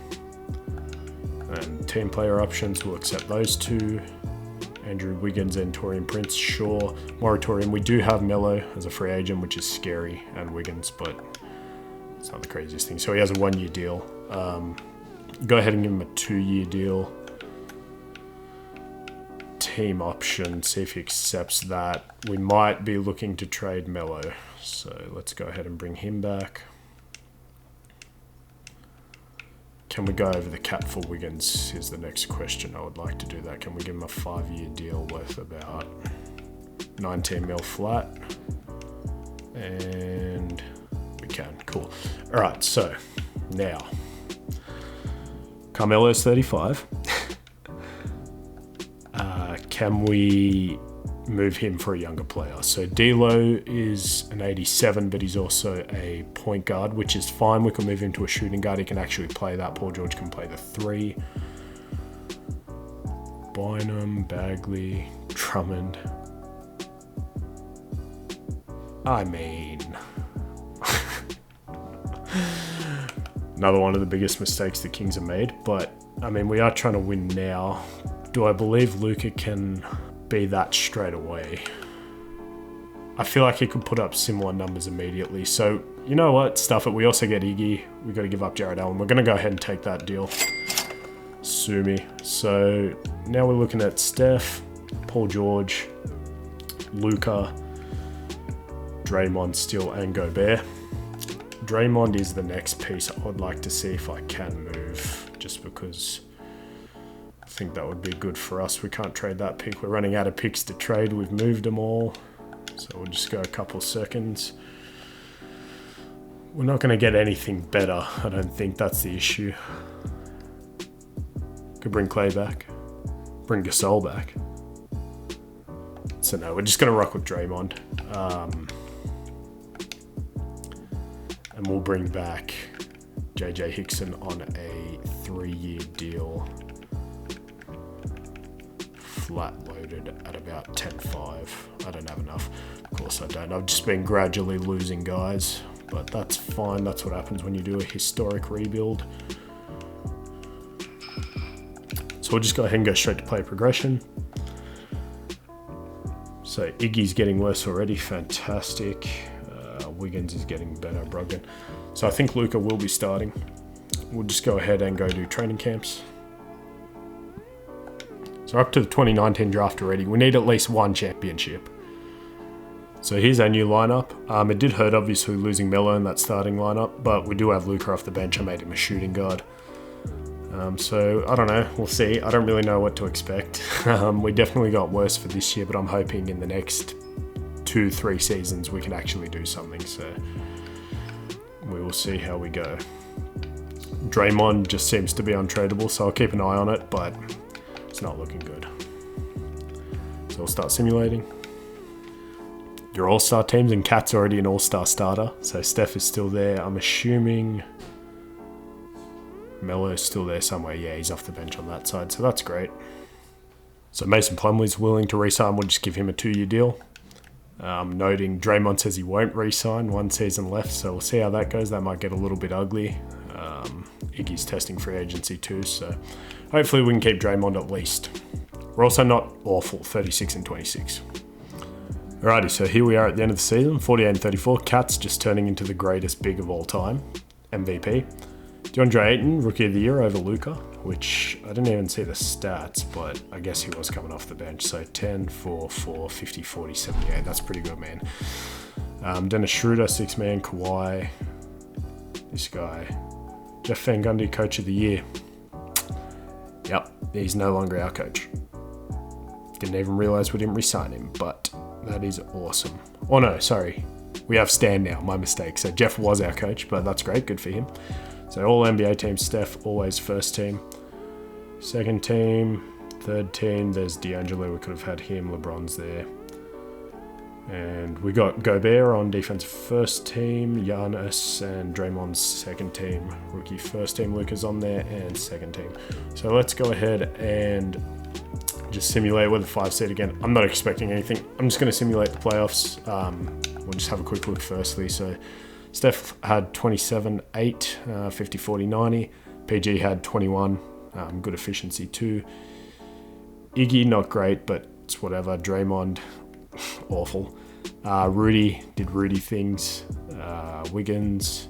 Speaker 1: and team player options, we'll accept those 2. Andrew Wiggins and Taurean Prince, sure. Moratorium, we do have Melo as a free agent, which is scary, and Wiggins, but it's not the craziest thing. So he has a 1-year deal. Go ahead and give him a 2-year deal. Team option, see if he accepts that. We might be looking to trade Melo, so let's go ahead and bring him back. Can we go over the cap for Wiggins is the next question. I would like to do that. Can we give him a 5-year deal worth about 19 mil flat? And we can. Cool. All right, so now Carmelo's 35. Can we move him for a younger player? So D'Lo is an 87, but he's also a point guard, which is fine. We can move him to a shooting guard. He can actually play that. Paul George can play the 3. Bynum, Bagley, Drummond. I mean, another one of the biggest mistakes the Kings have made, but I mean, we are trying to win now. Do I believe Luka can be that straight away? I feel like he could put up similar numbers immediately. So, you know what? Stuff it. We also get Iggy. We've got to give up Jared Allen. We're going to go ahead and take that deal. Sue me. So, now we're looking at Steph, Paul George, Luka, Draymond still, and Gobert. Draymond is the next piece I would like to see if I can move, just because I think that would be good for us. We can't trade that pick. We're running out of picks to trade. We've moved them all. So we'll just go a couple seconds. We're not going to get anything better. I don't think that's the issue. Could bring Clay back. Bring Gasol back. So no, we're just going to rock with Draymond. And we'll bring back JJ Hickson on a 3-year deal. Flat loaded at about 10.5. I don't have enough. Of course I don't. I've just been gradually losing guys, but that's fine. That's what happens when you do a historic rebuild. So we'll just go ahead and go straight to player progression. So Iggy's getting worse already. Fantastic. Wiggins is getting better. Brogdon. So I think Luka will be starting. We'll just go ahead and go do training camps. So up to the 2019 draft already. We need at least one championship. So here's our new lineup. It did hurt, obviously, losing Melo in that starting lineup, but we do have Luka off the bench. I made him a shooting guard. So I don't know. We'll see. I don't really know what to expect. We definitely got worse for this year, but I'm hoping in the next 2-3 seasons we can actually do something. So we will see how we go. Draymond just seems to be untradeable, so I'll keep an eye on it, but it's not looking good. So we'll start simulating. Your all-star teams, and Cat's already an all-star starter, so Steph is still there. I'm assuming Melo's still there somewhere. Yeah, he's off the bench on that side, so that's great. So Mason Plumlee's willing to re-sign. We'll just give him a 2-year deal. Noting Draymond says he won't re-sign, 1 season left, so we'll see how that goes. That might get a little bit ugly. Iggy's testing free agency too, so hopefully we can keep Draymond at least. We're also not awful, 36 and 26. Alrighty, so here we are at the end of the season, 48 and 34. Cats just turning into the greatest big of all time, MVP. Deandre Ayton, Rookie of the Year over Luka, which I didn't even see the stats, but I guess he was coming off the bench. So 10, 4, 4, 50, 40, 78. That's pretty good, man. Dennis Schroeder, 6-man. Kawhi. This guy. Jeff Van Gundy, Coach of the Year. Yep, he's no longer our coach. Didn't even realize we didn't re-sign him, but that is awesome. Oh no, sorry. We have Stan now, my mistake. So Jeff was our coach, but that's great, good for him. So all NBA teams, Steph, always first team. Second team, third team, there's D'Angelo, we could have had him, LeBron's there. And we got Gobert on defense first team, Giannis and Draymond's second team. Rookie first team, Luka's on there, and second team. So let's go ahead and just simulate with the 5 seed again. I'm not expecting anything. I'm just going to simulate the playoffs. We'll just have a quick look firstly. So Steph had 27, 8, 50, 40, 90. PG had 21, good efficiency too. Iggy, not great, but it's whatever. Draymond, awful. Rudy did Rudy things. Wiggins,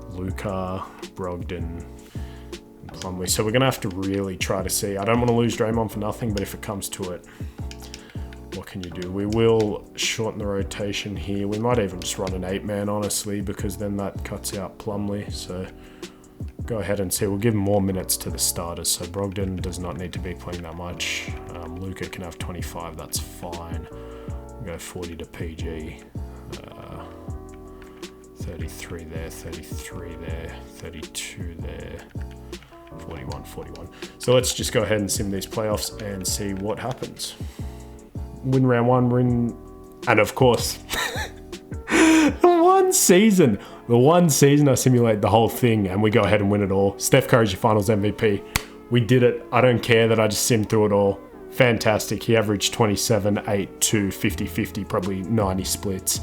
Speaker 1: Luka, Brogdon, and Plumlee. So we're going to have to really try to see. I don't want to lose Draymond for nothing, but if it comes to it, what can you do? We will shorten the rotation here. We might even just run an 8-man, honestly, because then that cuts out Plumlee. So go ahead and see. We'll give more minutes to the starters. So Brogdon does not need to be playing that much. Luka can have 25. That's fine. We'll go 40 to PG. 33 there, 33 there, 32 there, 41, 41. So let's just go ahead and sim these playoffs and see what happens. Win round 1, win, and of course, the one season I simulate the whole thing and we go ahead and win it all. Steph Curry's your finals MVP. We did it. I don't care that I just simmed through it all. Fantastic. He averaged 27, 8, 2, 50, 50, probably 90 splits.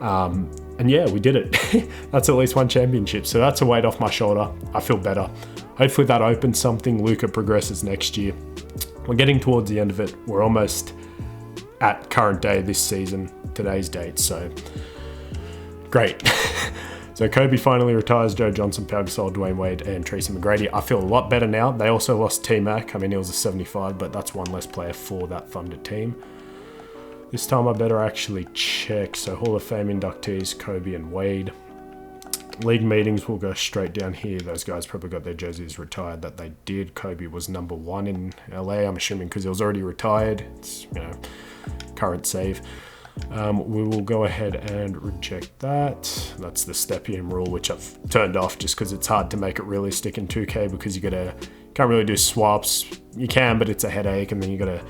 Speaker 1: And yeah, we did it. That's at least one championship. So that's a weight off my shoulder. I feel better. Hopefully that opens something. Luka progresses next year. We're getting towards the end of it. We're almost at current day this season, today's date. So great. So Kobe finally retires. Joe Johnson, Pau Gasol, Dwayne Wade, and Tracy McGrady. I feel a lot better now. They also lost T-Mac. I mean, he was a 75, but that's one less player for that Thunder team. This time I better actually check. So Hall of Fame inductees, Kobe and Wade. League meetings will go straight down here. Those guys probably got their jerseys retired that they did. Kobe was number 1 in LA, I'm assuming because he was already retired. It's, current save. We will go ahead and reject that. That's the Stepien rule, which I've turned off just because it's hard to make it realistic in 2K because can't really do swaps. You can, but it's a headache, and then you gotta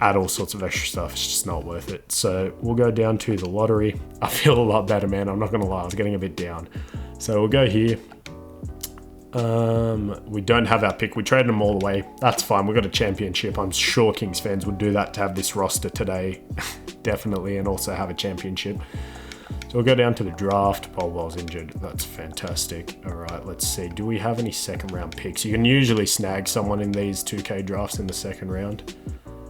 Speaker 1: add all sorts of extra stuff. It's just not worth it. So we'll go down to the lottery. I feel a lot better, man. I'm not gonna lie, I was getting a bit down. So we'll go here. We don't have our pick. We traded them all away. That's fine. We got a championship. I'm sure Kings fans would do that to have this roster today. Definitely, and also have a championship. So we'll go down to the draft. Bol injured. That's fantastic. All right, let's see. Do we have any second round picks? You can usually snag someone in these 2K drafts in the second round.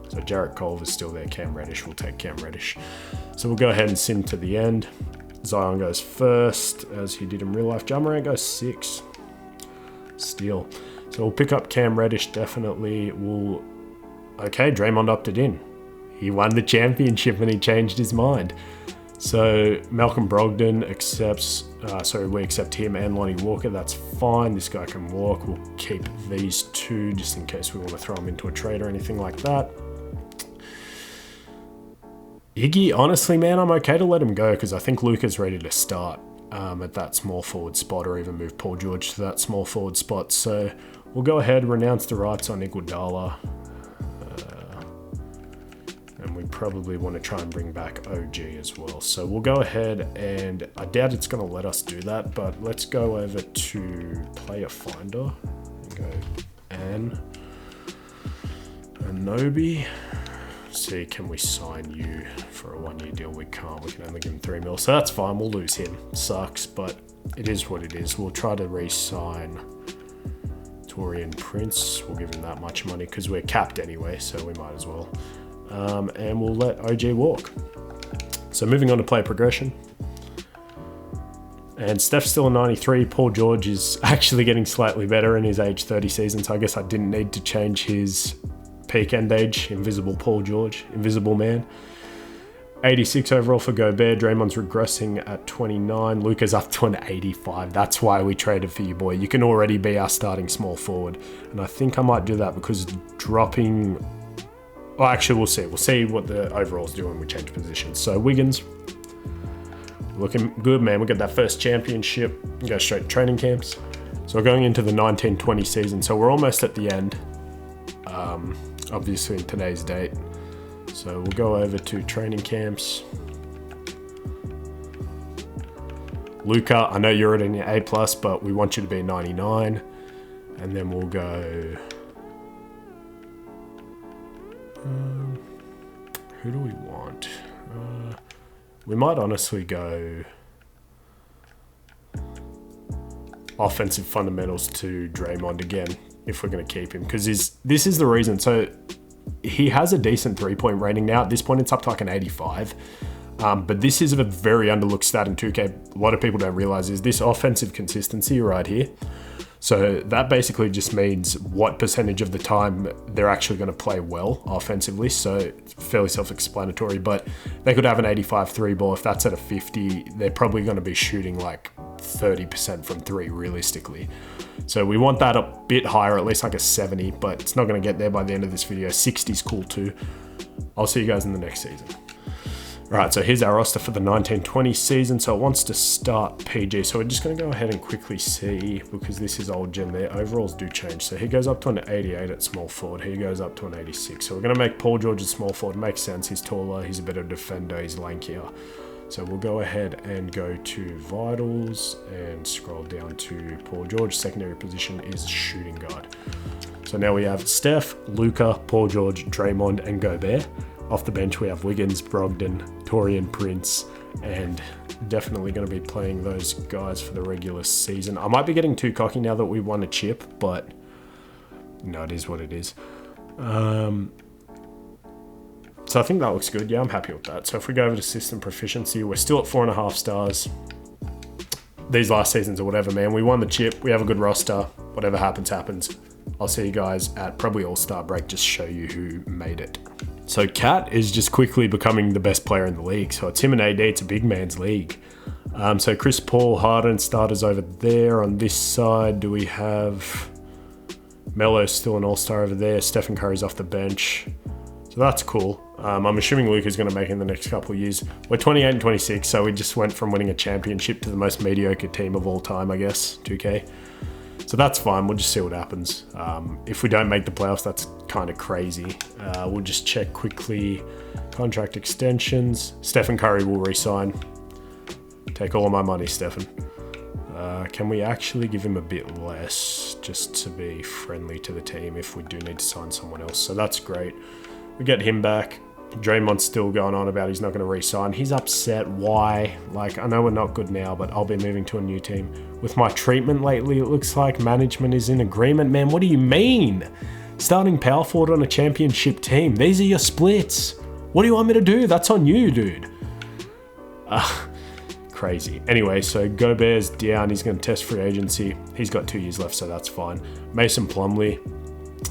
Speaker 1: So Jarrett Culver's still there. Cam Reddish. We'll take Cam Reddish. So we'll go ahead and sim to the end. Zion goes first, as he did in real life. Ja Morant goes 6. Steal. So we'll pick up Cam Reddish, definitely. Okay, Draymond opted in. He won the championship and he changed his mind. So Malcolm Brogdon accepts, we accept him and Lonnie Walker. That's fine. This guy can walk. We'll keep these 2 just in case we want to throw him into a trade or anything like that. Iggy, honestly, man, I'm okay to let him go because I think Luka's ready to start at that small forward spot, or even move Paul George to that small forward spot. So we'll go ahead, renounce the rights on Iguodala. And we probably want to try and bring back OG as well. So we'll go ahead, and I doubt it's going to let us do that, but let's go over to Player Finder and go Anobi. See, can we sign you for a 1-year deal? We can't. We can only give him 3 mil. So that's fine. We'll lose him. Sucks, but it is what it is. We'll try to re-sign Torian Prince. We'll give him that much money because we're capped anyway, so we might as well. And we'll let OG walk. So moving on to player progression. And Steph's still a 93. Paul George is actually getting slightly better in his age 30 season, so I guess I didn't need to change his peak end age. Invisible Paul George, invisible man. 86 overall for Gobert. Draymond's regressing at 29. Luka's up to an 85. That's why we traded for you, boy. You can already be our starting small forward. And I think I might do that because dropping... Well, actually, we'll see. We'll see what the overalls do when we change positions. So Wiggins, looking good, man. We got that first championship. Go straight to training camps. So we're going into the 1920 season. So we're almost at the end. Obviously, in today's date. So we'll go over to training camps. Luka, I know you're at an A+, but we want you to be a 99. And then we'll go... who do we want? We might honestly go offensive fundamentals to Draymond again if we're going to keep him, because this is the reason. So he has a decent 3-point rating now. At this point, it's up to like an 85. But this is a very underlooked stat in 2K. A lot of people don't realize is this offensive consistency right here. So that basically just means what percentage of the time they're actually going to play well offensively. So it's fairly self-explanatory, but they could have an 85 3 ball. If that's at a 50, they're probably going to be shooting like 30% from 3 realistically. So we want that a bit higher, at least like a 70, but it's not going to get there by the end of this video. 60 is cool too. I'll see you guys in the next season. Right, so here's our roster for the 1920 season. So it wants to start PG. So we're just going to go ahead and quickly see, because this is old gen, their overalls do change. So he goes up to an 88 at small forward. He goes up to an 86. So we're going to make Paul George a small forward. Makes sense. He's taller. He's a better defender. He's lankier. So we'll go ahead and go to Vitals and scroll down to Paul George. Secondary position is shooting guard. So now we have Steph, Luka, Paul George, Draymond, and Gobert. Off the bench, we have Wiggins, Brogdon, Torian Prince, and definitely going to be playing those guys for the regular season. I might be getting too cocky now that we won a chip, but no, it is what it is. So I think that looks good. Yeah, I'm happy with that. So if we go over to system proficiency, we're still at 4.5 stars. These last seasons or whatever, man. We won the chip. We have a good roster. Whatever happens, happens. I'll see you guys at probably All-Star break, just show you who made it. So Cat is just quickly becoming the best player in the league. So it's him and AD. It's a big man's league. So Chris Paul, Harden, starters over there. On this side, do we have Melo's still an all-star over there. Stephen Curry's off the bench. So that's cool. I'm assuming Luka's going to make it in the next couple of years. We're 28 and 26, so we just went from winning a championship to the most mediocre team of all time, I guess, 2K. So that's fine. We'll just see what happens. If we don't make the playoffs, that's kind of crazy. We'll just check quickly. Contract extensions. Stephen Curry will re-sign. Take all of my money, Stephen. Can we actually give him a bit less just to be friendly to the team if we do need to sign someone else? So that's great. We get him back. Draymond's still going on about he's not going to re-sign. He's upset. Why? Like, I know we're not good now, but I'll be moving to a new team. With my treatment lately, it looks like management is in agreement. Man, what do you mean? Starting power forward on a championship team. These are your splits. What do you want me to do? That's on you, dude. Crazy. Anyway, so Gobert's down. He's going to test free agency. He's got 2 years left, so that's fine. Mason Plumlee,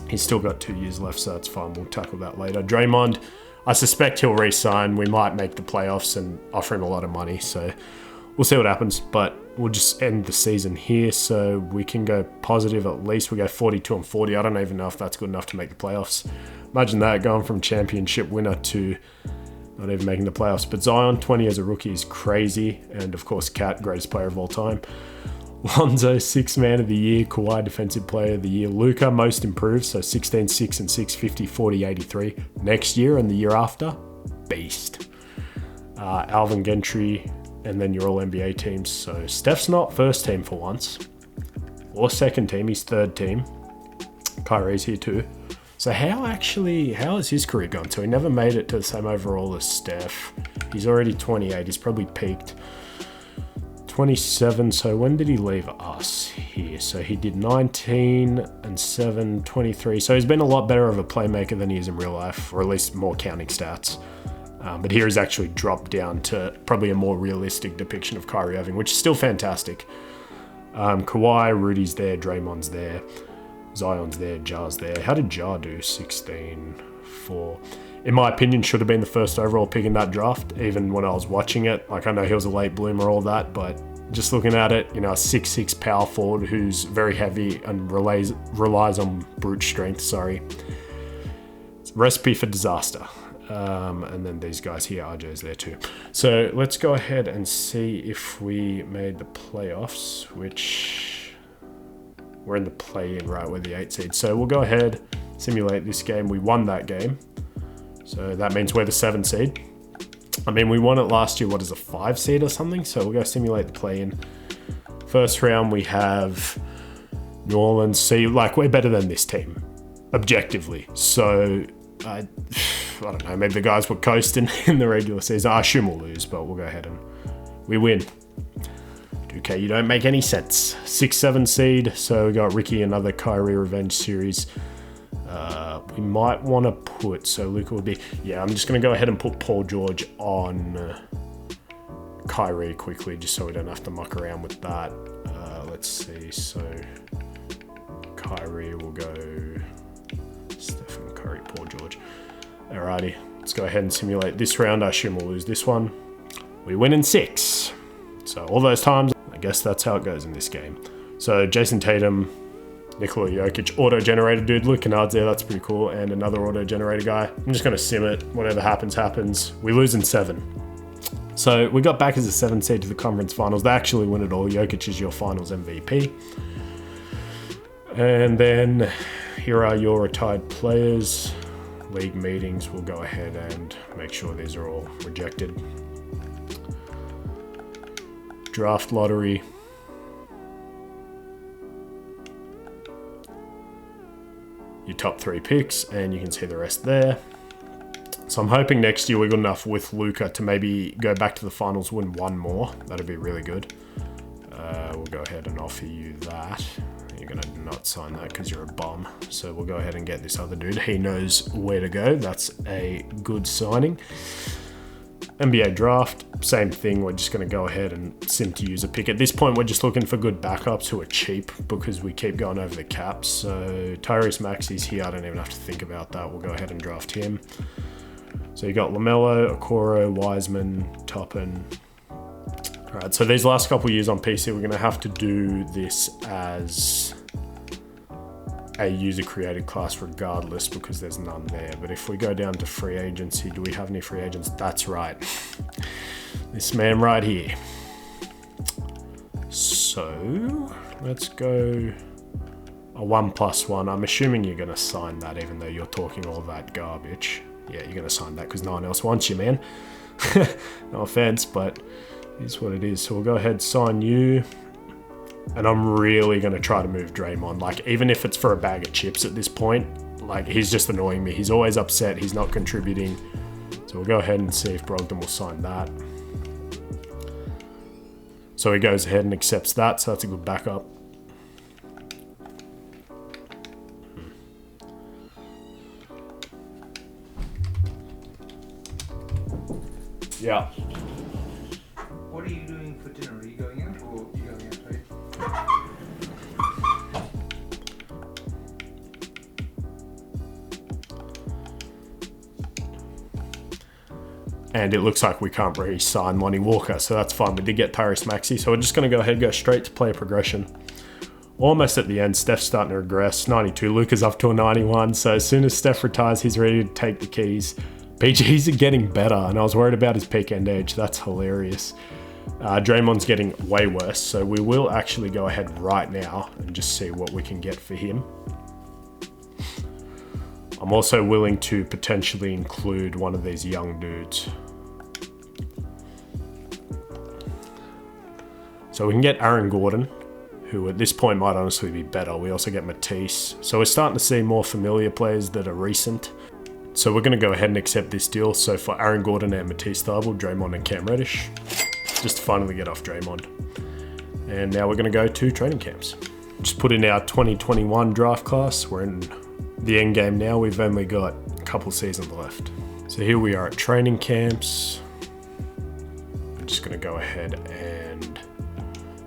Speaker 1: he's still got 2 years left, so that's fine. We'll tackle that later. Draymond, I suspect he'll re-sign. We might make the playoffs and offer him a lot of money, so we'll see what happens. But we'll just end the season here, so we can go positive at least. We go 42 and 40. I don't even know if that's good enough to make the playoffs. Imagine that, going from championship winner to not even making the playoffs. But Zion, 20 as a rookie is crazy. And of course, Cat, greatest player of all time. Lonzo, 6th man of the year. Kawhi, defensive player of the year. Luka, most improved, so 16, 6 and 6, 50, 40, 83. Next year and the year after, beast. Alvin Gentry, and then your all-NBA teams. So Steph's not first team for once, or second team, he's third team. Kyrie's here too. So how is his career gone? So he never made it to the same overall as Steph. He's already 28, he's probably peaked. 27, so when did he leave us here? So he did 19 and 7, 23. So he's been a lot better of a playmaker than he is in real life, or at least more counting stats. But here he's actually dropped down to probably a more realistic depiction of Kyrie Irving, which is still fantastic. Kawhi, Rudy's there, Draymond's there, Zion's there, Ja's there. How did Ja do? 16, 4. In my opinion, should have been the first overall pick in that draft, even when I was watching it. Like, I know he was a late bloomer, all that, but just looking at it, you know, a 6'6" power forward who's very heavy and relies on brute strength, It's a recipe for disaster. And then these guys here, RJ's there too. So let's go ahead and see if we made the playoffs, which we're in the play-in, right? We're the 8 seed. So we'll go ahead, simulate this game. We won that game. So that means we're the 7 seed. I mean, we won it last year, what is a 5 seed or something? So we'll go simulate the play-in. First round, we have New Orleans. See, like, we're better than this team, objectively. So, I don't know, maybe the guys were coasting in the regular season. I assume we'll lose, but we'll go ahead and we win. Okay, you don't make any sense. 6-7 seed. So we got Ricky, another Kyrie revenge series. We might want to put, so Luka would be, yeah, I'm just going to go ahead and put Paul George on Kyrie quickly, just so we don't have to muck around with that. Let's see, so Kyrie will go Stephen Curry, Paul George. Alrighty, let's go ahead and simulate this round. I assume we'll lose this one. We win in 6. So all those times, I guess that's how it goes in this game. So Jason Tatum, Nikola Jokic, auto-generated dude. Luke Kennard's there, that's pretty cool. And another auto-generated guy. I'm just going to sim it. Whatever happens, happens. We lose in 7. So we got back as a 7 seed to the conference finals. They actually win it all. Jokic is your finals MVP. And then here are your retired players. League meetings. We'll go ahead and make sure these are all rejected. Draft lottery. Your top 3 picks, and you can see the rest there. So I'm hoping next year we're good enough with Luka to maybe go back to the finals, win one more. That'd be really good. We'll go ahead and offer you that. You're going to not sign that because you're a bum. So we'll go ahead and get this other dude. He knows where to go. That's a good signing. NBA draft, same thing. We're just going to go ahead and sim to use a pick. At this point, we're just looking for good backups who are cheap because we keep going over the caps. So Tyrese Maxey's here. I don't even have to think about that. We'll go ahead and draft him. So you got LaMelo, Okoro, Wiseman, Toppin. All right, so these last couple of years on PC, we're going to have to do this as a user-created class regardless because there's none there. But if we go down to free agency, do we have any free agents? That's right. This man right here. So let's go a 1+1. I'm assuming you're going to sign that even though you're talking all that garbage. Yeah, you're going to sign that because no one else wants you, man. No offense, but it's what it is. So we'll go ahead and sign you. And I'm really going to try to move Draymond. Like, even if it's for a bag of chips at this point, like, he's just annoying me. He's always upset. He's not contributing. So we'll go ahead and see if Brogdon will sign that. So he goes ahead and accepts that. So that's a good backup. Yeah.
Speaker 2: What are you doing for dinner? Are you going out or are you going out, right?
Speaker 1: And it looks like we can't re-sign Lonnie Walker, so that's fine. We did get Tyrese Maxey, so we're just going to go ahead and go straight to player progression. Almost at the end, Steph's starting to regress. 92, Luka's up to a 91, so as soon as Steph retires, he's ready to take the keys. PG's getting better, and I was worried about his peak end age. That's hilarious. Draymond's getting way worse, so we will actually go ahead right now and just see what we can get for him. I'm also willing to potentially include one of these young dudes. So we can get Aaron Gordon, who at this point might honestly be better. We also get Matisse. So we're starting to see more familiar players that are recent. So we're going to go ahead and accept this deal. So for Aaron Gordon and Matisse Thybulle, Draymond and Cam Reddish. Just to finally get off Draymond. And now we're going to go to training camps. Just put in our 2021 draft class. We're in the end game now. We've only got a couple seasons left. So here we are at training camps. I'm just going to go ahead and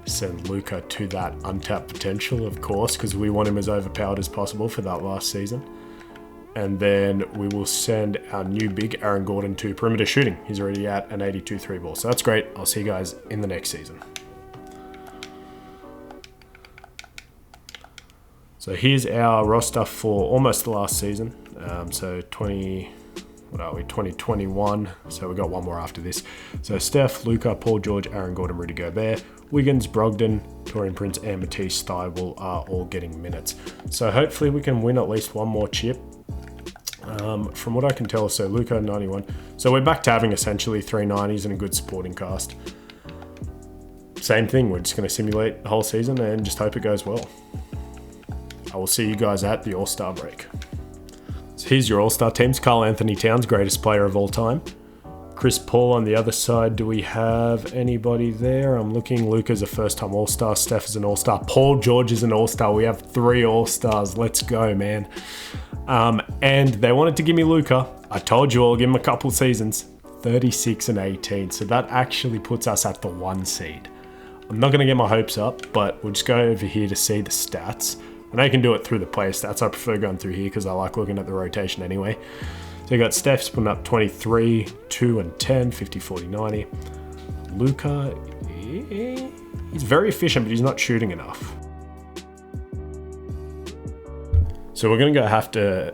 Speaker 1: send Luka to that untapped potential, of course, because we want him as overpowered as possible for that last season. And then we will send our new big Aaron Gordon to perimeter shooting. He's already at an 82 3 ball. So that's great. I'll see you guys in the next season. So here's our roster for almost the last season. So 2021. So we got one more after this. So Steph, Luka, Paul George, Aaron Gordon, Rudy Gobert, Wiggins, Brogdon, Taurean Prince, and Matisse Thybulle are all getting minutes. So hopefully we can win at least one more chip. From what I can tell, so Luka 91. So we're back to having essentially 3 90s and a good supporting cast. Same thing, we're just going to simulate the whole season and just hope it goes well. I will see you guys at the All-Star break. So here's your All-Star teams. Karl Anthony Towns, greatest player of all time. Chris Paul on the other side. Do we have anybody there? I'm looking. Luka's a first-time All-Star. Steph is an All-Star. Paul George is an All-Star. We have 3 All-Stars. Let's go, man. And they wanted to give me Luka. I told you I'll give him a couple seasons. 36 and 18. So that actually puts us at the 1 seed. I'm not going to get my hopes up, but we'll just go over here to see the stats. I know you can do it through the player stats. I prefer going through here because I like looking at the rotation anyway. So you got Steph putting up 23, 2 and 10, 50, 40, 90. Luka, he's very efficient, but he's not shooting enough. So we're going to have to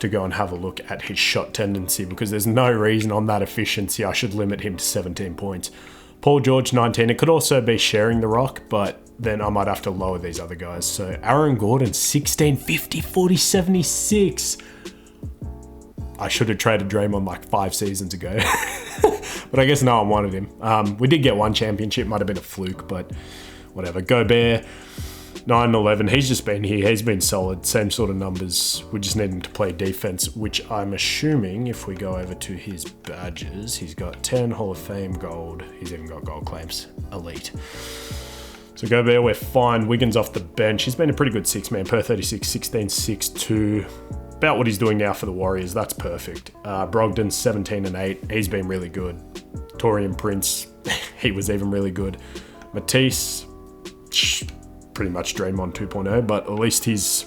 Speaker 1: go and have a look at his shot tendency because there's no reason on that efficiency I should limit him to 17 points. Paul George, 19. It could also be sharing the rock, but then I might have to lower these other guys. So Aaron Gordon, 16, 50, 40, 76. I should have traded Draymond like 5 seasons ago. But I guess no one wanted him. We did get 1 championship. Might have been a fluke, but whatever. Gobert, 9 and 11. He's just been here. He's been solid. Same sort of numbers. We just need him to play defense, which I'm assuming if we go over to his badges, he's got 10 Hall of Fame gold. He's even got gold claims. Elite. So Gobert, we're fine. Wiggins off the bench. He's been a pretty good 6-man per 36, 16, 6, 2. About what he's doing now for the Warriors. That's perfect. Brogdon, 17 and 8. He's been really good. Taurean Prince, he was even really good. Matisse, pretty much Draymond 2.0, but at least he's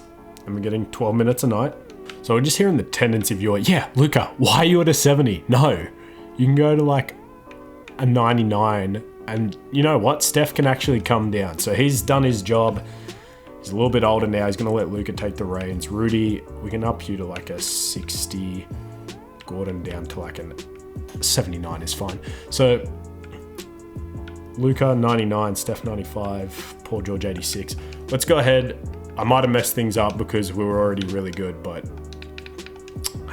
Speaker 1: getting 12 minutes a night. So we're just hearing the tendency of your, yeah, Luka, why are you at a 70? No, you can go to like a 99, and you know what? Steph can actually come down. So he's done his job. He's a little bit older now. He's going to let Luka take the reins. Rudy, we can up you to like a 60. Gordon down to like a 79 is fine. So Luka 99, Steph 95, Paul George 86. Let's go ahead. I might have messed things up because we were already really good, but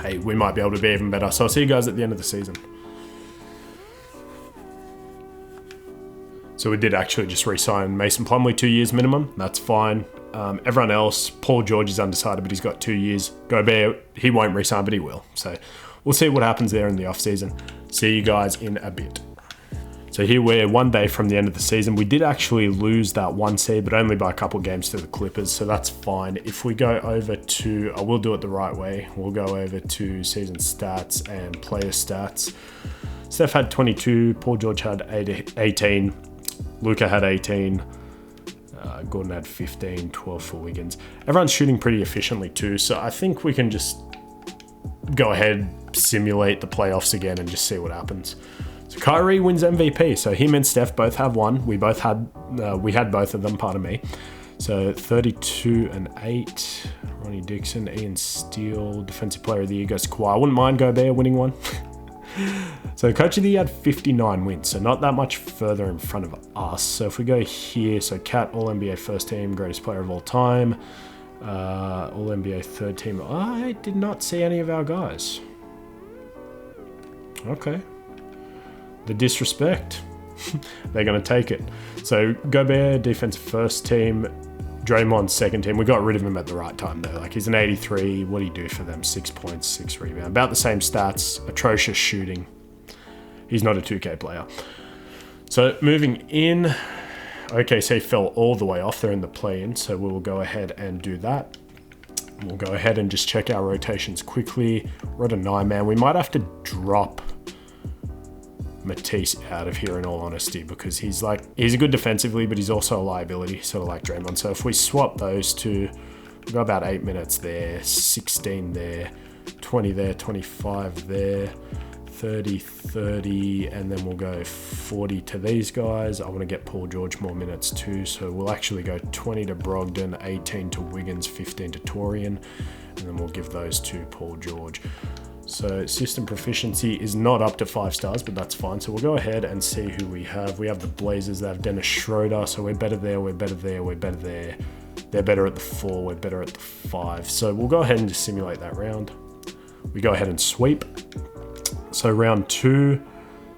Speaker 1: hey, we might be able to be even better. So I'll see you guys at the end of the season. So we did actually just re-sign Mason Plumlee 2 years minimum. That's fine. Everyone else, Paul George is undecided, but he's got 2 years. Gobert, he won't re-sign, but he will. So we'll see what happens there in the off-season. See you guys in a bit. So here we're 1 day from the end of the season. We did actually lose that 1 seed, but only by a couple games to the Clippers, so that's fine. If we go over to, I will do it the right way. We'll go over to season stats and player stats. Steph had 22, Paul George had 18, Luka had 18, Gordon had 15, 12 for Wiggins. Everyone's shooting pretty efficiently too, so I think we can just go ahead, simulate the playoffs again and just see what happens. So Kyrie wins MVP. So him and Steph both have 1. We had both of them, pardon me. So 32 and 8. Ronnie Dixon, Ian Steele, Defensive Player of the Year goes to Kawhi. I wouldn't mind Gobert winning one. So Coach of the Year had 59 wins, so not that much further in front of us. So if we go here, so Cat, All-NBA first team, greatest player of all time. All-NBA third team. I did not see any of our guys. Okay. The disrespect. They're going to take it. So Gobert, defensive first team. Draymond, second team. We got rid of him at the right time, though. Like, he's an 83. What do you do for them? 6 points, 6 rebounds. About the same stats. Atrocious shooting. He's not a 2K player. So moving in. OKC fell all the way off. They're in the play-in, so we will go ahead and do that. We'll go ahead and just check our rotations quickly. We're at a 9-man. We might have to drop Matisse out of here, in all honesty, because he's good defensively, but he's also a liability, sort of like Draymond. So if we swap those two, we've got about 8 minutes there, 16 there, 20 there, 25 there, 30, and then we'll go 40 to these guys. I want to get Paul George more minutes too, so we'll actually go 20 to Brogdon, 18 to Wiggins, 15 to Torian, and then we'll give those to Paul George. So system proficiency is not up to 5 stars, but that's fine. So we'll go ahead and see who we have. We have the Blazers. They have Dennis Schroeder, so we're better there, we're better there, we're better there. They're better at the 4, we're better at the 5. So we'll go ahead and just simulate that round. We go ahead and sweep. So round 2,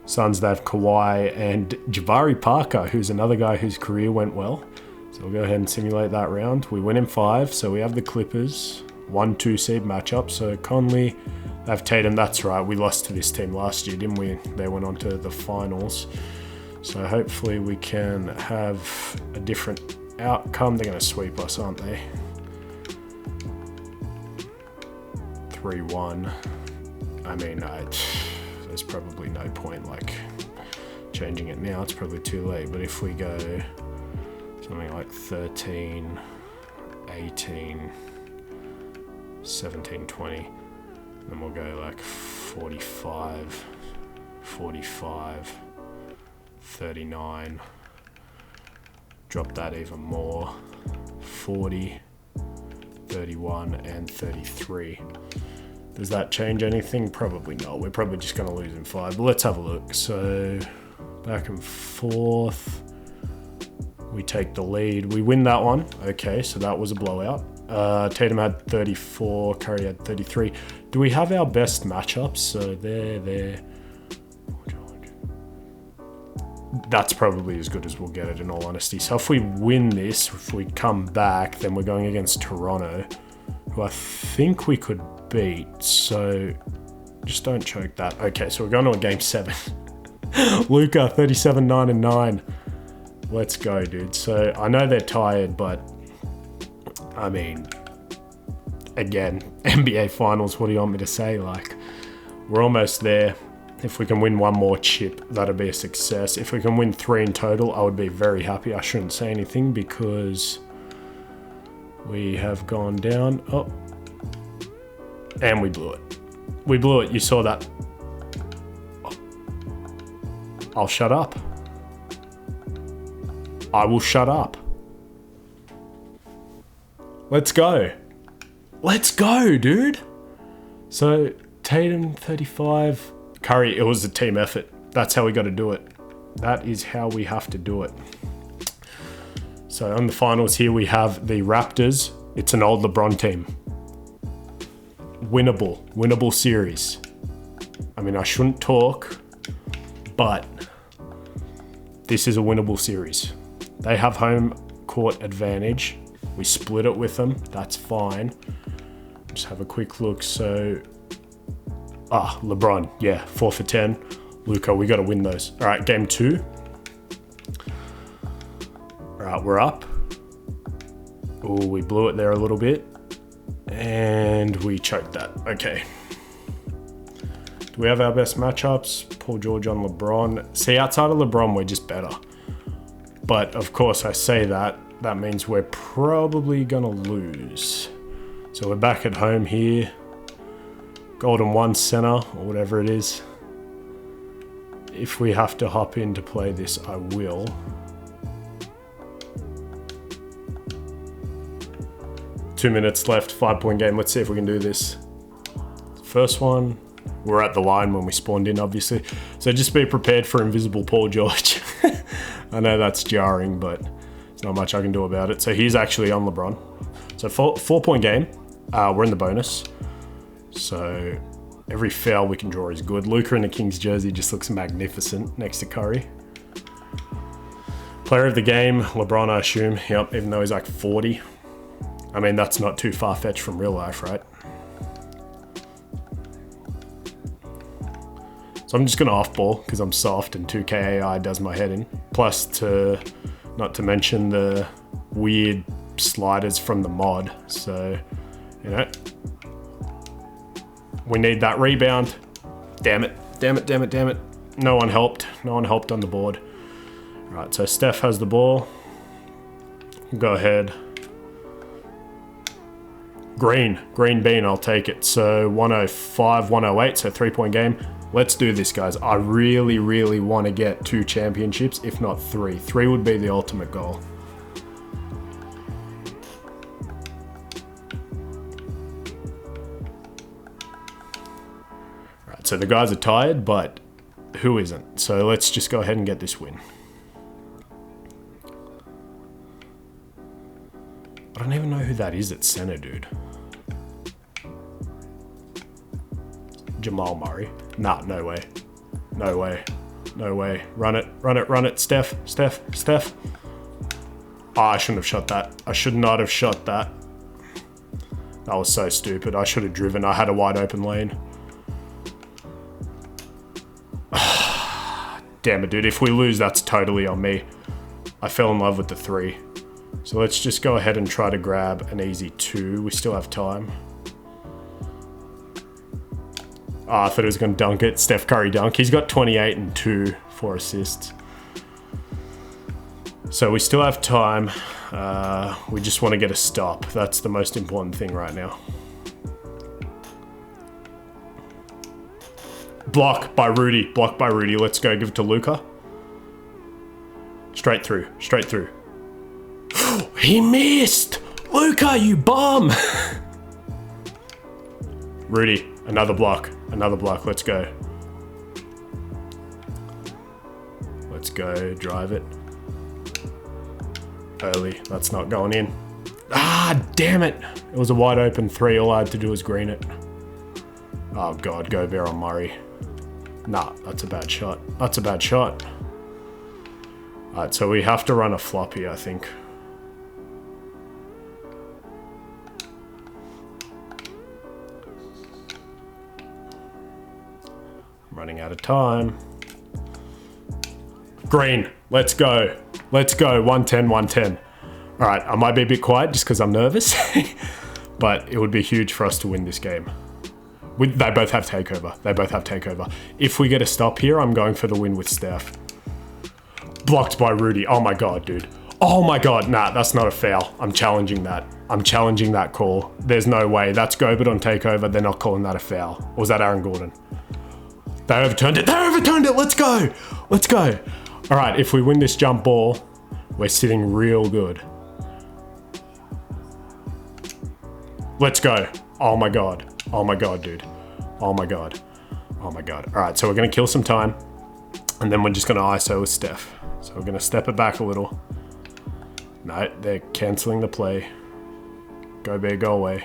Speaker 1: Suns, they have Kawhi and Jabari Parker, who's another guy whose career went well. So we'll go ahead and simulate that round. We win in 5, so we have the Clippers. 1-2 seed matchup. So Conley, they have Tatum. That's right, we lost to this team last year, didn't we? They went on to the finals. So hopefully we can have a different outcome. They're going to sweep us, aren't they? 3-1. I mean, there's probably no point like changing it now. It's probably too late. But if we go something like 13, 18, 17, 20, then we'll go like 45, 45, 39. Drop that even more. 40, 31, and 33. Does that change anything? Probably not. We're probably just going to lose in 5. But let's have a look. So back and forth. We take the lead. We win that one. Okay, so that was a blowout. Tatum had 34. Curry had 33. Do we have our best matchups? So there. That's probably as good as we'll get it, in all honesty. So if we win this, if we come back, then we're going against Toronto, who I think we could beat. So just don't choke that. Okay, so we're going to a game 7. Luka, 37, 9, and 9. Let's go, dude. So I know they're tired, but I mean, again, NBA Finals, what do you want me to say? Like, we're almost there. If we can win one more chip, that'll be a success. If we can win 3 in total, I would be very happy. I shouldn't say anything because we have gone down. Oh, and we blew it. We blew it. You saw that. I'll shut up. I will shut up. Let's go. Let's go, dude. So Tatum, 35. Curry, it was a team effort. That's how we got to do it. That is how we have to do it. So on the finals here, we have the Raptors. It's an old LeBron team. Winnable series. I mean, I shouldn't talk, but this is a winnable series. They have home court advantage. We split it with them. That's fine. Just have a quick look. So, LeBron, yeah, 4 for 10. Luka, we got to win those. All right, game 2. All right, we're up. Oh, we blew it there a little bit. And we choked that. Okay. Do we have our best matchups? Paul George on LeBron. See, outside of LeBron, we're just better. But, of course, I say that. That means we're probably going to lose. So we're back at home here. Golden 1 center, or whatever it is. If we have to hop in to play this, I will. Two minutes left, 5-point game. Let's see if we can do this. First one, We're at the line when we spawned in, obviously. So just be prepared for invisible Paul George. I know that's jarring, but there's not much I can do about it. So he's actually on LeBron. So 4-point game. We're in the bonus. So every foul we can draw is good. Luka in the Kings jersey just looks magnificent next to Curry. Player of the game, LeBron, I assume. Yep, even though he's like 40. I mean, that's not too far-fetched from real life, right? So I'm just going to off-ball because I'm soft and 2K AI does my head in. Plus, not to mention the weird sliders from the mod. So, you know, we need that rebound. Damn it. Damn it, damn it, damn it. No one helped. No one helped on the board. All right, so Steph has the ball. Go ahead. Green bean, I'll take it. So 105, 108, so 3-point game. Let's do this, guys. I really, really want to get 2 championships, if not 3. 3 would be the ultimate goal. All right, so the guys are tired, but who isn't? So let's just go ahead and get this win. I don't even know who that is at center, dude. Jamal Murray. Nah, no way. No way. No way. Run it, run it, run it. Steph. Oh, I shouldn't have shot that. I should not have shot that. That was so stupid. I should have driven. I had a wide open lane. Damn it, dude. If we lose, that's totally on me. I fell in love with the 3. So let's just go ahead and try to grab an easy 2. We still have time. Oh, I thought he was going to dunk it. Steph Curry dunk. He's got 28 and 2 for assists. So we still have time. We just want to get a stop. That's the most important thing right now. Block by Rudy. Block by Rudy. Let's go. Give it to Luka. Straight through. Straight through. He missed! Luka, you bum! Rudy, another block. Another block. Let's go. Let's go. Drive it. Early. That's not going in. Ah, damn it. It was a wide open 3. All I had to do was green it. Oh, God. Go Bear on Murray. Nah, that's a bad shot. That's a bad shot. Alright, so we have to run a floppy, I think. Running out of time. Green. Let's go. Let's go. 110, 110. All right, I might be a bit quiet just because I'm nervous, but it would be huge for us to win this game. They both have takeover. They both have takeover. If we get a stop here, I'm going for the win with Steph. Blocked by Rudy. Oh my God, dude. Oh my God. Nah, that's not a foul. I'm challenging that. I'm challenging that call. There's no way. That's Gobert on takeover. They're not calling that a foul. Or was that Aaron Gordon? They overturned it. They overturned it. Let's go. Let's go. All right, if we win this jump ball, we're sitting real good. Let's go. Oh my God. Oh my God, dude. Oh my God. Oh my God. All right, so we're going to kill some time. And then we're just going to ISO with Steph. So we're going to step it back a little. No, they're cancelling the play. Go Bear, go away.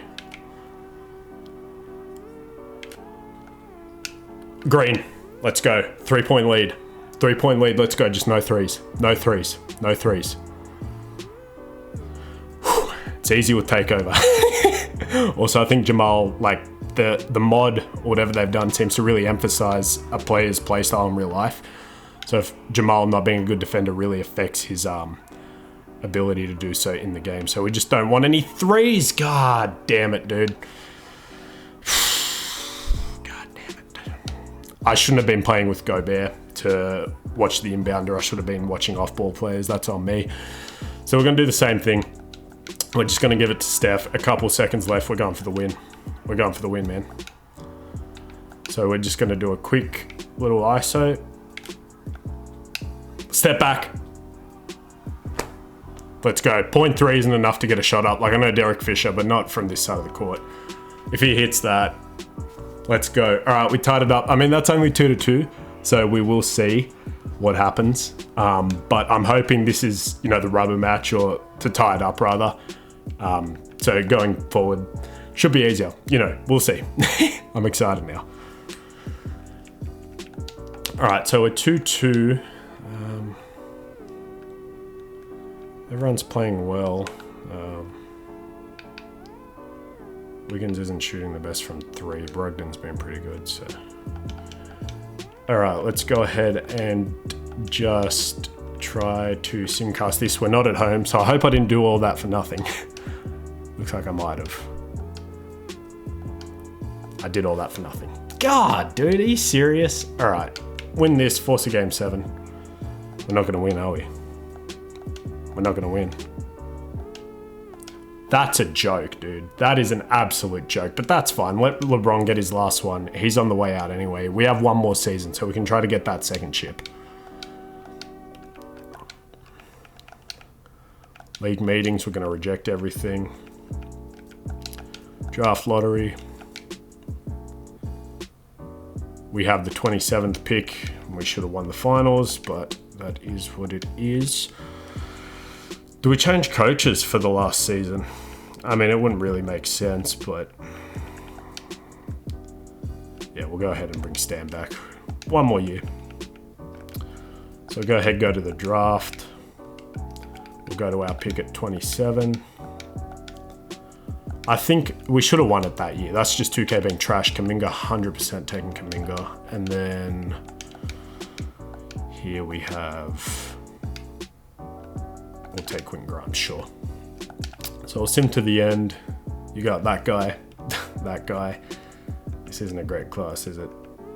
Speaker 1: Green. Let's go. 3-point lead. 3-point lead. Let's go. Just no threes. No threes. No threes. Whew. It's easy with takeover. Also, I think Jamal, like the mod or whatever they've done, seems to really emphasize a player's playstyle in real life. So if Jamal not being a good defender really affects his ability to do so in the game. So we just don't want any threes. God damn it, dude. I shouldn't have been playing with Gobert to watch the inbounder. I should have been watching off-ball players. That's on me. So we're going to do the same thing. We're just going to give it to Steph. A couple seconds left. We're going for the win. We're going for the win, man. So we're just going to do a quick little ISO. Step back. Let's go. 0.3 isn't enough to get a shot up. Like, I know Derek Fisher, but not from this side of the court. If he hits that, Let's go. All right, we tied it up. I mean, that's only 2-2, so we will see what happens. But I'm hoping this is, the rubber match, or to tie it up rather. So going forward should be easier. We'll see. I'm excited now. All right, so we're 2-2. Everyone's playing well. Wiggins isn't shooting the best from 3. Brogdon's been pretty good, so. All right, let's go ahead and just try to simcast this. We're not at home, so I hope I didn't do all that for nothing. Looks like I might have. I did all that for nothing. God, dude, are you serious? All right, win this, force a game 7. We're not gonna win, are we? We're not gonna win. That's a joke, dude. That is an absolute joke, but that's fine. Let LeBron get his last one. He's on the way out anyway. We have one more season, so we can try to get that second chip. League meetings, we're going to reject everything. Draft lottery. We have the 27th pick. We should have won the finals, but that is what it is. Do we change coaches for the last season? I mean, it wouldn't really make sense, but yeah, we'll go ahead and bring Stan back. One more year. So go ahead, go to the draft. We'll go to our pick at 27. I think we should have won it that year. That's just 2K being trash. Kuminga, 100% taking Kuminga. And then here we have... We'll take Quentin Grimes, sure. So we'll sim to the end. You got that guy, that guy. This isn't a great class, is it?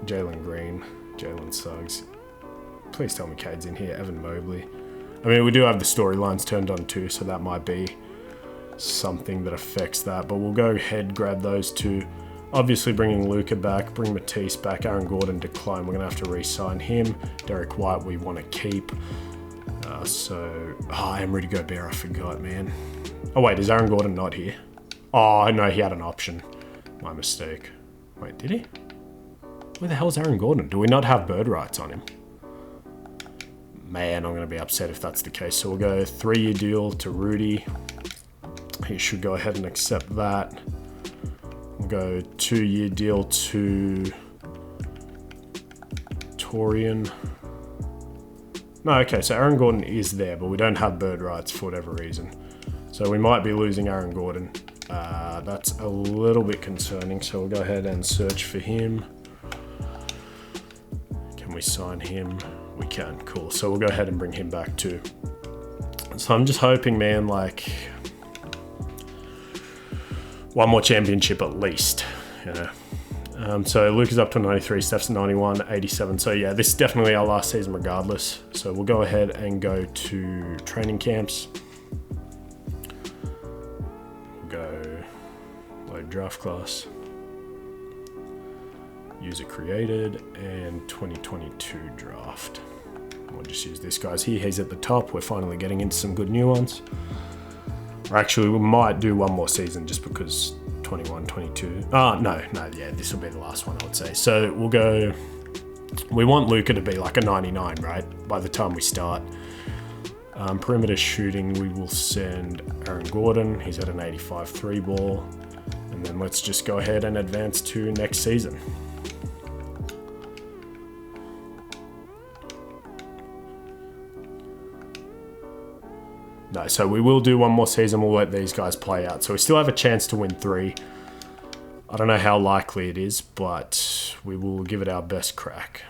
Speaker 1: Jalen Green, Jalen Suggs. Please tell me Cade's in here. Evan Mobley. I mean, we do have the storylines turned on too, so that might be something that affects that. But we'll go ahead, grab those two. Obviously bringing Luka back, bring Matisse back. Aaron Gordon decline. We're going to have to re-sign him. Derek White we want to keep. Rudy Gobert, I forgot, man. Oh, wait, is Aaron Gordon not here? Oh, no, he had an option. My mistake. Wait, did he? Where the hell is Aaron Gordon? Do we not have bird rights on him? Man, I'm going to be upset if that's the case. So we'll go 3-year deal to Rudy. He should go ahead and accept that. We'll go 2-year deal to Torian. No, okay, so Aaron Gordon is there, but we don't have bird rights for whatever reason. So we might be losing Aaron Gordon. That's a little bit concerning, so we'll go ahead and search for him. Can we sign him? We can, cool. So we'll go ahead and bring him back too. So I'm just hoping, man, like one more championship at least, So Luke is up to 93, Steph's 91, 87. So yeah, this is definitely our last season regardless. So we'll go ahead and go to training camps. We'll go load draft class. User created and 2022 draft. We'll just use this guy's here. He's at the top. We're finally getting into some good new ones. Or actually, we might do one more season just because 21, 22. Yeah, this will be the last one, I would say. So we'll go, we want Luka to be like a 99, right? By the time we start. Perimeter shooting, we will send Aaron Gordon. He's at an 85 3 ball. And then let's just go ahead and advance to next season. No, so we will do one more season. We'll let these guys play out. So we still have a chance to win 3. I don't know how likely it is, but we will give it our best crack.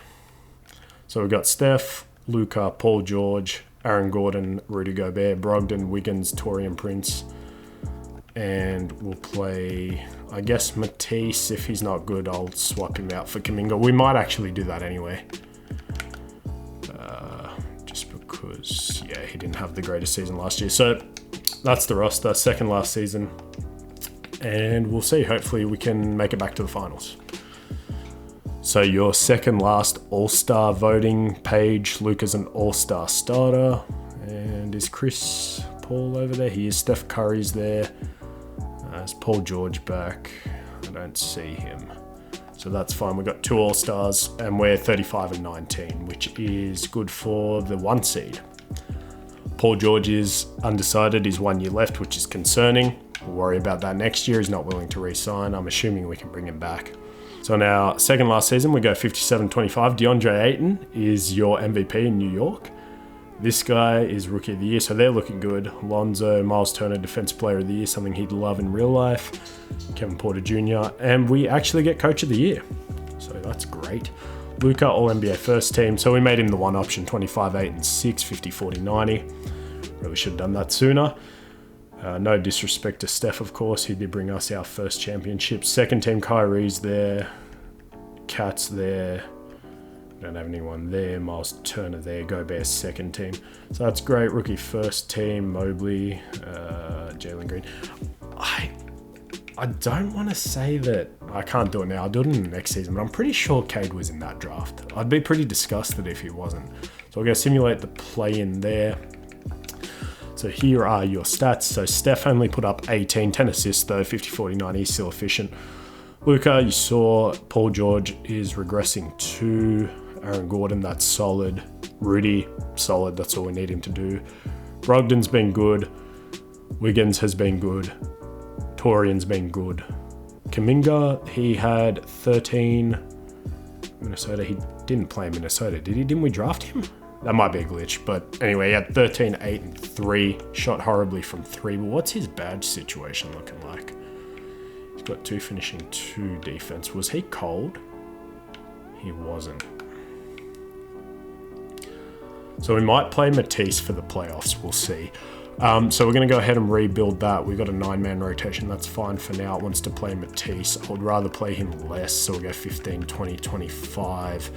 Speaker 1: So we've got Steph, Luka, Paul George, Aaron Gordon, Rudy Gobert, Brogdon, Wiggins, Torian Prince. And we'll play, I guess, Matisse. If he's not good, I'll swap him out for Kuminga. We might actually do that anyway. Because, yeah, he didn't have the greatest season last year. So that's the roster, second last season. And we'll see. Hopefully we can make it back to the finals. So your second last All-Star voting page. Luka's an All-Star starter. And is Chris Paul over there? He is. Steph Curry's there. Is Paul George back? I don't see him. So that's fine. We've got 2 All-Stars and we're 35 and 19, which is good for the 1 seed. Paul George is undecided. He's 1 year left, which is concerning. We'll worry about that next year. He's not willing to re-sign. I'm assuming we can bring him back. So in our second last season, we go 57-25. DeAndre Ayton is your MVP in New York. This guy is Rookie of the Year, so they're looking good. Lonzo, Miles Turner, Defensive Player of the Year, something he'd love in real life. Kevin Porter Jr. And we actually get Coach of the Year. So that's great. Luka, All-NBA First Team. So we made him the one option, 25, 8, and 6, 50, 40, 90. Really should have done that sooner. No disrespect to Steph, of course. He did bring us our first championship. Second team, Kyrie's there. Cat's there. Don't have anyone there. Miles Turner there. Gobert's second team. So that's great. Rookie first team, Mobley, Jalen Green. I don't want to say that I can't do it now. I'll do it in the next season, but I'm pretty sure Cade was in that draft. I'd be pretty disgusted if he wasn't. So I'll go simulate the play in there. So here are your stats. So Steph only put up 18, 10 assists though, 50, 40, 90. He's still efficient. Luka, you saw Paul George is regressing to Aaron Gordon. That's solid. Rudy, solid. That's all we need him to do. Brogdon's been good. Wiggins has been good. Torian's been good. Kuminga, he had 13. Minnesota, he didn't play Minnesota, did he? Didn't we draft him? That might be a glitch, but anyway, he had 13, 8, and 3. Shot horribly from 3. But what's his badge situation looking like? He's got 2 finishing, 2 defense. Was he cold? He wasn't. So we might play Matisse for the playoffs. We'll see. So we're going to go ahead and rebuild that. We've got a 9-man rotation. That's fine for now. It wants to play Matisse. I would rather play him less. So we'll go 15, 20, 25.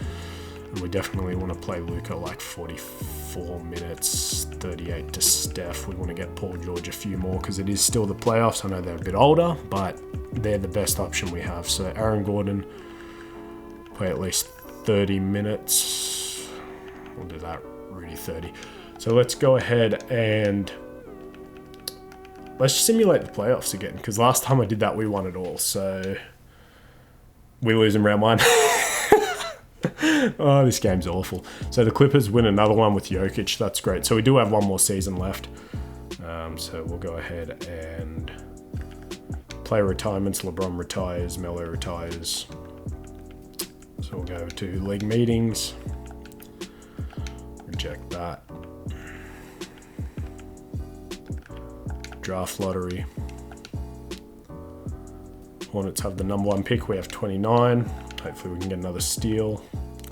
Speaker 1: And we definitely want to play Luka like 44 minutes, 38 to Steph. We want to get Paul George a few more because it is still the playoffs. I know they're a bit older, but they're the best option we have. So Aaron Gordon, play at least 30 minutes. We'll do that, Rudy 30. So let's go ahead and let's simulate the playoffs again because last time I did that, we won it all. So we lose in round 1. Oh, this game's awful. So the Clippers win another one with Jokic. That's great. So we do have one more season left. So we'll go ahead and play retirements. LeBron retires. Melo retires. So we'll go to league meetings. Reject that. Draft lottery. Hornets have the number 1 pick. We have 29. Hopefully we can get another steal.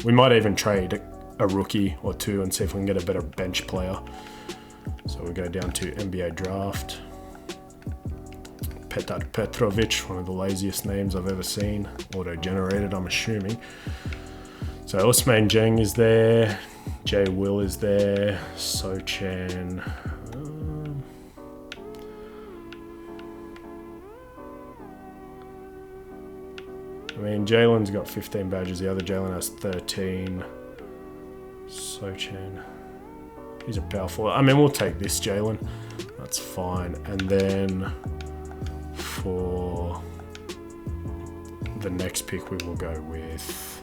Speaker 1: We might even trade a rookie or 2 and see if we can get a better bench player. So we go down to NBA draft. Petar Petrovic, one of the laziest names I've ever seen. Auto-generated, I'm assuming. So Ousmane Dieng is there. Jay Will is there. Sochan. I mean, Jalen's got 15 badges. The other Jalen has 13. Sochan. He's a powerful. I mean, we'll take this Jalen. That's fine. And then for the next pick, we will go with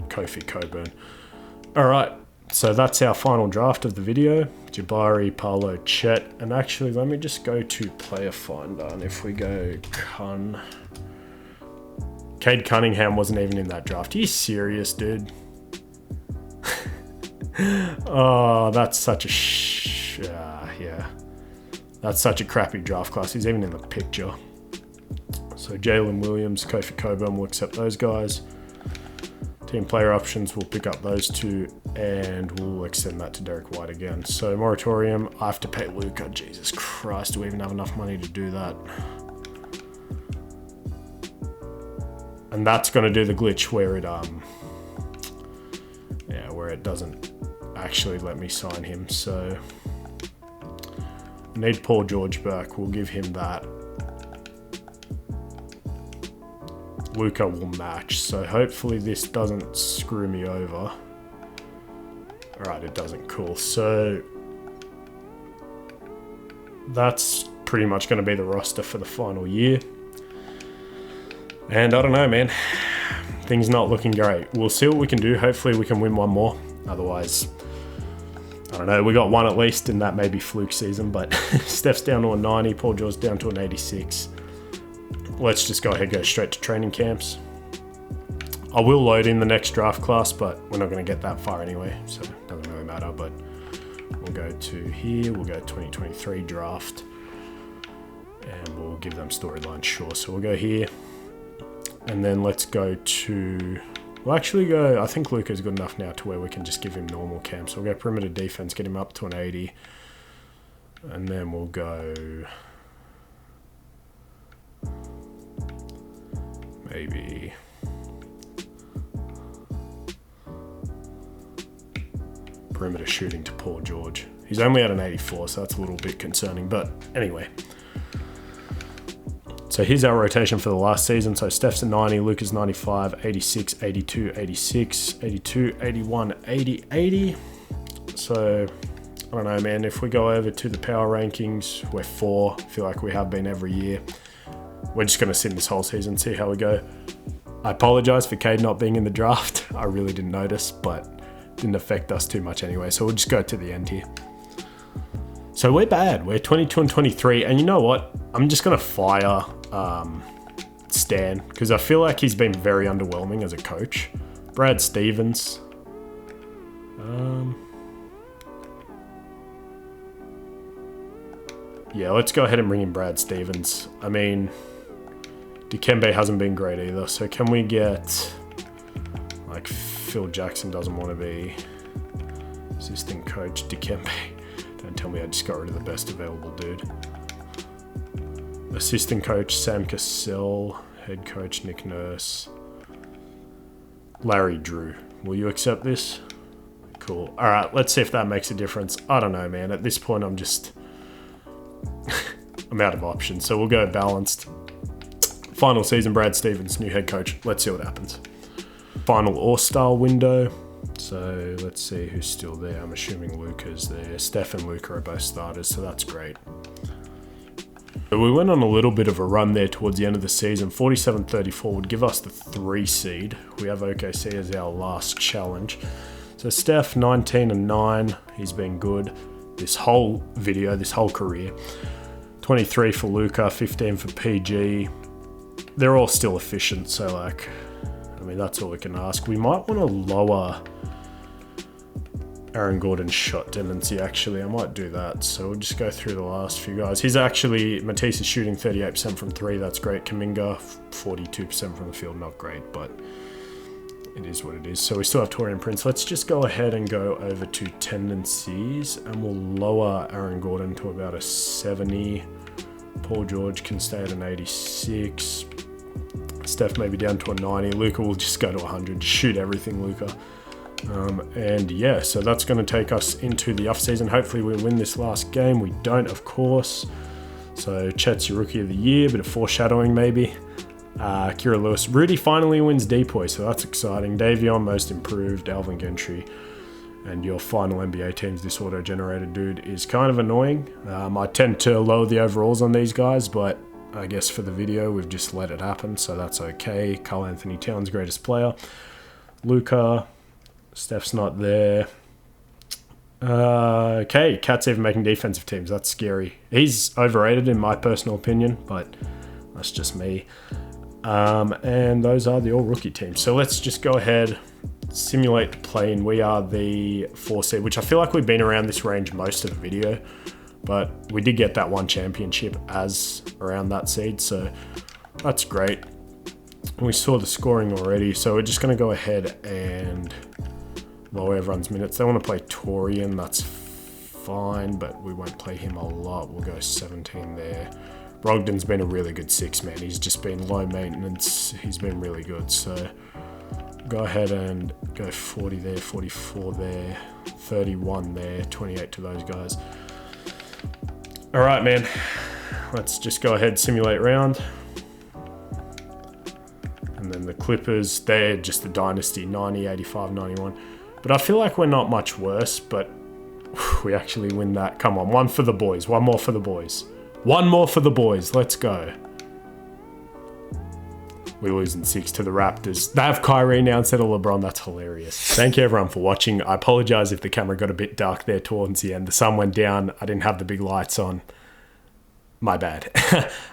Speaker 1: Kofi Coburn. All right. So that's our final draft of the video. Jabari, Paolo, Chet. And actually, let me just go to Player Finder. And if we go Cade Cunningham wasn't even in that draft. Are you serious, dude? Oh, that's such a yeah. That's such a crappy draft class. He's even in the picture. So Jalen Williams, Kofi Coburn, will accept those guys. Team player options, we'll pick up those 2 and we'll extend that to Derek White again. So moratorium, I have to pay Luka. Jesus Christ, do we even have enough money to do that? And that's going to do the glitch where it doesn't actually let me sign him. So I need Paul George back. We'll give him that. Luka will match. So hopefully this doesn't screw me over. All right, it doesn't. Cool. So that's pretty much going to be the roster for the final year. And I don't know, man. Things not looking great. We'll see what we can do. Hopefully we can win one more. Otherwise, I don't know. We got one at least, and that may be fluke season. But Steph's down to a 90. Paul George's down to an 86. Let's just go ahead and go straight to training camps. I will load in the next draft class, but we're not going to get that far anyway, so it doesn't really matter. But we'll go to here. We'll go 2023 draft. And we'll give them storylines, sure. So we'll go here. And then let's go to... We'll actually go... I think Luka's good enough now to where we can just give him normal camp. So we'll go perimeter defense, get him up to an 80. And then we'll go... Maybe... perimeter shooting to Paul George. He's only at an 84, so that's a little bit concerning. But anyway... So here's our rotation for the last season. So Steph's at 90, Luka's 95, 86, 82, 86, 82, 81, 80, 80. So, I don't know, man. If we go over to the power rankings, we're 4. I feel like we have been every year. We're just going to sit in this whole season, see how we go. I apologise for Cade not being in the draft. I really didn't notice, but it didn't affect us too much anyway. So we'll just go to the end here. So we're bad. We're 22 and 23. And you know what? I'm just going to fire... Stan, because I feel like he's been very underwhelming as a coach. Brad Stevens. Yeah, let's go ahead and bring in Brad Stevens. I mean, Dikembe hasn't been great either, so can we get... Like, Phil Jackson doesn't want to be assistant coach. Dikembe. Don't tell me I just got rid of the best available dude. Assistant coach Sam Cassell, head coach Nick Nurse, Larry Drew. Will you accept this? Cool. All right, let's see if that makes a difference. I don't know, man. At this point, I'm just... I'm out of options. So we'll go balanced. Final season, Brad Stevens, new head coach. Let's see what happens. Final All-Star window. So let's see who's still there. I'm assuming Luka's there. Steph and Luka are both starters, so that's great. So we went on a little bit of a run there towards the end of the season. 47-34 would give us the 3 seed. We have OKC as our last challenge. So Steph, 19 and 9. He's been good this whole video, this whole career. 23 for Luka, 15 for PG. They're all still efficient, so like, I mean, that's all we can ask. We might want to lower Aaron Gordon's shot tendency, actually. I might do that. So we'll just go through the last few guys. He's actually, Matisse is shooting 38% from 3. That's great. Kuminga, 42% from the field. Not great, but it is what it is. So we still have Torian Prince. Let's just go ahead and go over to tendencies, and we'll lower Aaron Gordon to about a 70. Paul George can stay at an 86. Steph maybe down to a 90. Luka will just go to 100. Shoot everything, Luka. And yeah, so that's going to take us into the off season. Hopefully we win this last game. We don't, of course. So Chet's your rookie of the year. Bit of foreshadowing maybe. Kira Lewis. Rudy finally wins Depoy, so that's exciting. Davion, most improved. Alvin Gentry. And your final NBA teams, this auto-generated dude, is kind of annoying. I tend to lower the overalls on these guys, but I guess for the video, we've just let it happen, so that's okay. Karl Anthony Towns, greatest player. Luka. Steph's not there. Okay, Cat's even making defensive teams. That's scary. He's overrated in my personal opinion, but that's just me. And those are the all-rookie teams. So let's just go ahead, simulate the play-in. We are the 4 seed, which I feel like we've been around this range most of the video, but we did get that one championship as around that seed, so that's great. We saw the scoring already, so we're just going to go ahead and lower everyone's minutes. They want to play Torian, that's fine, but we won't play him a lot. We'll go 17 there. Brogdon's been a really good 6 man. He's just been low maintenance. He's been really good. So go ahead and go 40 there, 44 there, 31 there, 28 to those guys. All right, man. Let's just go ahead, simulate round. And then the Clippers, they're just the dynasty, 90, 85, 91. But I feel like we're not much worse, but we actually win that. Come on, one for the boys. One more for the boys. One more for the boys. Let's go. we're losing 6 to the Raptors. They have Kyrie now instead of LeBron. That's hilarious. Thank you everyone for watching. I apologize if the camera got a bit dark there towards the end. The sun went down. I didn't have the big lights on. My bad.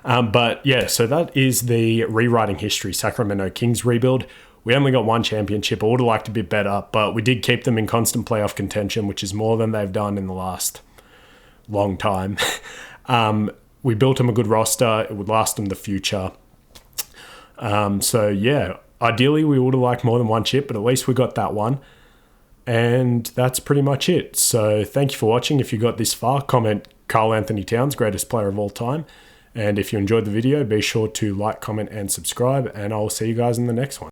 Speaker 1: But yeah, so that is the rewriting history Sacramento Kings rebuild. We only got 1 championship. I would have liked a bit better, but we did keep them in constant playoff contention, which is more than they've done in the last long time. We built them a good roster. It would last them the future. So yeah, ideally we would have liked more than 1 chip, but at least we got that one. And that's pretty much it. So thank you for watching. If you got this far, comment Karl Anthony Towns, greatest player of all time. And if you enjoyed the video, be sure to like, comment, and subscribe. And I'll see you guys in the next one.